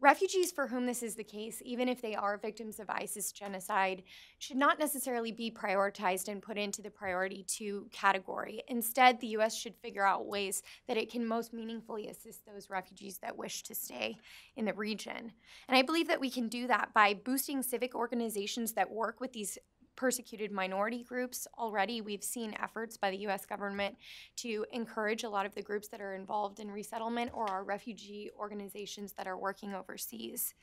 Refugees for whom this is the case, even if they are victims of ISIS genocide, should not necessarily be prioritized and put into the priority 2 category. Instead, the U.S. should figure out ways that it can most meaningfully assist those refugees that wish to stay in the region. And I believe that we can do that by boosting civic organizations that work with these persecuted minority groups. Already, we've seen efforts by the U.S. government to encourage a lot of the groups that are involved in resettlement or are refugee organizations that are working overseas.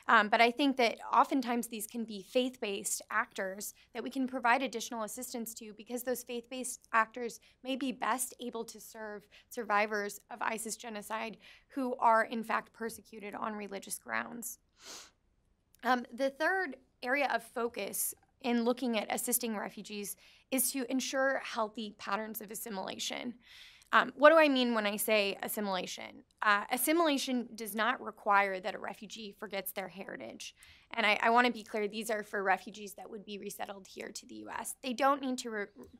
But I think that oftentimes these can be faith-based actors that we can provide additional assistance to, because those faith-based actors may be best able to serve survivors of ISIS genocide who are in fact persecuted on religious grounds. The third area of focus in looking at assisting refugees is to ensure healthy patterns of assimilation. What do I mean when I say assimilation? Assimilation does not require that a refugee forgets their heritage. And I want to be clear, these are for refugees that would be resettled here to the U.S. They don't need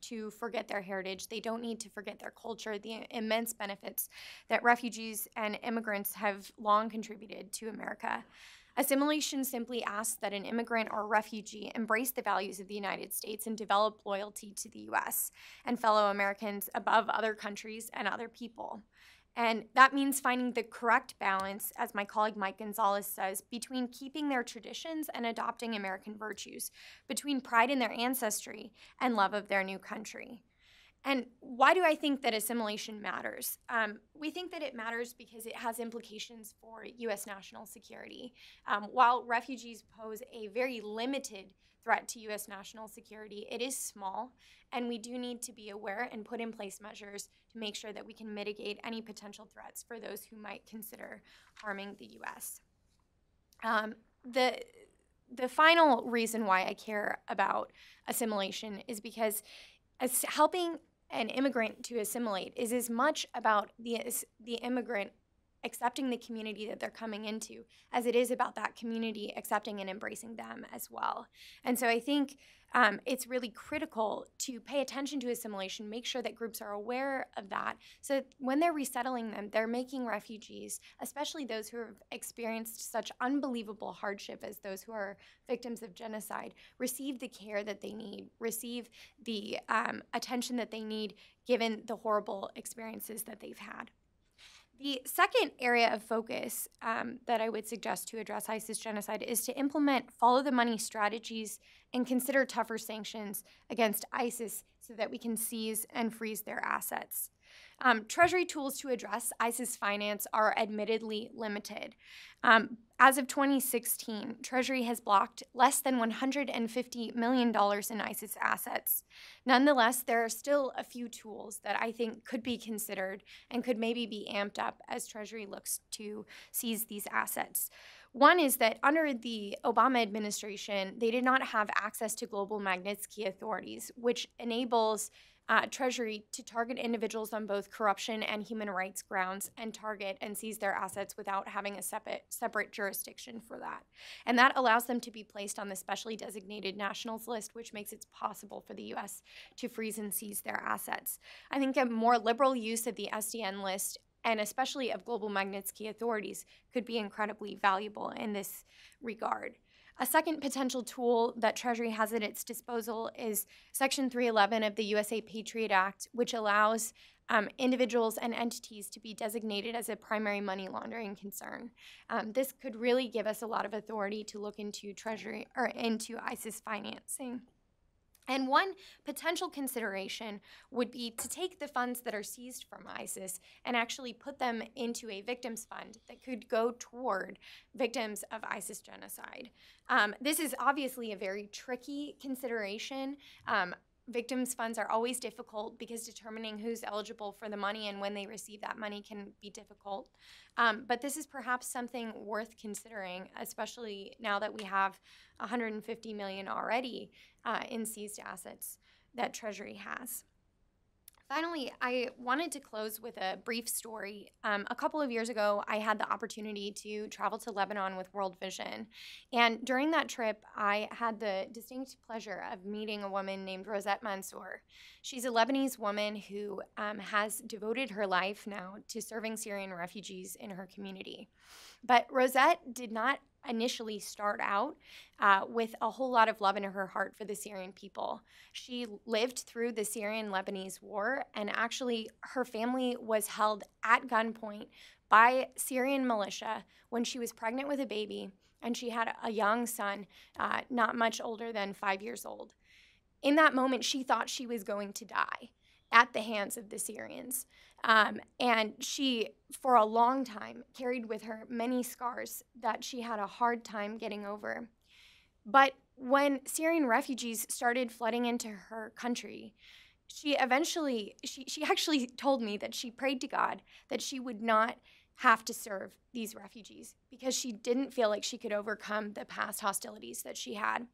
to forget their heritage. They don't need to forget their culture, the immense benefits that refugees and immigrants have long contributed to America. Assimilation simply asks that an immigrant or refugee embrace the values of the United States and develop loyalty to the U.S. and fellow Americans above other countries and other people. And that means finding the correct balance, as my colleague Mike Gonzalez says, between keeping their traditions and adopting American virtues, between pride in their ancestry and love of their new country. And why do I think that assimilation matters? We think that it matters because it has implications for U.S. national security. While refugees pose a very limited threat to U.S. national security, it is small, and we do need to be aware and put in place measures to make sure that we can mitigate any potential threats for those who might consider harming the U.S. The final reason why I care about assimilation is because helping an immigrant to assimilate is as much about the immigrant accepting the community that they're coming into as it is about that community accepting and embracing them as well. And so I think it's really critical to pay attention to assimilation, make sure that groups are aware of that, so that when they're resettling them, they're making refugees, especially those who have experienced such unbelievable hardship as those who are victims of genocide, receive the care that they need, receive the attention that they need given the horrible experiences that they've had. The second area of focus that I would suggest to address ISIS genocide is to implement follow-the-money strategies and consider tougher sanctions against ISIS so that we can seize and freeze their assets. Treasury tools to address ISIS finance are admittedly limited. As of 2016, Treasury has blocked less than $150 million in ISIS assets. Nonetheless, there are still a few tools that I think could be considered and could maybe be amped up as Treasury looks to seize these assets. One is that under the Obama administration, they did not have access to global Magnitsky authorities, which enables Treasury to target individuals on both corruption and human rights grounds and target and seize their assets without having a separate jurisdiction for that. And that allows them to be placed on the specially designated nationals list, which makes it possible for the U.S. to freeze and seize their assets. I think a more liberal use of the SDN list, and especially of global Magnitsky authorities, could be incredibly valuable in this regard. A second potential tool that Treasury has at its disposal is Section 311 of the USA Patriot Act, which allows individuals and entities to be designated as a primary money laundering concern. This could really give us a lot of authority to look into Treasury or into ISIS financing. And one potential consideration would be to take the funds that are seized from ISIS and actually put them into a victims fund that could go toward victims of ISIS genocide. This is obviously a very tricky consideration. Victims funds are always difficult because determining who's eligible for the money and when they receive that money can be difficult. But this is perhaps something worth considering, especially now that we have $150 million already in seized assets that Treasury has. Finally, I wanted to close with a brief story. A couple of years ago, I had the opportunity to travel to Lebanon with World Vision. And during that trip, I had the distinct pleasure of meeting a woman named Rosette Mansour. She's a Lebanese woman who has devoted her life now to serving Syrian refugees in her community. But Rosette did not initially start out with a whole lot of love in her heart for the Syrian people. She lived through the Syrian-Lebanese war, and actually her family was held at gunpoint by Syrian militia when she was pregnant with a baby, and she had a young son, not much older than 5 years old. In that moment, she thought she was going to die at the hands of the Syrians. And she, for a long time, carried with her many scars that she had a hard time getting over. But when Syrian refugees started flooding into her country, she actually told me that she prayed to God that she would not have to serve these refugees because she didn't feel like she could overcome the past hostilities that she had.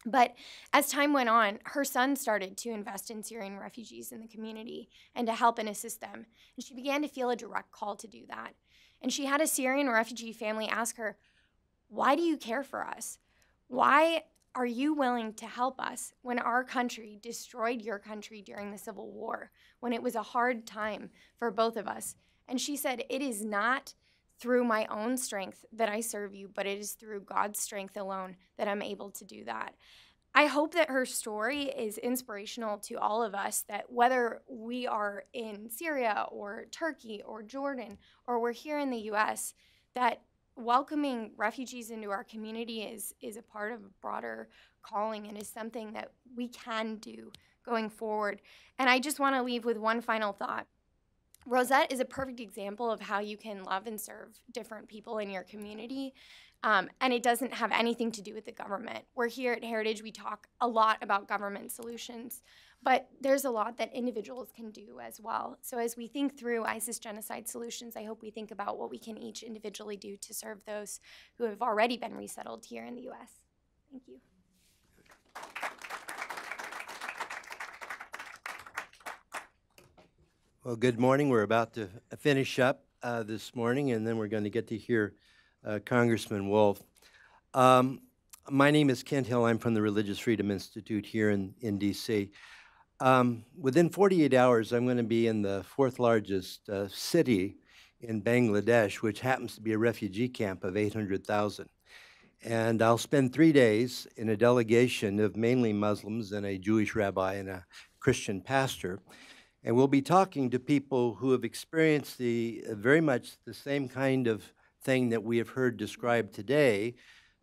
But as time went on, her son started to invest in Syrian refugees in the community and to help and assist them. And she began to feel a direct call to do that. And she had a Syrian refugee family ask her, "Why do you care for us? Why are you willing to help us when our country destroyed your country during the Civil War, when it was a hard time for both of us?" And she said, "It is not through my own strength that I serve you, but it is through God's strength alone that I'm able to do that." I hope that her story is inspirational to all of us, that whether we are in Syria or Turkey or Jordan or we're here in the US, that welcoming refugees into our community is a part of a broader calling and is something that we can do going forward. And I just want to leave with one final thought. Rosette is a perfect example of how you can love and serve different people in your community, and it doesn't have anything to do with the government. We're here at Heritage, we talk a lot about government solutions, but there's a lot that individuals can do as well. So as we think through ISIS genocide solutions, I hope we think about what we can each individually do to serve those who have already been resettled here in the US. Thank you. Well, good morning. We're about to finish up this morning, and then we're going to get to hear Congressman Wolf. My name is Kent Hill. I'm from the Religious Freedom Institute here in D.C. Within 48 hours, I'm going to be in the fourth largest city in Bangladesh, which happens to be a refugee camp of 800,000. And I'll spend 3 days in a delegation of mainly Muslims and a Jewish rabbi and a Christian pastor. And we'll be talking to people who have experienced very much the same kind of thing that we have heard described today,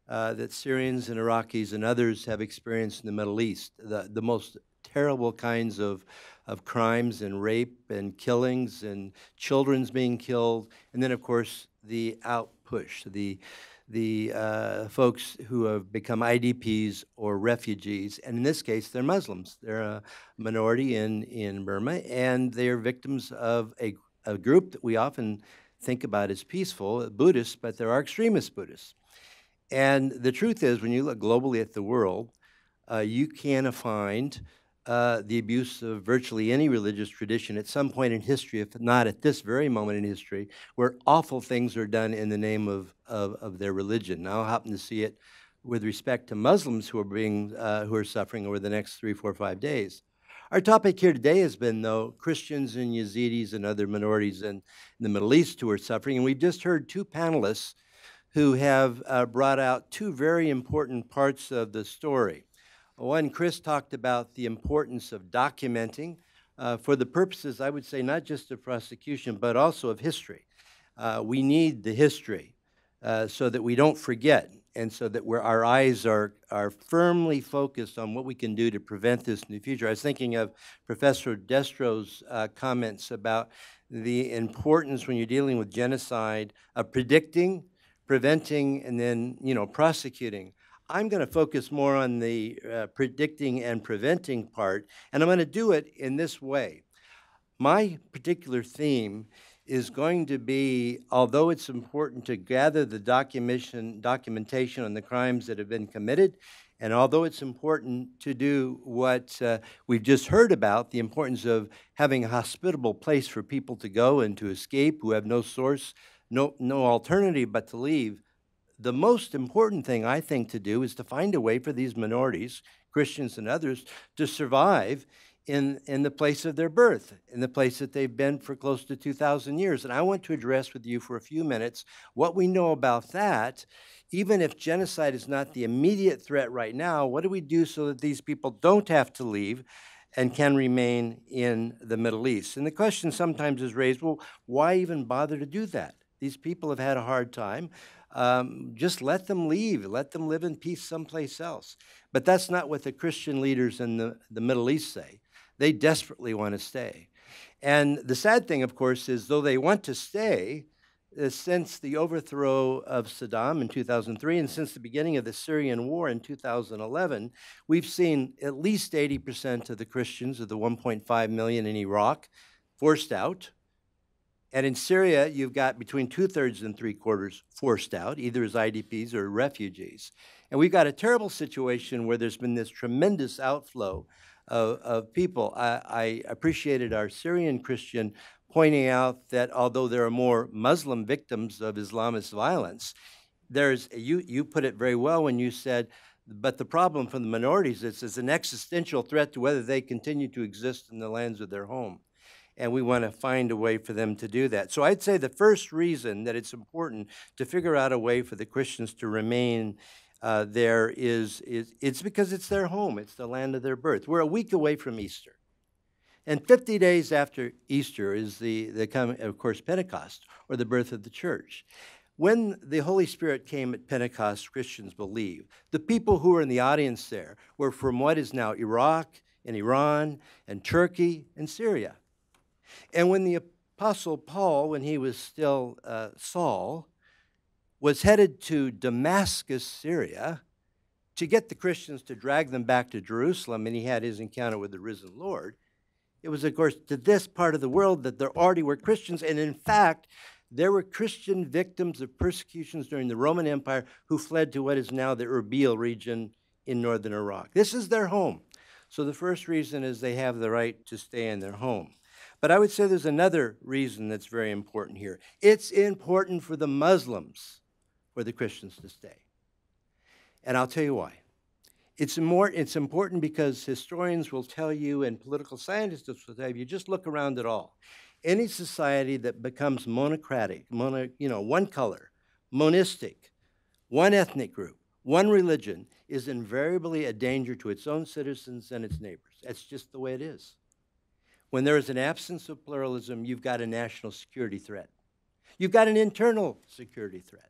that Syrians and Iraqis and others have experienced in the Middle East, the most terrible kinds of crimes and rape and killings and children's being killed, and then, of course, the outpush, the folks who have become IDPs or refugees, and in this case, they're Muslims. They're a minority in Burma, and they're victims of a group that we often think about as peaceful, Buddhists, but there are extremist Buddhists. And the truth is, when you look globally at the world, you can find the abuse of virtually any religious tradition at some point in history, if not at this very moment in history, where awful things are done in the name of their religion. Now, I'll happen to see it with respect to Muslims who are suffering over the next 3, 4, 5 days. Our topic here today has been, though, Christians and Yazidis and other minorities in the Middle East who are suffering, and we've just heard two panelists who have brought out two very important parts of the story. One, Chris talked about the importance of documenting for the purposes, I would say, not just of prosecution, but also of history. We need the history so that we don't forget. and so that where our eyes are firmly focused on what we can do to prevent this in the future. I was thinking of Professor Destro's comments about the importance when you're dealing with genocide of predicting, preventing, and then, you know, prosecuting. I'm going to focus more on the predicting and preventing part, and I'm going to do it in this way. My particular theme is going to be, although it's important to gather the documentation on the crimes that have been committed, and although it's important to do what we've just heard about, the importance of having a hospitable place for people to go and to escape who have no source, no alternative but to leave, the most important thing I think to do is to find a way for these minorities, Christians and others, to survive in the place of their birth, in the place that they've been for close to 2,000 years. And I want to address with you for a few minutes what we know about that. Even if genocide is not the immediate threat right now, what do we do so that these people don't have to leave and can remain in the Middle East? And the question sometimes is raised, well, why even bother to do that? These people have had a hard time. Just let them leave. Let them live in peace someplace else. But that's not what the Christian leaders in the Middle East say. They desperately want to stay. And the sad thing, of course, is though they want to stay, since the overthrow of Saddam in 2003 and since the beginning of the Syrian war in 2011, we've seen at least 80% of the Christians of the 1.5 million in Iraq forced out. And in Syria, you've got between 2/3 and 3/4 forced out, either as IDPs or refugees. And we've got a terrible situation where there's been this tremendous outflow of people. I appreciated our Syrian Christian pointing out that although there are more Muslim victims of Islamist violence, you put it very well when you said, but the problem for the minorities is an existential threat to whether they continue to exist in the lands of their home. And we want to find a way for them to do that. So I'd say the first reason that it's important to figure out a way for the Christians to remain there is it's because it's their home. It's the land of their birth. We're a week away from Easter. And 50 days after Easter is the coming, of course, Pentecost, or the birth of the church. When the Holy Spirit came at Pentecost, Christians believe, the people who were in the audience there were from what is now Iraq and Iran and Turkey and Syria. And when the Apostle Paul, when he was still Saul, was headed to Damascus, Syria, to get the Christians to drag them back to Jerusalem, and he had his encounter with the risen Lord, it was, of course, to this part of the world that there already were Christians, and in fact, there were Christian victims of persecutions during the Roman Empire who fled to what is now the Erbil region in northern Iraq. This is their home. So the first reason is they have the right to stay in their home. But I would say there's another reason that's very important here. It's important for the Muslims for the Christians to stay. And I'll tell you why. It's important because historians will tell you and political scientists will tell you, just look around at all. Any society that becomes monocratic, one color, monistic, one ethnic group, one religion, is invariably a danger to its own citizens and its neighbors. That's just the way it is. When there is an absence of pluralism, you've got a national security threat. You've got an internal security threat.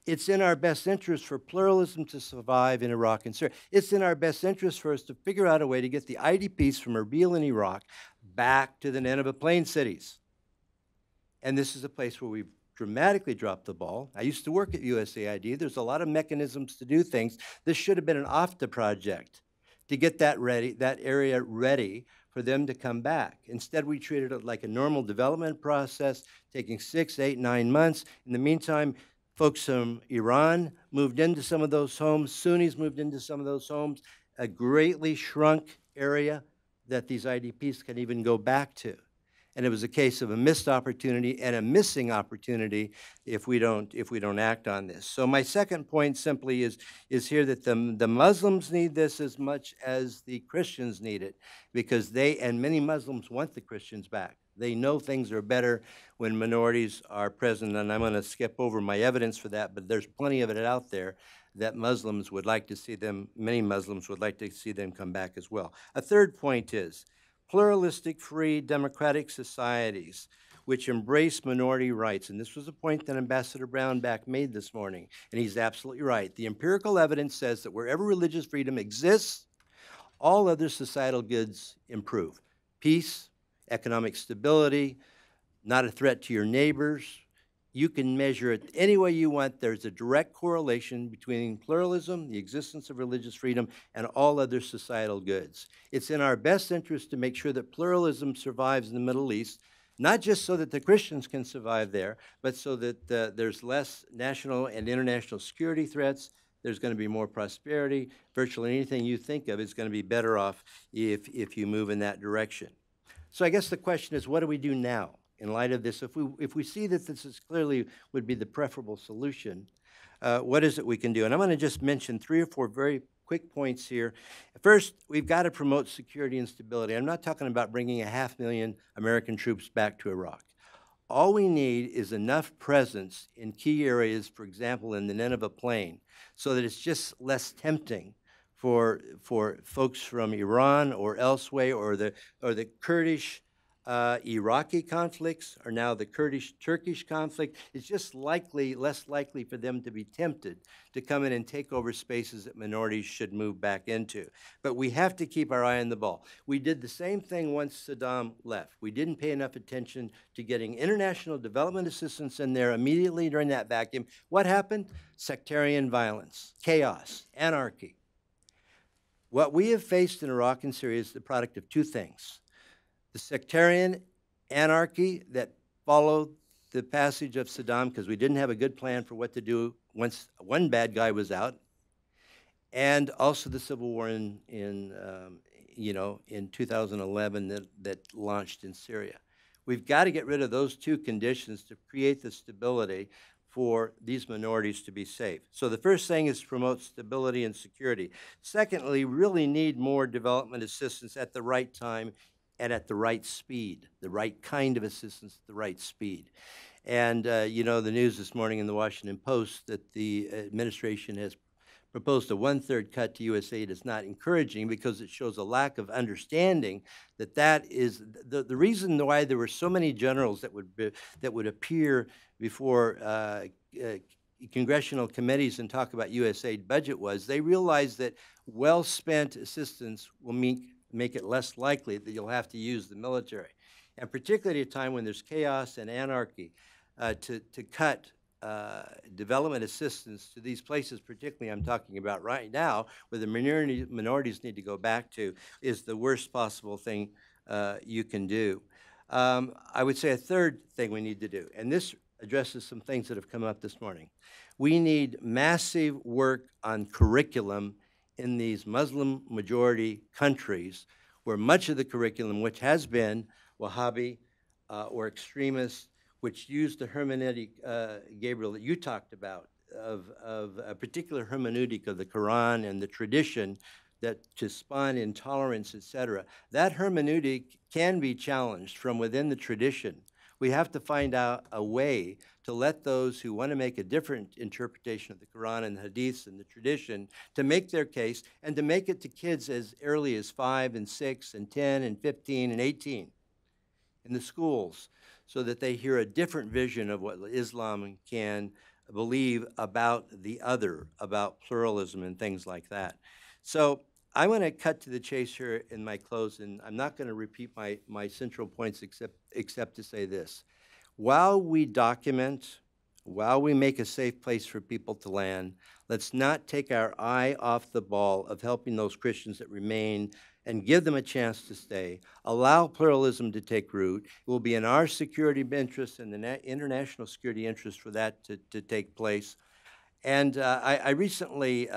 It's in our best interest for pluralism to survive in Iraq and Syria. It's in our best interest for us to figure out a way to get the IDPs from Erbil in Iraq back to the Nineveh Plain cities. And this is a place where we've dramatically dropped the ball. I used to work at USAID. There's a lot of mechanisms to do things. This should have been an OFTA project to get that area ready for them to come back. Instead, we treated it like a normal development process, taking 6, 8, 9 months. In the meantime, folks from Iran moved into some of those homes. Sunnis moved into some of those homes. A greatly shrunk area that these IDPs can even go back to. And it was a case of a missed opportunity and a missing opportunity if we don't act on this. So my second point simply is here that the Muslims need this as much as the Christians need it, because and many Muslims want the Christians back. They know things are better when minorities are present, and I'm going to skip over my evidence for that, but there's plenty of it out there that Muslims would like to see them, many Muslims would like to see them come back as well. A third point is, pluralistic, free, democratic societies which embrace minority rights. And this was a point that Ambassador Brownback made this morning, and he's absolutely right. The empirical evidence says that wherever religious freedom exists, all other societal goods improve. Peace, economic stability, not a threat to your neighbors. You can measure it any way you want. There's a direct correlation between pluralism, the existence of religious freedom, and all other societal goods. It's in our best interest to make sure that pluralism survives in the Middle East, not just so that the Christians can survive there, but so that there's less national and international security threats. There's going to be more prosperity. Virtually anything you think of is going to be better off if you move in that direction. So I guess the question is, what do we do now in light of this? If we see that this is clearly would be the preferable solution, what is it we can do? And I'm going to just mention 3 or 4 very quick points here. First, we've got to promote security and stability. I'm not talking about bringing 500,000 American troops back to Iraq. All we need is enough presence in key areas, for example, in the Nineveh Plain, so that it's just less tempting for folks from Iran or elsewhere, or the Kurdish Iraqi conflicts, or now the Kurdish-Turkish conflict. It's just less likely for them to be tempted to come in and take over spaces that minorities should move back into. But we have to keep our eye on the ball. We did the same thing once Saddam left. We didn't pay enough attention to getting international development assistance in there immediately during that vacuum. What happened? Sectarian violence, chaos, anarchy. What we have faced in Iraq and Syria is the product of 2 things. The sectarian anarchy that followed the passage of Saddam, because we didn't have a good plan for what to do once one bad guy was out, and also the civil war in 2011 that launched in Syria. We've got to get rid of those 2 conditions to create the stability for these minorities to be safe. So the first thing is to promote stability and security. Secondly, we really need more development assistance at the right time and at the right speed, the right kind of assistance at the right speed. And, the news this morning in the Washington Post that the administration has proposed a 1/3 cut to USAID is not encouraging, because it shows a lack of understanding that is the reason why there were so many generals that would appear before congressional committees and talk about USAID budget was they realized that well-spent assistance will make it less likely that you'll have to use the military. And particularly at a time when there's chaos and anarchy, to cut development assistance to these places, particularly I'm talking about right now, where the minorities need to go back to, is the worst possible thing you can do. I would say a third thing we need to do, and this addresses some things that have come up this morning. We need massive work on curriculum in these Muslim majority countries, where much of the curriculum, which has been Wahhabi or extremist, which used the hermeneutic, Gabriel, that you talked about, of a particular hermeneutic of the Quran and the tradition that to spawn intolerance, etc. That hermeneutic can be challenged from within the tradition. We have to find out a way to let those who want to make a different interpretation of the Quran and the Hadiths and the tradition to make their case, and to make it to kids as early as 5 and 6 and 10 and 15 and 18 in the schools, so that they hear a different vision of what Islam can believe about the other, about pluralism and things like that. So I want to cut to the chase here in my close, and I'm not going to repeat my central points except to say this. While we document, while we make a safe place for people to land, let's not take our eye off the ball of helping those Christians that remain and give them a chance to stay. Allow pluralism to take root. It will be in our security interest and the international security interest for that to take place. And I recently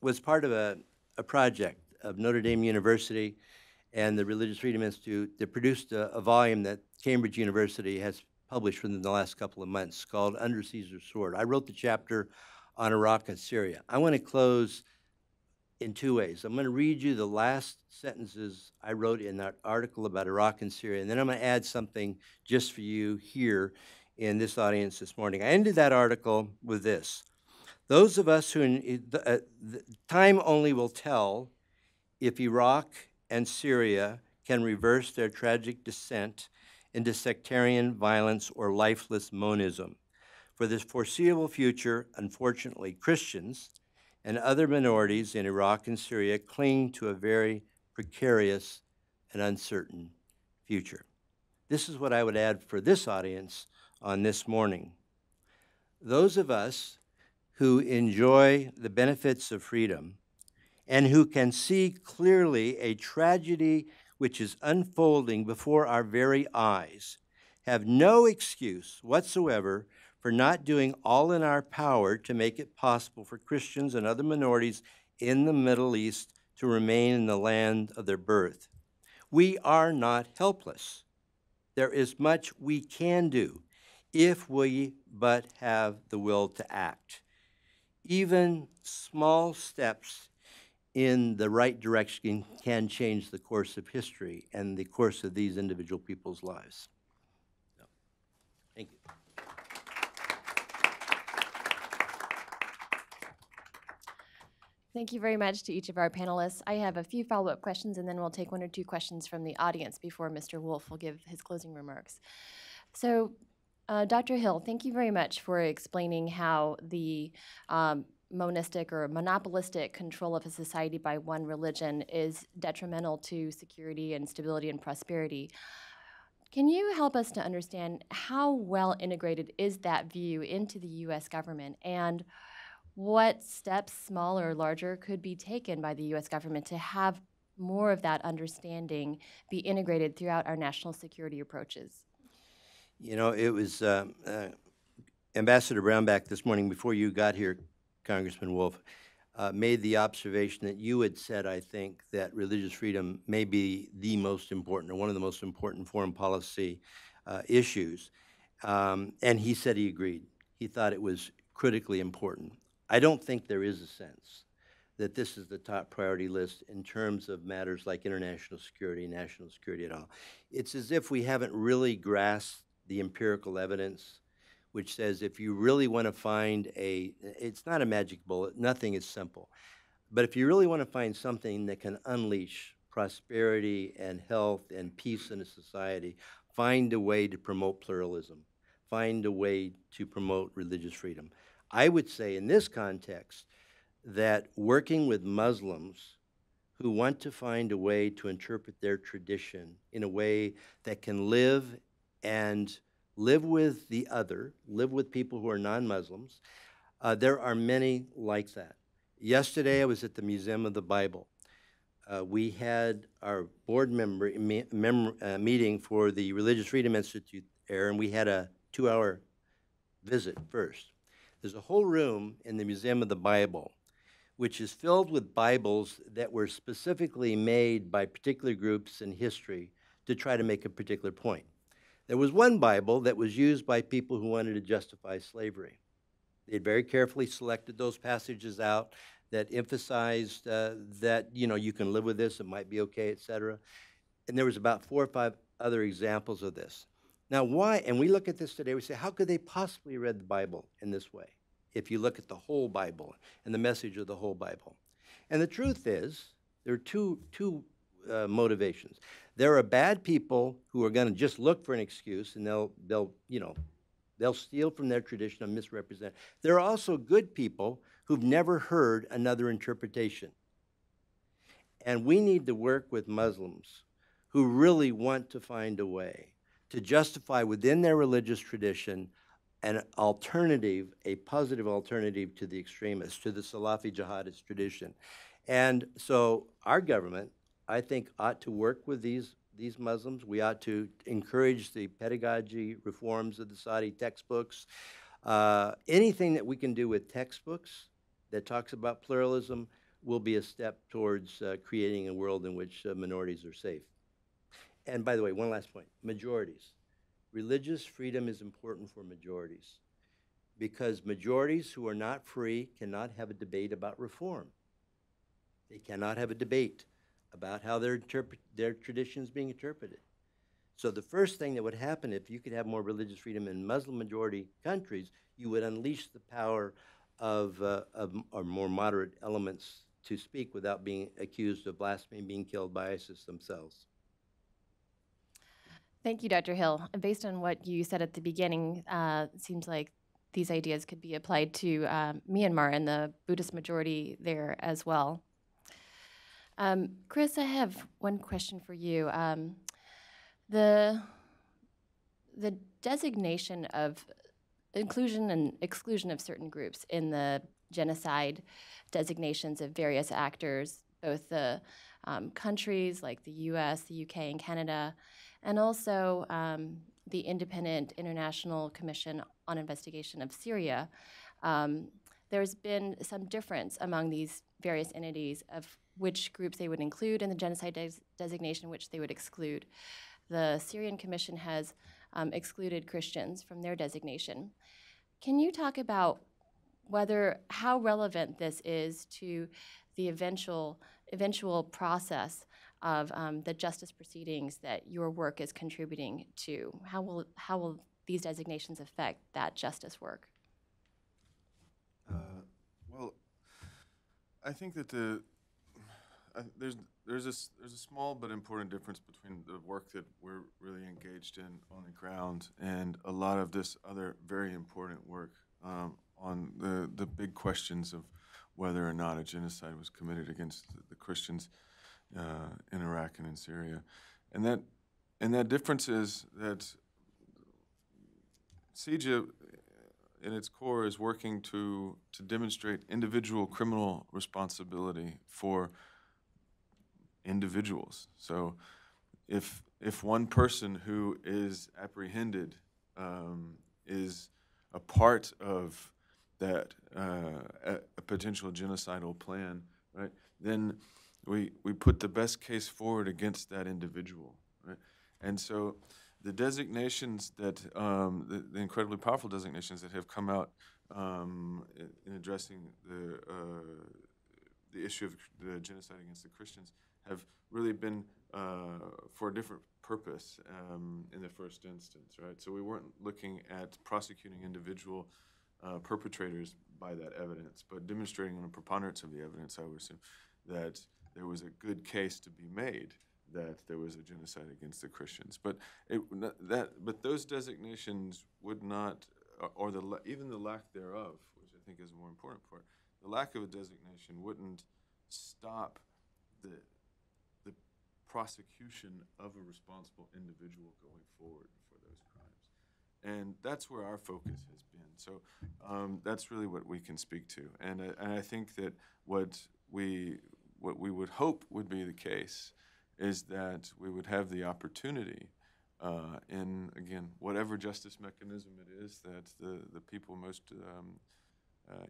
was part of a project of Notre Dame University and the Religious Freedom Institute that produced a volume that Cambridge University has published within the last couple of months called Under Caesar's Sword. I wrote the chapter on Iraq and Syria. I want to close in 2 ways. I'm going to read you the last sentences I wrote in that article about Iraq and Syria, and then I'm going to add something just for you here in this audience this morning. I ended that article with this. Those of us who, time only will tell if Iraq and Syria can reverse their tragic descent into sectarian violence or lifeless monism. For this foreseeable future, unfortunately, Christians and other minorities in Iraq and Syria cling to a very precarious and uncertain future. This is what I would add for this audience on this morning. Those of us who enjoy the benefits of freedom and who can see clearly a tragedy which is unfolding before our very eyes have no excuse whatsoever for not doing all in our power to make it possible for Christians and other minorities in the Middle East to remain in the land of their birth. We are not helpless. There is much we can do if we but have the will to act. Even small steps in the right direction can change the course of history and the course of these individual people's lives. So, thank you. Thank you very much to each of our panelists. I have a few follow-up questions, and then we'll take one or two questions from the audience before Mr. Wolf will give his closing remarks. So, Dr. Hill, thank you very much for explaining how the monistic or monopolistic control of a society by one religion is detrimental to security and stability and prosperity. Can you help us to understand how well integrated is that view into the U.S. government, and what steps, small or larger, could be taken by the U.S. government to have more of that understanding be integrated throughout our national security approaches? You know, it was Ambassador Brownback this morning before you got here, Congressman Wolf, made the observation that you had said, I think, that religious freedom may be the most important or one of the most important foreign policy issues. And he said he agreed. He thought it was critically important. I don't think there is a sense that this is the top priority list in terms of matters like international security, national security at all. It's as if we haven't really grasped the empirical evidence, which says if you really want to find it's not a magic bullet, nothing is simple, but if you really want to find something that can unleash prosperity and health and peace in a society, find a way to promote pluralism, find a way to promote religious freedom. I would say in this context that working with Muslims who want to find a way to interpret their tradition in a way that can live and live with the other, live with people who are non-Muslims, there are many like that. Yesterday I was at the Museum of the Bible. We had our board meeting for the Religious Freedom Institute there, and we had a 2-hour visit first. There's a whole room in the Museum of the Bible which is filled with Bibles that were specifically made by particular groups in history to try to make a particular point. There was one Bible that was used by people who wanted to justify slavery. They had very carefully selected those passages out that emphasized that, you know, you can live with this, it might be okay, etc. And there was about 4 or 5 other examples of this. Now, why, and we look at this today, we say, how could they possibly read the Bible in this way if you look at the whole Bible and the message of the whole Bible? And the truth is, there are two motivations. There are bad people who are going to just look for an excuse, and they'll steal from their tradition and misrepresent. There are also good people who've never heard another interpretation. And we need to work with Muslims who really want to find a way to justify within their religious tradition an alternative, a positive alternative to the extremists, to the Salafi jihadist tradition. And so our government, I think, ought to work with these Muslims. We ought to encourage the pedagogy reforms of the Saudi textbooks. Anything that we can do with textbooks that talks about pluralism will be a step towards creating a world in which minorities are safe. And by the way, one last point, majorities. Religious freedom is important for majorities because majorities who are not free cannot have a debate about reform. They cannot have a debate about how their tradition is being interpreted. So the first thing that would happen if you could have more religious freedom in Muslim majority countries, you would unleash the power of more moderate elements to speak without being accused of blasphemy, being killed by ISIS themselves. Thank you, Dr. Hill. And based on what you said at the beginning, it seems like these ideas could be applied to Myanmar and the Buddhist majority there as well. Chris, I have one question for you. The designation of inclusion and exclusion of certain groups in the genocide designations of various actors, both the countries like the US, the UK, and Canada, and also the Independent International Commission on Investigation of Syria. There's been some difference among these various entities of which groups they would include in the genocide designation, which they would exclude. The Syrian Commission has excluded Christians from their designation. Can you talk about how relevant this is to the eventual process of the justice proceedings that your work is contributing to? How will these designations affect that justice work? Well, I think that there's a small but important difference between the work that we're really engaged in on the ground and a lot of this other very important work on the big questions of whether or not a genocide was committed against the Christians in Iraq and in Syria. And that difference is that CJA in its core is working to demonstrate individual criminal responsibility for individuals. So if one person who is apprehended is a part of that a potential genocidal plan, right, then we put the best case forward against that individual, right? And so the designations that, the incredibly powerful designations that have come out in addressing the issue of the genocide against the Christians have really been for a different purpose in the first instance, right? So we weren't looking at prosecuting individual perpetrators by that evidence, but demonstrating on a preponderance of the evidence, I would assume, that there was a good case to be made that there was a genocide against the Christians. But those designations would not, or even the lack thereof, which I think is a more important part, the lack of a designation wouldn't stop the prosecution of a responsible individual going forward for those crimes. And that's where our focus has been. So that's really what we can speak to. And I think that what we would hope would be the case is that we would have the opportunity in, again, whatever justice mechanism it is that the people most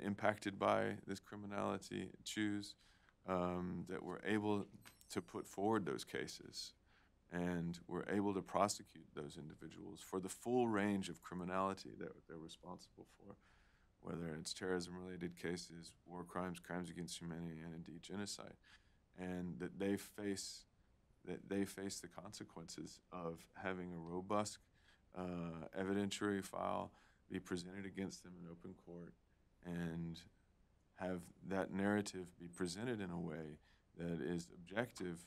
impacted by this criminality choose, that we're able to put forward those cases and we're able to prosecute those individuals for the full range of criminality that they're responsible for, whether it's terrorism-related cases, war crimes, crimes against humanity, and indeed genocide, and that they face the consequences of having a robust evidentiary file be presented against them in open court and have that narrative be presented in a way that is objective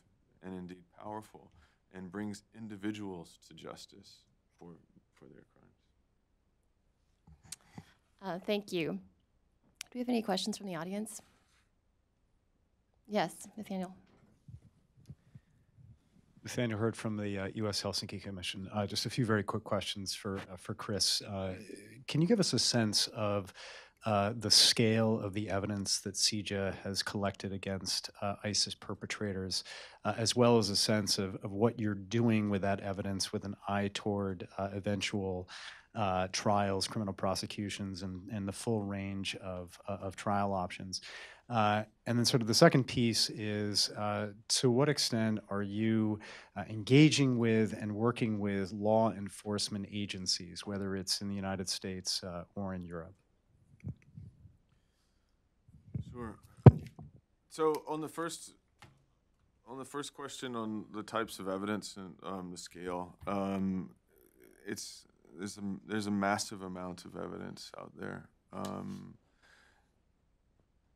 and indeed powerful and brings individuals to justice for their crimes. Thank you. Do we have any questions from the audience? Yes, Nathaniel. Nathaniel Hurd from the U.S. Helsinki Commission. Just a few very quick questions for Chris. Can you give us a sense of the scale of the evidence that CJA has collected against ISIS perpetrators, as well as a sense of what you're doing with that evidence with an eye toward eventual trials, criminal prosecutions, and the full range of trial options? And then sort of the second piece is, to what extent are you engaging with and working with law enforcement agencies, whether it's in the United States or in Europe? Sure. So on the first question on the types of evidence and the scale, there's a massive amount of evidence out there.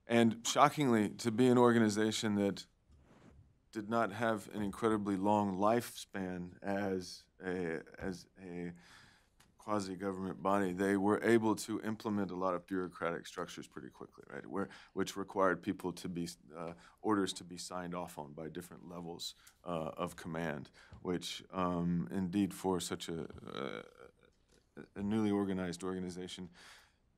And shockingly, to be an organization that did not have an incredibly long lifespan as a quasi-government body, they were able to implement a lot of bureaucratic structures pretty quickly, right? Which required people to be orders to be signed off on by different levels of command. Which, indeed, for such a newly organized organization,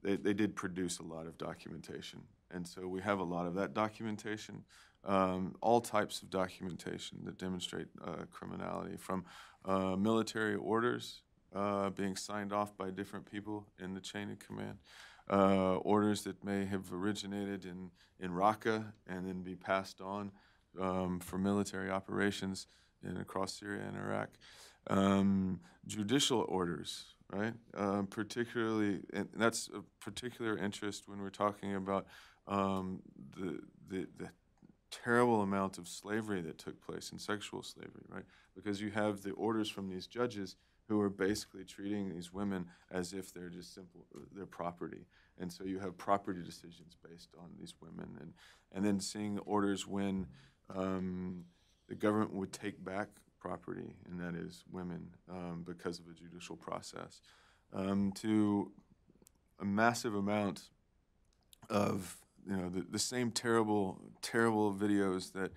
they did produce a lot of documentation, and so we have a lot of that documentation. All types of documentation that demonstrate criminality, from military orders being signed off by different people in the chain of command, orders that may have originated in Raqqa and then be passed on for military operations across Syria and Iraq, judicial orders, right? Particularly, and that's of particular interest when we're talking about the terrible amount of slavery that took place, in sexual slavery, right? Because you have the orders from these judges who are basically treating these women as if they're just their property. And so you have property decisions based on these women. And then seeing orders when the government would take back property, and that is women, because of a judicial process, to a massive amount of the same terrible videos that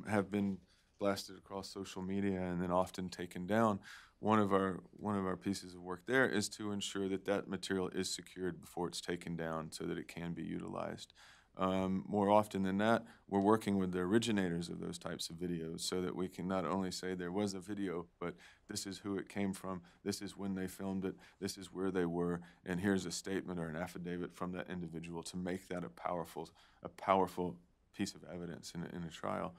have been blasted across social media and then often taken down. One of our pieces of work there is to ensure that that material is secured before it's taken down, so that it can be utilized. More often than not, we're working with the originators of those types of videos, so that we can not only say there was a video, but this is who it came from, this is when they filmed it, this is where they were, and here's a statement or an affidavit from that individual to make that a powerful piece of evidence in a trial.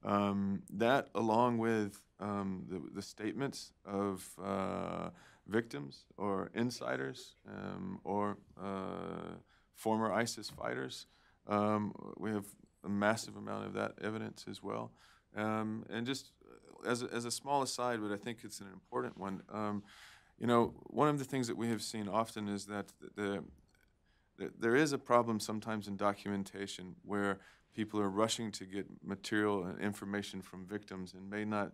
That, along with the statements of victims or insiders or former ISIS fighters, we have a massive amount of that evidence as well. And just as a small aside, but I think it's an important one, one of the things that we have seen often is that there is a problem sometimes in documentation where people are rushing to get material and information from victims and may not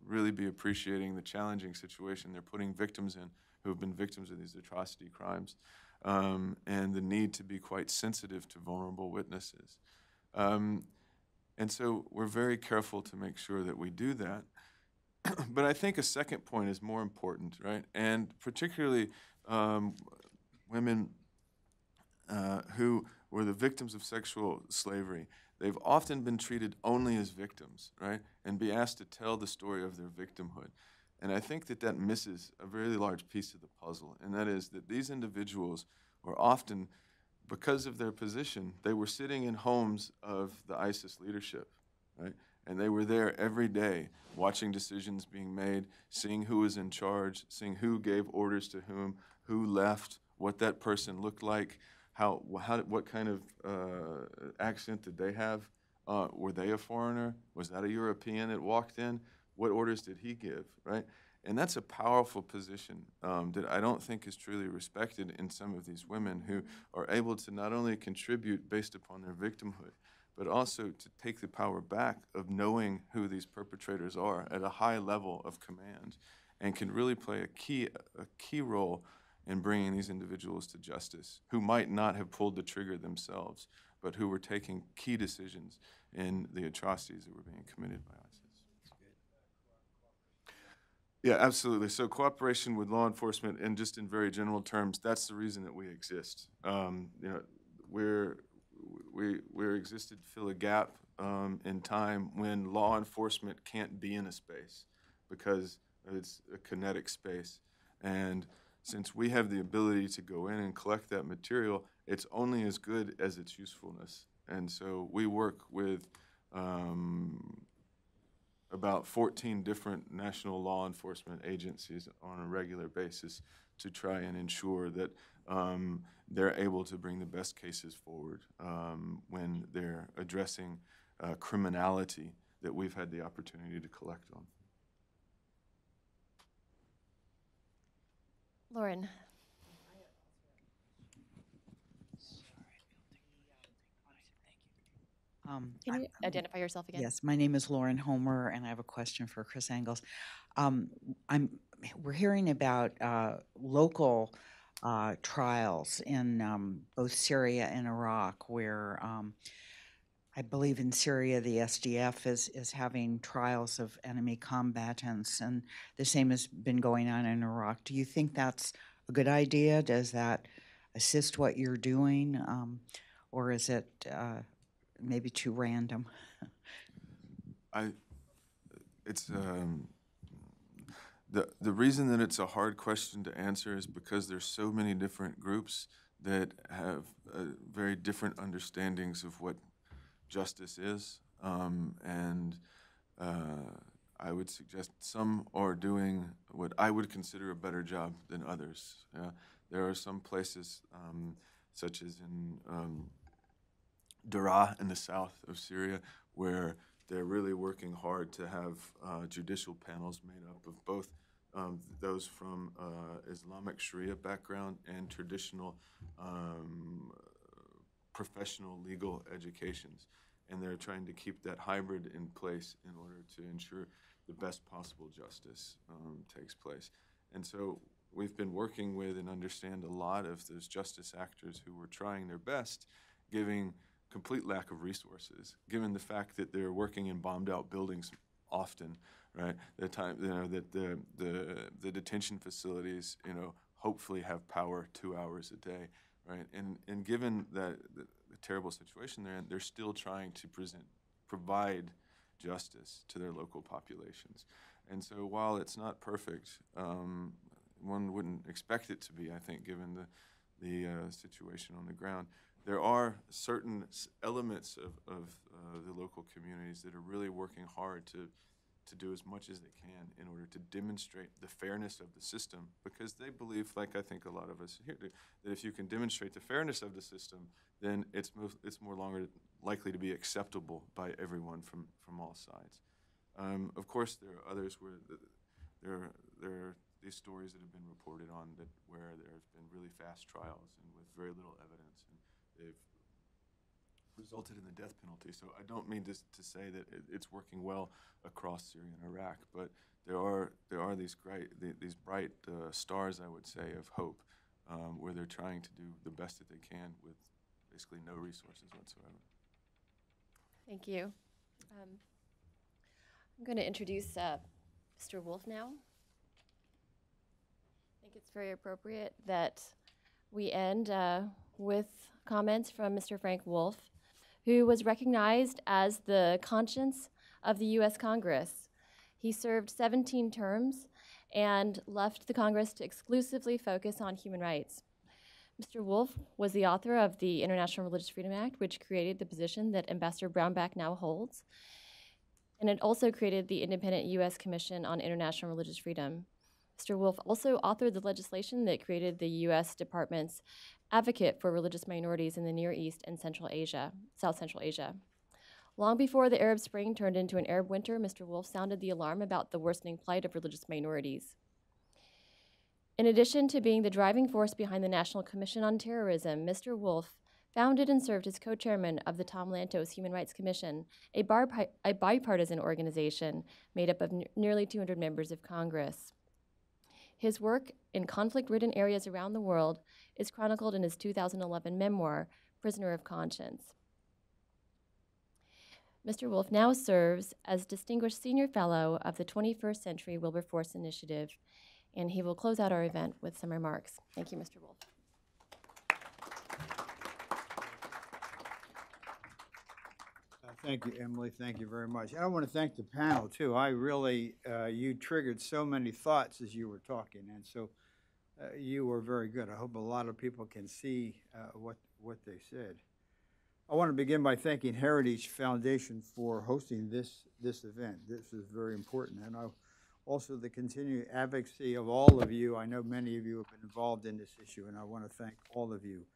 really be appreciating the challenging situation they're putting victims in who have been victims of these atrocity crimes, and the need to be quite sensitive to vulnerable witnesses. And so we're very careful to make sure that we do that. But I think a second point is more important, right? And particularly women who were the victims of sexual slavery, they've often been treated only as victims, right? And be asked to tell the story of their victimhood. And I think that misses a very large piece of the puzzle, and that is that these individuals were often, because of their position, they were sitting in homes of the ISIS leadership, right? And they were there every day, watching decisions being made, seeing who was in charge, seeing who gave orders to whom, who left, what that person looked like, what kind of accent did they have? Were they a foreigner? Was that a European that walked in? What orders did he give, right? And that's a powerful position that I don't think is truly respected in some of these women who are able to not only contribute based upon their victimhood, but also to take the power back of knowing who these perpetrators are at a high level of command, and can really play a key role in bringing these individuals to justice, who might not have pulled the trigger themselves, but who were taking key decisions in the atrocities that were being committed by ISIS. Yeah, absolutely. So cooperation with law enforcement, and just in very general terms, that's the reason that we exist. We're existed to fill a gap in time when law enforcement can't be in a space because it's a kinetic space. And since we have the ability to go in and collect that material, it's only as good as its usefulness. And so we work with about 14 different national law enforcement agencies on a regular basis to try and ensure that they're able to bring the best cases forward when they're addressing criminality that we've had the opportunity to collect on. Lauren. Can you identify yourself again? Yes, my name is Lauren Homer, and I have a question for Chris Engels. We're hearing about local trials in both Syria and Iraq, where I believe in Syria the SDF is having trials of enemy combatants, and the same has been going on in Iraq. Do you think that's a good idea? Does that assist what you're doing, or is it maybe too random? It's the reason that it's a hard question to answer is because there's so many different groups that have very different understandings of what justice is, and I would suggest some are doing what I would consider a better job than others. There are some places, such as in Daraa in the south of Syria, where they're really working hard to have judicial panels made up of both those from Islamic Sharia background and traditional professional legal educations. And they're trying to keep that hybrid in place in order to ensure the best possible justice takes place. And so we've been working with and understand a lot of those justice actors who were trying their best, giving complete lack of resources, given the fact that they're working in bombed-out buildings often, right? The time, that the detention facilities, hopefully have power 2 hours a day, right? And given that the terrible situation they're in, they're still trying to provide justice to their local populations. And so while it's not perfect, one wouldn't expect it to be, I think, given the situation on the ground. There are certain elements of the local communities that are really working hard to do as much as they can in order to demonstrate the fairness of the system, because they believe, like I think a lot of us here do, that if you can demonstrate the fairness of the system, then it's more longer likely to be acceptable by everyone from all sides. Of course, there are others where there are these stories that have been reported on where there's been really fast trials and with very little evidence, and they've resulted in the death penalty. So I don't mean to say that it's working well across Syria and Iraq, but there are these bright stars, I would say, of hope, where they're trying to do the best that they can with basically no resources whatsoever. Thank you. I'm going to introduce Mr. Wolf now. I think it's very appropriate that we end with comments from Mr. Frank Wolf, who was recognized as the conscience of the U.S. Congress. He served 17 terms and left the Congress to exclusively focus on human rights. Mr. Wolf was the author of the International Religious Freedom Act, which created the position that Ambassador Brownback now holds. And it also created the independent U.S. Commission on International Religious Freedom. Mr. Wolf also authored the legislation that created the U.S. Department's advocate for religious minorities in the Near East and South Central Asia. Long before the Arab Spring turned into an Arab winter, Mr. Wolf sounded the alarm about the worsening plight of religious minorities. In addition to being the driving force behind the National Commission on Terrorism, Mr. Wolf founded and served as co-chairman of the Tom Lantos Human Rights Commission, a bipartisan organization made up of nearly 200 members of Congress. His work in conflict-ridden areas around the world is chronicled in his 2011 memoir, Prisoner of Conscience. Mr. Wolf now serves as Distinguished Senior Fellow of the 21st Century Wilberforce Initiative, and he will close out our event with some remarks. Thank you, Mr. Wolf. Thank you, Emily. Thank you very much. I want to thank the panel, too. I really, you triggered so many thoughts as you were talking, and so you were very good. I hope a lot of people can see what they said. I want to begin by thanking Heritage Foundation for hosting this event. This is very important, and also the continued advocacy of all of you. I know many of you have been involved in this issue, and I want to thank all of you.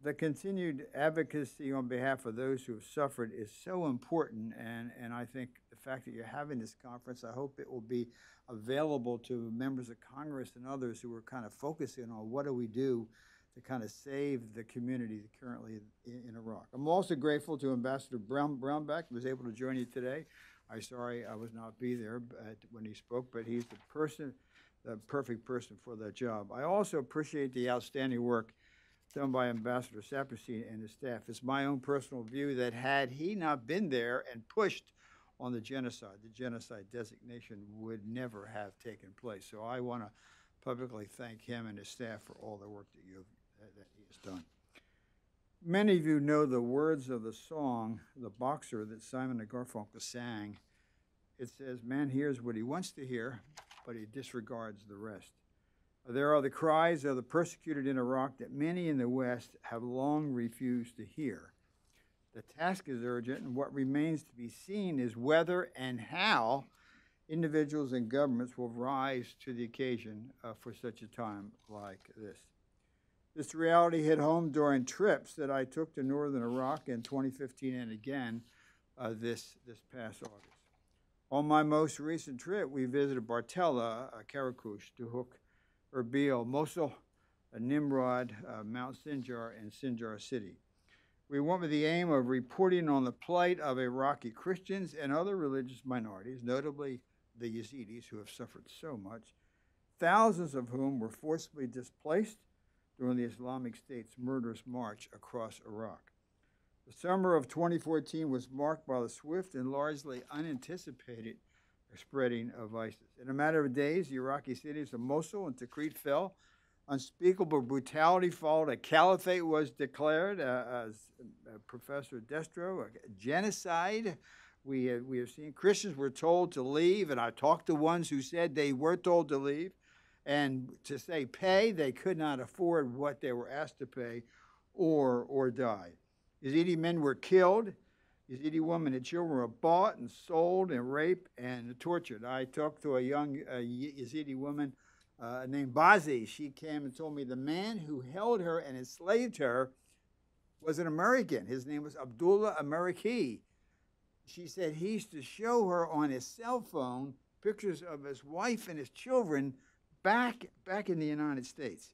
The continued advocacy on behalf of those who have suffered is so important, and I think the fact that you're having this conference, I hope it will be available to members of Congress and others who are kind of focusing on what do we do to kind of save the community currently in Iraq. I'm also grateful to Ambassador Brownback, who was able to join you today. I'm sorry I was not be there when he spoke, but he's the perfect person for that job. I also appreciate the outstanding work done by Ambassador Saperstein and his staff. It's my own personal view that had he not been there and pushed on the genocide designation would never have taken place. So I want to publicly thank him and his staff for all the work that he has done. Many of you know the words of the song, The Boxer, that Simon and Garfunkel sang. It says, man hears what he wants to hear, but he disregards the rest. There are the cries of the persecuted in Iraq that many in the West have long refused to hear. The task is urgent, and what remains to be seen is whether and how individuals and governments will rise to the occasion for such a time like this. This reality hit home during trips that I took to northern Iraq in 2015 and again this past August. On my most recent trip, we visited Bartella, Karakush, Duhok, Erbil, Mosul, Nimrod, Mount Sinjar, and Sinjar City. We went with the aim of reporting on the plight of Iraqi Christians and other religious minorities, notably the Yazidis, who have suffered so much, thousands of whom were forcibly displaced during the Islamic State's murderous march across Iraq. The summer of 2014 was marked by the swift and largely unanticipated spreading of ISIS. In a matter of days, the Iraqi cities of Mosul and Tikrit fell. Unspeakable brutality followed. A caliphate was declared, as Professor Destro, a genocide. We have seen Christians were told to leave, and I talked to ones who said they were told to leave, and to say pay, they could not afford what they were asked to pay or die. Yazidi men were killed. Yazidi women and children were bought and sold and raped and tortured. I talked to a young Yazidi woman named Bazi. She came and told me the man who held her and enslaved her was an American. His name was Abdullah Ameriki. She said he used to show her on his cell phone pictures of his wife and his children back in the United States.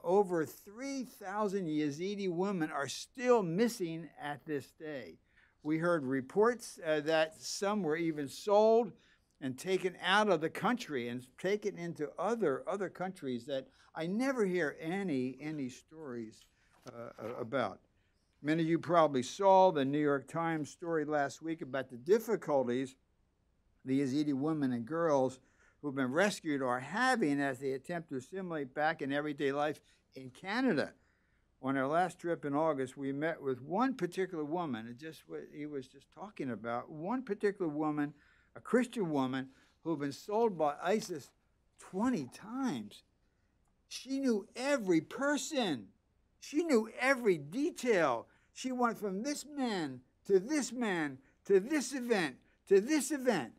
Over 3,000 Yazidi women are still missing at this day. We heard reports that some were even sold and taken out of the country and taken into other countries that I never hear any stories about. Many of you probably saw the New York Times story last week about the difficulties the Yazidi women and girls who've been rescued are having as they attempt to assimilate back in everyday life in Canada. On our last trip in August, we met with one particular woman, and just what he was just talking about, one particular woman, a Christian woman, who had been sold by ISIS 20 times. She knew every person. She knew every detail. She went from this man, to this event, to this event.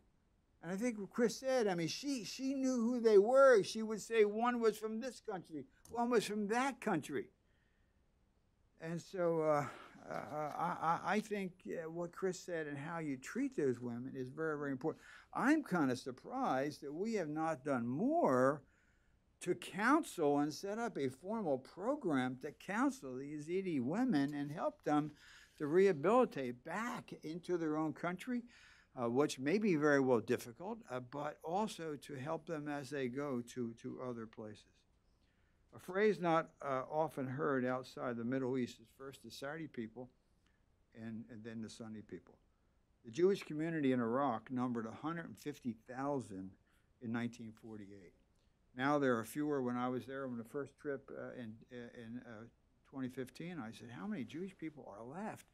And I think what Chris said, I mean, she knew who they were. She would say one was from this country, one was from that country. And so I think what Chris said and how you treat those women is very, very important. I'm kind of surprised that we have not done more to counsel and set up a formal program to counsel the Yazidi women and help them to rehabilitate back into their own country, which may be very well difficult, but also to help them as they go to other places. A phrase not often heard outside the Middle East is first the Saudi people and then the Sunni people. The Jewish community in Iraq numbered 150,000 in 1948. Now there are fewer. When I was there on the first trip in 2015, I said, how many Jewish people are left?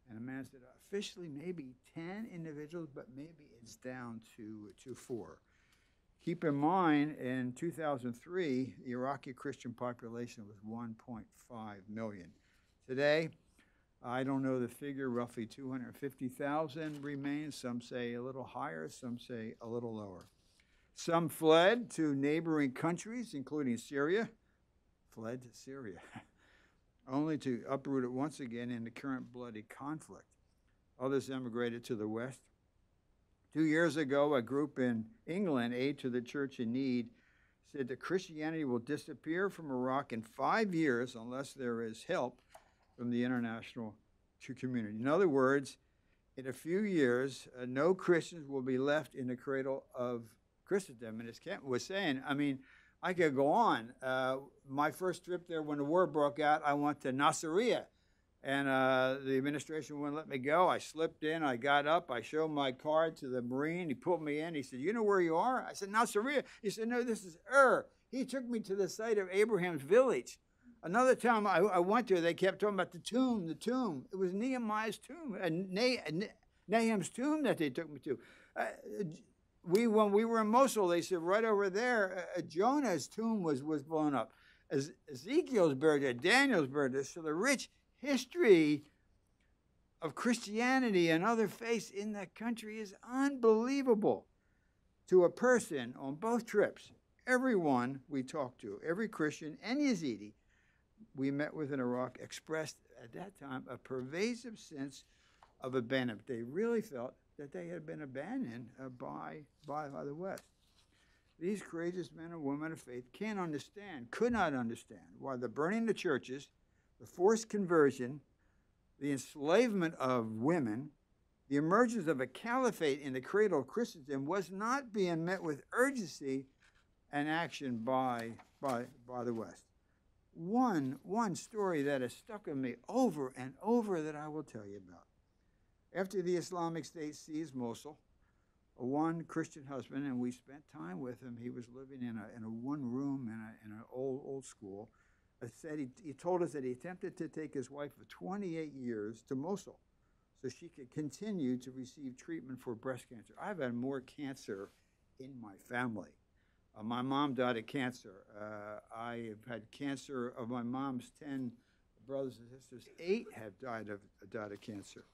And a man said, officially maybe 10 individuals, but maybe it's down to 4. Keep in mind, in 2003, the Iraqi Christian population was 1.5 million. Today, I don't know the figure, roughly 250,000 remains. Some say a little higher, some say a little lower. Some fled to neighboring countries, including Syria, fled to Syria, only to uproot it once again in the current bloody conflict. Others emigrated to the West. 2 years ago, a group in England, Aid to the Church in Need, said that Christianity will disappear from Iraq in 5 years unless there is help from the international community. In other words, in a few years, no Christians will be left in the cradle of Christendom. And as Kent was saying, I mean, I could go on. My first trip there when the war broke out, I went to Nasiriyah. And the administration wouldn't let me go. I slipped in, I got up, I showed my card to the Marine. He put me in. He said, "You know where you are?" I said, "Nasiriyah." He said, "No, this is Ur." He took me to the site of Abraham's village. Another time I went there, they kept talking about the tomb, the tomb. It was Nehemiah's tomb, Nahum's tomb that they took me to. When we were in Mosul, they said right over there, Jonah's tomb was blown up. Ezekiel's buried there, Daniel's buried there. So the rich history of Christianity and other faiths in that country is unbelievable. To a person on both trips, everyone we talked to, every Christian and Yazidi we met with in Iraq expressed at that time a pervasive sense of abandonment. They really felt that they had been abandoned by the West. These courageous men and women of faith could not understand why the burning of churches, the forced conversion, the enslavement of women, the emergence of a caliphate in the cradle of Christendom was not being met with urgency and action by the West. One story that has stuck with me over and over that I will tell you about. After the Islamic State seized Mosul, one Christian husband, and we spent time with him. He was living in a one room in an old school. He told us that he attempted to take his wife of 28 years to Mosul so she could continue to receive treatment for breast cancer. I've had more cancer in my family. My mom died of cancer. I have had cancer of my mom's 10 brothers and sisters. 8 have died of cancer.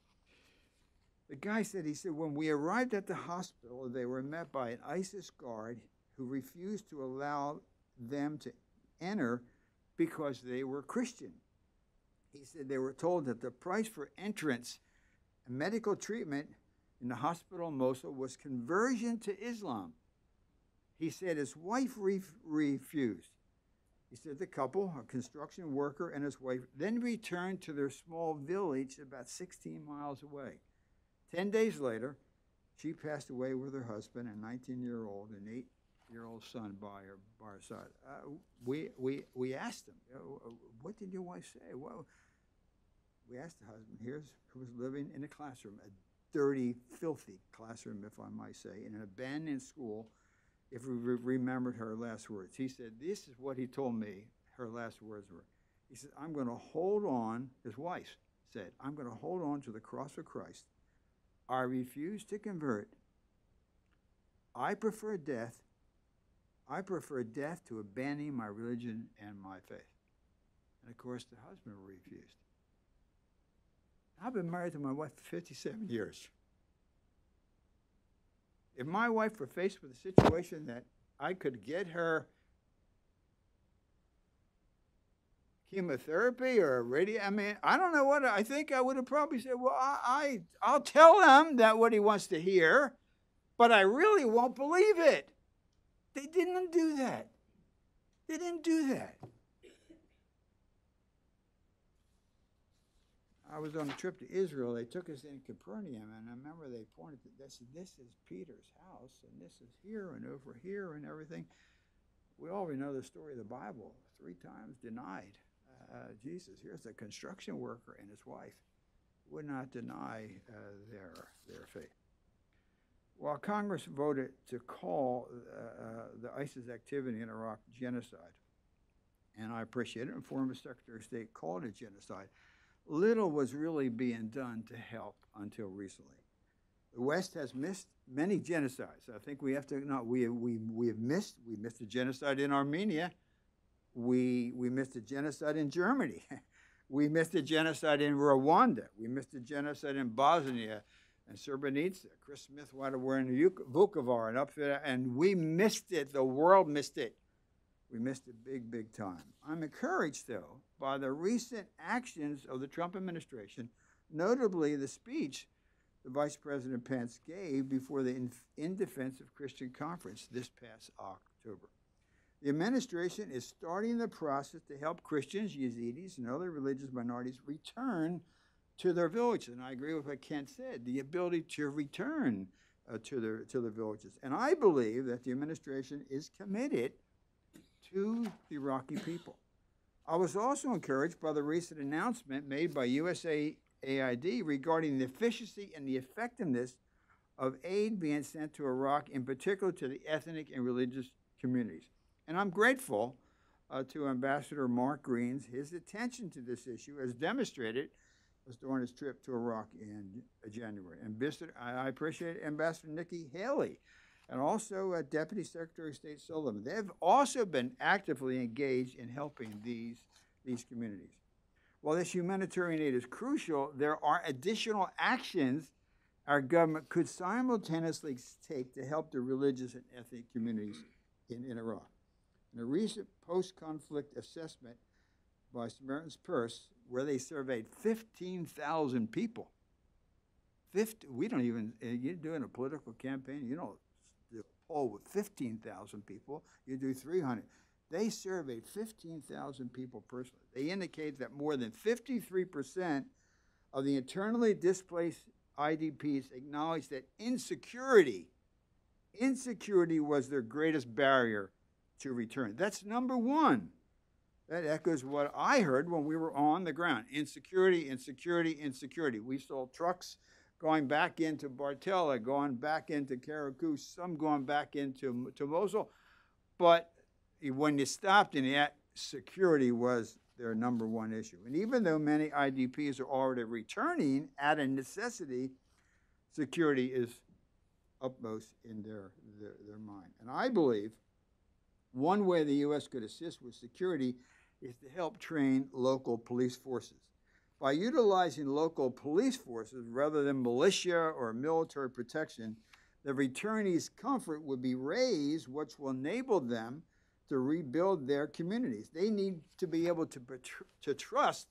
The guy said, when we arrived at the hospital, they were met by an ISIS guard who refused to allow them to enter because they were Christian. He said they were told that the price for entrance and medical treatment in the hospital in Mosul was conversion to Islam. He said his wife refused. He said the couple, a construction worker and his wife, then returned to their small village about 16 miles away. 10 days later, she passed away with her husband, a 19-year-old and 8-year-old son by her side. We asked him, what did your wife say? Well, we asked the husband, who was living in a classroom, a dirty, filthy classroom, if I might say, in an abandoned school, if we remembered her last words. He said, this is what he told me her last words were. He said, I'm going to hold on, his wife said, I'm going to hold on to the cross of Christ. I refuse to convert. I prefer death. I prefer death to abandoning my religion and my faith. And of course, the husband refused. I've been married to my wife for 57 years. If my wife were faced with a situation that I could get her chemotherapy or I don't know what, I think I would have probably said, well, I'll tell him that what he wants to hear, but I really won't believe it. They didn't do that. They didn't do that. I was on a trip to Israel. They took us in Capernaum, and I remember they pointed to this. This is Peter's house, and this is here and over here and everything. We already know the story of the Bible. 3 times denied Jesus. Here's a construction worker and his wife. Would not deny their faith. While Congress voted to call the ISIS activity in Iraq genocide, and I appreciate it, and former Secretary of State called it genocide, little was really being done to help until recently. The West has missed many genocides. I think we have to acknowledge we missed a genocide in Armenia. We missed a genocide in Germany. We missed a genocide in Rwanda. We missed a genocide in Bosnia and Srebrenica. Chris Smith wanted to wear in Vukovar and up there, and we missed it. The world missed it. We missed it big, big time. I'm encouraged, though, by the recent actions of the Trump administration, notably the speech the Vice President Pence gave before the In Defense of Christian Conference this past October. The administration is starting the process to help Christians, Yazidis, and other religious minorities return to their villages. And I agree with what Kent said, the ability to return to their villages. And I believe that the administration is committed to the Iraqi people. I was also encouraged by the recent announcement made by USAID regarding the efficiency and the effectiveness of aid being sent to Iraq, in particular to the ethnic and religious communities. And I'm grateful to Ambassador Mark Green's his attention to this issue, as demonstrated during his trip to Iraq in January. And I appreciate Ambassador Nikki Haley and also Deputy Secretary of State Sullivan. They've also been actively engaged in helping these communities. While this humanitarian aid is crucial, there are additional actions our government could simultaneously take to help the religious and ethnic communities in Iraq. In a recent post-conflict assessment by Samaritan's Purse, where they surveyed 15,000 people. We don't even, you're doing a political campaign, you don't do a poll with 15,000 people, you do 300. They surveyed 15,000 people personally. They indicate that more than 53% of the internally displaced IDPs acknowledged that insecurity was their greatest barrier to return. That's number one. That echoes what I heard when we were on the ground. Insecurity, insecurity, insecurity. We saw trucks going back into Bartella, going back into Karakus, some going back into Mosul. But when you stopped in that, security was their number one issue. And even though many IDPs are already returning out of necessity, security is upmost in their mind. And I believe one way the U.S. could assist with security is to help train local police forces. By utilizing local police forces rather than militia or military protection, the returnees' comfort would be raised, which will enable them to rebuild their communities. They need to be able to trust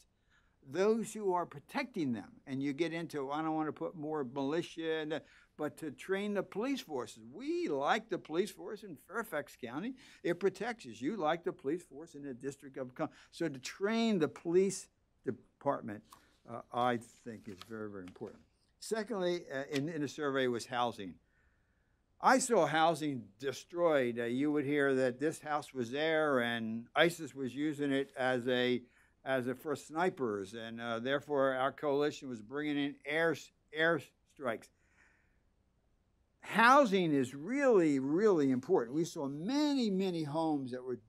those who are protecting them. And you get into, I don't want to put more militia in, but to train the police forces. We like the police force in Fairfax County. It protects us. You like the police force in the District of Columbia. So to train the police department, I think is very, very important. Secondly, in the survey was housing. I saw housing destroyed. You would hear that this house was there and ISIS was using it as for snipers, and therefore our coalition was bringing in air strikes. Housing is really, really important. We saw many, many homes that were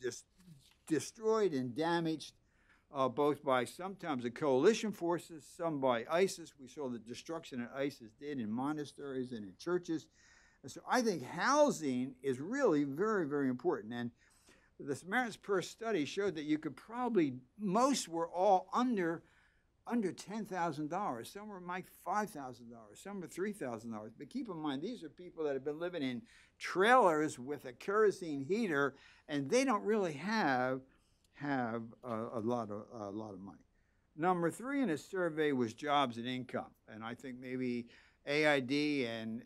destroyed and damaged, both by sometimes the coalition forces, some by ISIS. We saw the destruction that ISIS did in monasteries and in churches. And so I think housing is really very, very important. And the Samaritan's Purse study showed that you could probably, most were all under $10,000. Some were like $5,000. Some were $3,000. But keep in mind, these are people that have been living in trailers with a kerosene heater, and they don't really have a lot of money. Number three in the survey was jobs and income, and I think maybe AID and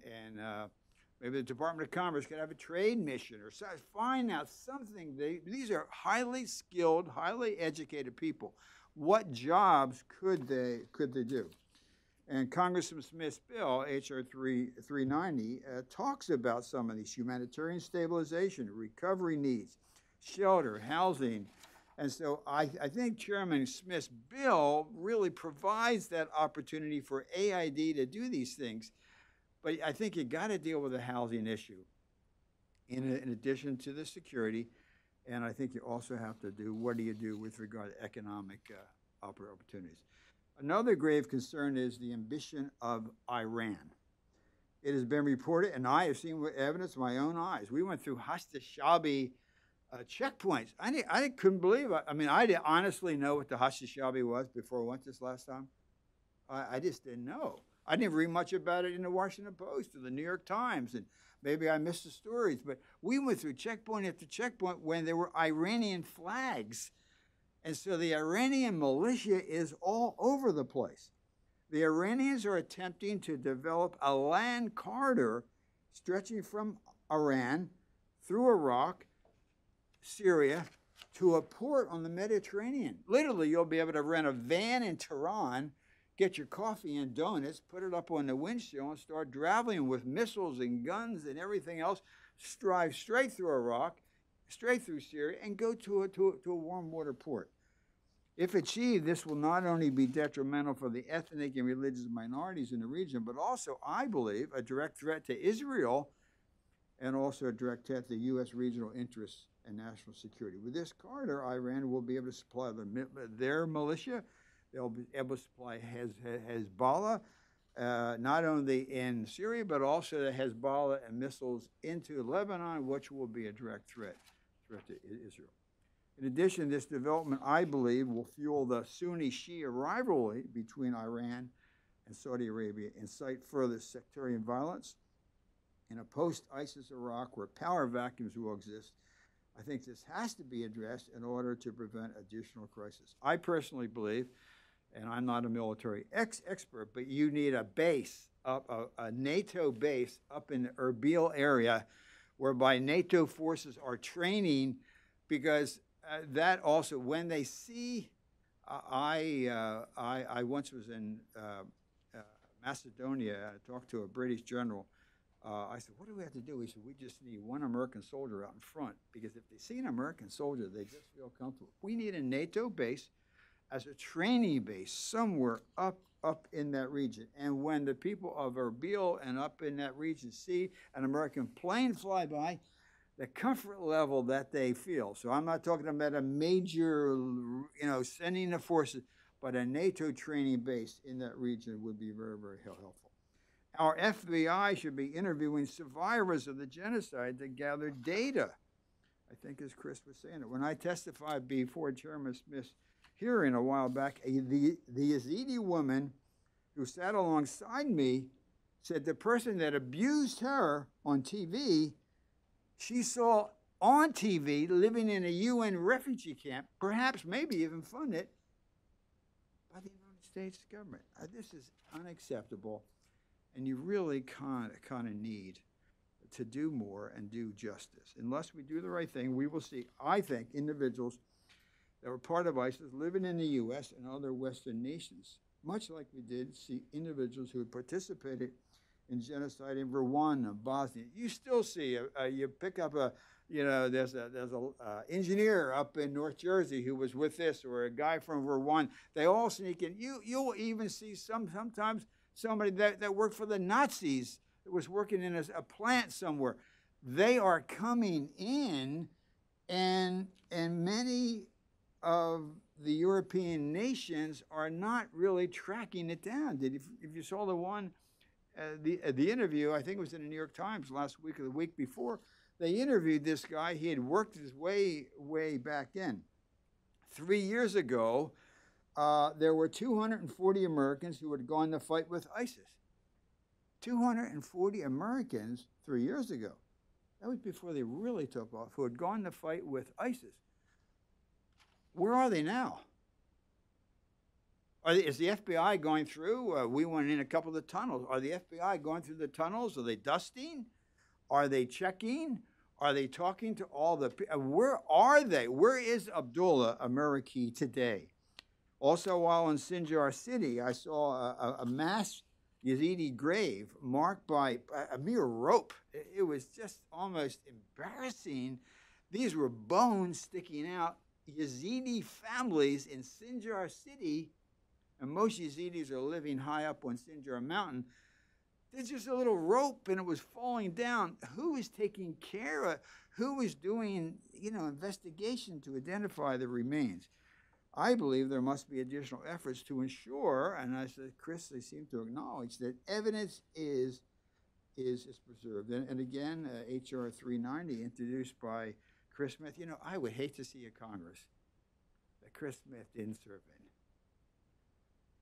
maybe the Department of Commerce could have a trade mission or find out something. These are highly skilled, highly educated people. What jobs could they do? And Congressman Smith's bill, H.R. 390, talks about some of these: humanitarian stabilization, recovery needs, shelter, housing. And so I think Chairman Smith's bill really provides that opportunity for AID to do these things. But I think you got to deal with the housing issue in addition to the security. And I think you also have to do, what do you do with regard to economic opportunities? Another grave concern is the ambition of Iran. It has been reported, and I have seen evidence with my own eyes. We went through Hashtashabi checkpoints. I couldn't believe it. I mean, I didn't honestly know what the Hashtashabi was before I went this last time. I just didn't know. I didn't read much about it in the Washington Post or the New York Times, and maybe I missed the stories. But we went through checkpoint after checkpoint when there were Iranian flags. And so the Iranian militia is all over the place. The Iranians are attempting to develop a land corridor stretching from Iran through Iraq Syria to a port on the Mediterranean. Literally, you'll be able to rent a van in Tehran, get your coffee and donuts, put it up on the windshield, and start traveling with missiles and guns and everything else, drive straight through Iraq, straight through Syria, and go to a warm water port. If achieved, this will not only be detrimental for the ethnic and religious minorities in the region, but also, I believe, a direct threat to Israel and also a direct threat to U.S. regional interests and national security. With this corridor, Iran will be able to supply their militia. They'll be able to supply Hezbollah, not only in Syria, but also the Hezbollah and missiles into Lebanon, which will be a direct threat to Israel. In addition, this development, I believe, will fuel the Sunni-Shia rivalry between Iran and Saudi Arabia, incite further sectarian violence. In a post-ISIS Iraq where power vacuums will exist, I think this has to be addressed in order to prevent additional crisis. I personally believe, and I'm not a military expert, but you need a base, a NATO base up in the Erbil area whereby NATO forces are training, because that also, when they see, I once was in Macedonia. I talked to a British general. I said, what do we have to do? He said, we just need one American soldier out in front, because if they see an American soldier, they just feel comfortable. We need a NATO base as a training base somewhere up in that region. And when the people of Erbil and up in that region see an American plane fly by, the comfort level that they feel. So I'm not talking about a major, sending the forces, but a NATO training base in that region would be very, very helpful. Our FBI should be interviewing survivors of the genocide to gather data. I think, as Chris was saying, when I testified before Chairman Smith's hearing a while back, the Yazidi woman who sat alongside me said the person that abused her on TV, she saw on TV living in a UN refugee camp, perhaps maybe even funded by the United States government. This is unacceptable, and you really kind of need to do more and do justice. Unless we do the right thing, we will see, I think, individuals that were part of ISIS living in the U.S. and other Western nations, much like we did see individuals who had participated in genocide in Rwanda, Bosnia. You still see, you pick up there's a engineer up in North Jersey who was with this, or a guy from Rwanda. They all sneak in. You'll even see sometimes somebody that worked for the Nazis that was working in a plant somewhere. They are coming in, and many of the European nations are not really tracking it down. If you saw the one, the interview, I think it was in the New York Times last week or the week before, they interviewed this guy. He had worked his way back in. 3 years ago, there were 240 Americans who had gone to fight with ISIS. 240 Americans 3 years ago. That was before they really took off, who had gone to fight with ISIS. Where are they now? Is the FBI going through? We went in a couple of the tunnels. Are the FBI going through the tunnels? Are they dusting? Are they checking? Are they talking to all the people? Where are they? Where is Abdullah Amiraki today? Also, while in Sinjar City, I saw a mass Yazidi grave marked by a mere rope. It was just almost embarrassing. These were bones sticking out. Yazidi families in Sinjar City, and most Yazidis are living high up on Sinjar Mountain. There's just a little rope, and it was falling down. Who is taking care of? Who is doing, investigation to identify the remains? I believe there must be additional efforts to ensure, and as Chris, they seem to acknowledge, that evidence is preserved. And again, H.R. 390, introduced by Chris Smith. I would hate to see a Congress that Chris Smith didn't serve in.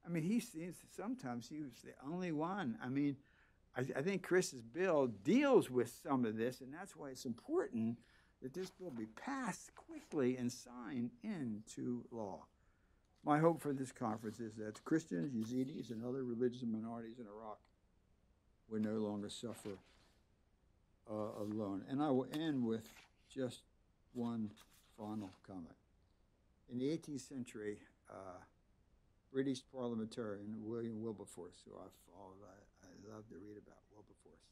I mean, sometimes he was the only one. I mean, I think Chris's bill deals with some of this, and that's why it's important that this bill be passed quickly and signed into law. My hope for this conference is that Christians, Yazidis, and other religious minorities in Iraq will no longer suffer alone. And I will end with just one final comment. In the 18th century, British parliamentarian William Wilberforce, who I followed, I love to read about Wilberforce,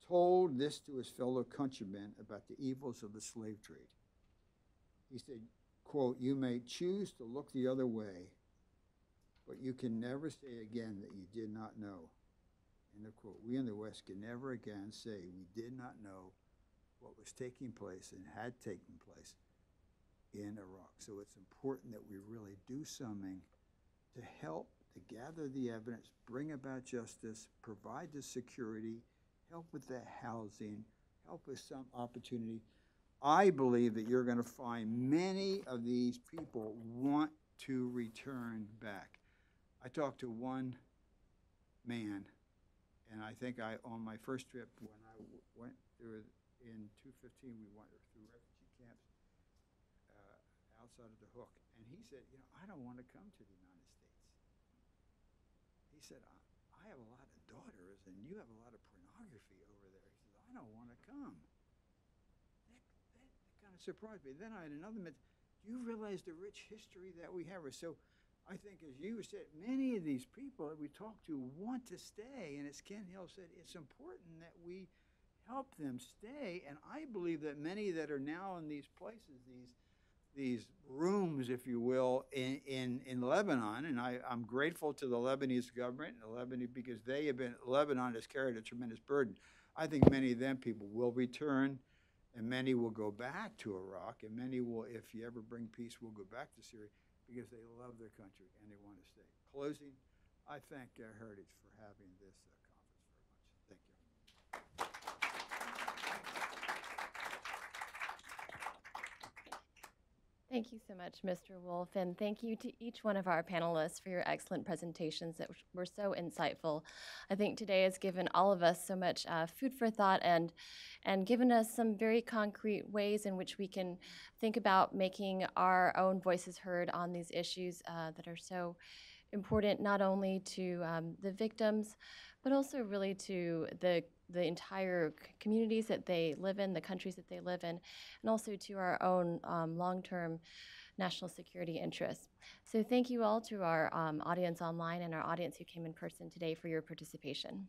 told this to his fellow countrymen about the evils of the slave trade. He said, quote, "You may choose to look the other way, but you can never say again that you did not know." End of quote. We in the West can never again say we did not know what was taking place and had taken place in Iraq. So it's important that we really do something to help to gather the evidence, bring about justice, provide the security, help with the housing, help with some opportunity. I believe that you're going to find many of these people want to return back. I talked to one man, and I think on my first trip when I went through in 2015, we went through refugee camps outside of the Hook, and he said, you know, I don't want to come to the United States. He said, I have a lot of daughters, and you have a lot of pornography over there. He said, I don't want to come. That kind of surprised me. Then I had another man, do you realize the rich history that we have? So I think, as you said, many of these people that we talk to want to stay, and as Ken Hill said, it's important that we help them stay. And I believe that many that are now in these places, these rooms, if you will, in Lebanon, and I'm grateful to the Lebanese government and Lebanon because Lebanon has carried a tremendous burden. I think many of them people will return, and many will go back to Iraq, and many will, if you ever bring peace, will go back to Syria because they love their country and they want to stay. Closing, I thank Heritage for having this conference very much. Thank you. Thank you so much, Mr. Wolf, and thank you to each one of our panelists for your excellent presentations that were so insightful. I think today has given all of us so much food for thought and given us some very concrete ways in which we can think about making our own voices heard on these issues that are so important not only to the victims, but also really to the entire communities that they live in, the countries that they live in, and also to our own long-term national security interests. So thank you all to our audience online and our audience who came in person today for your participation.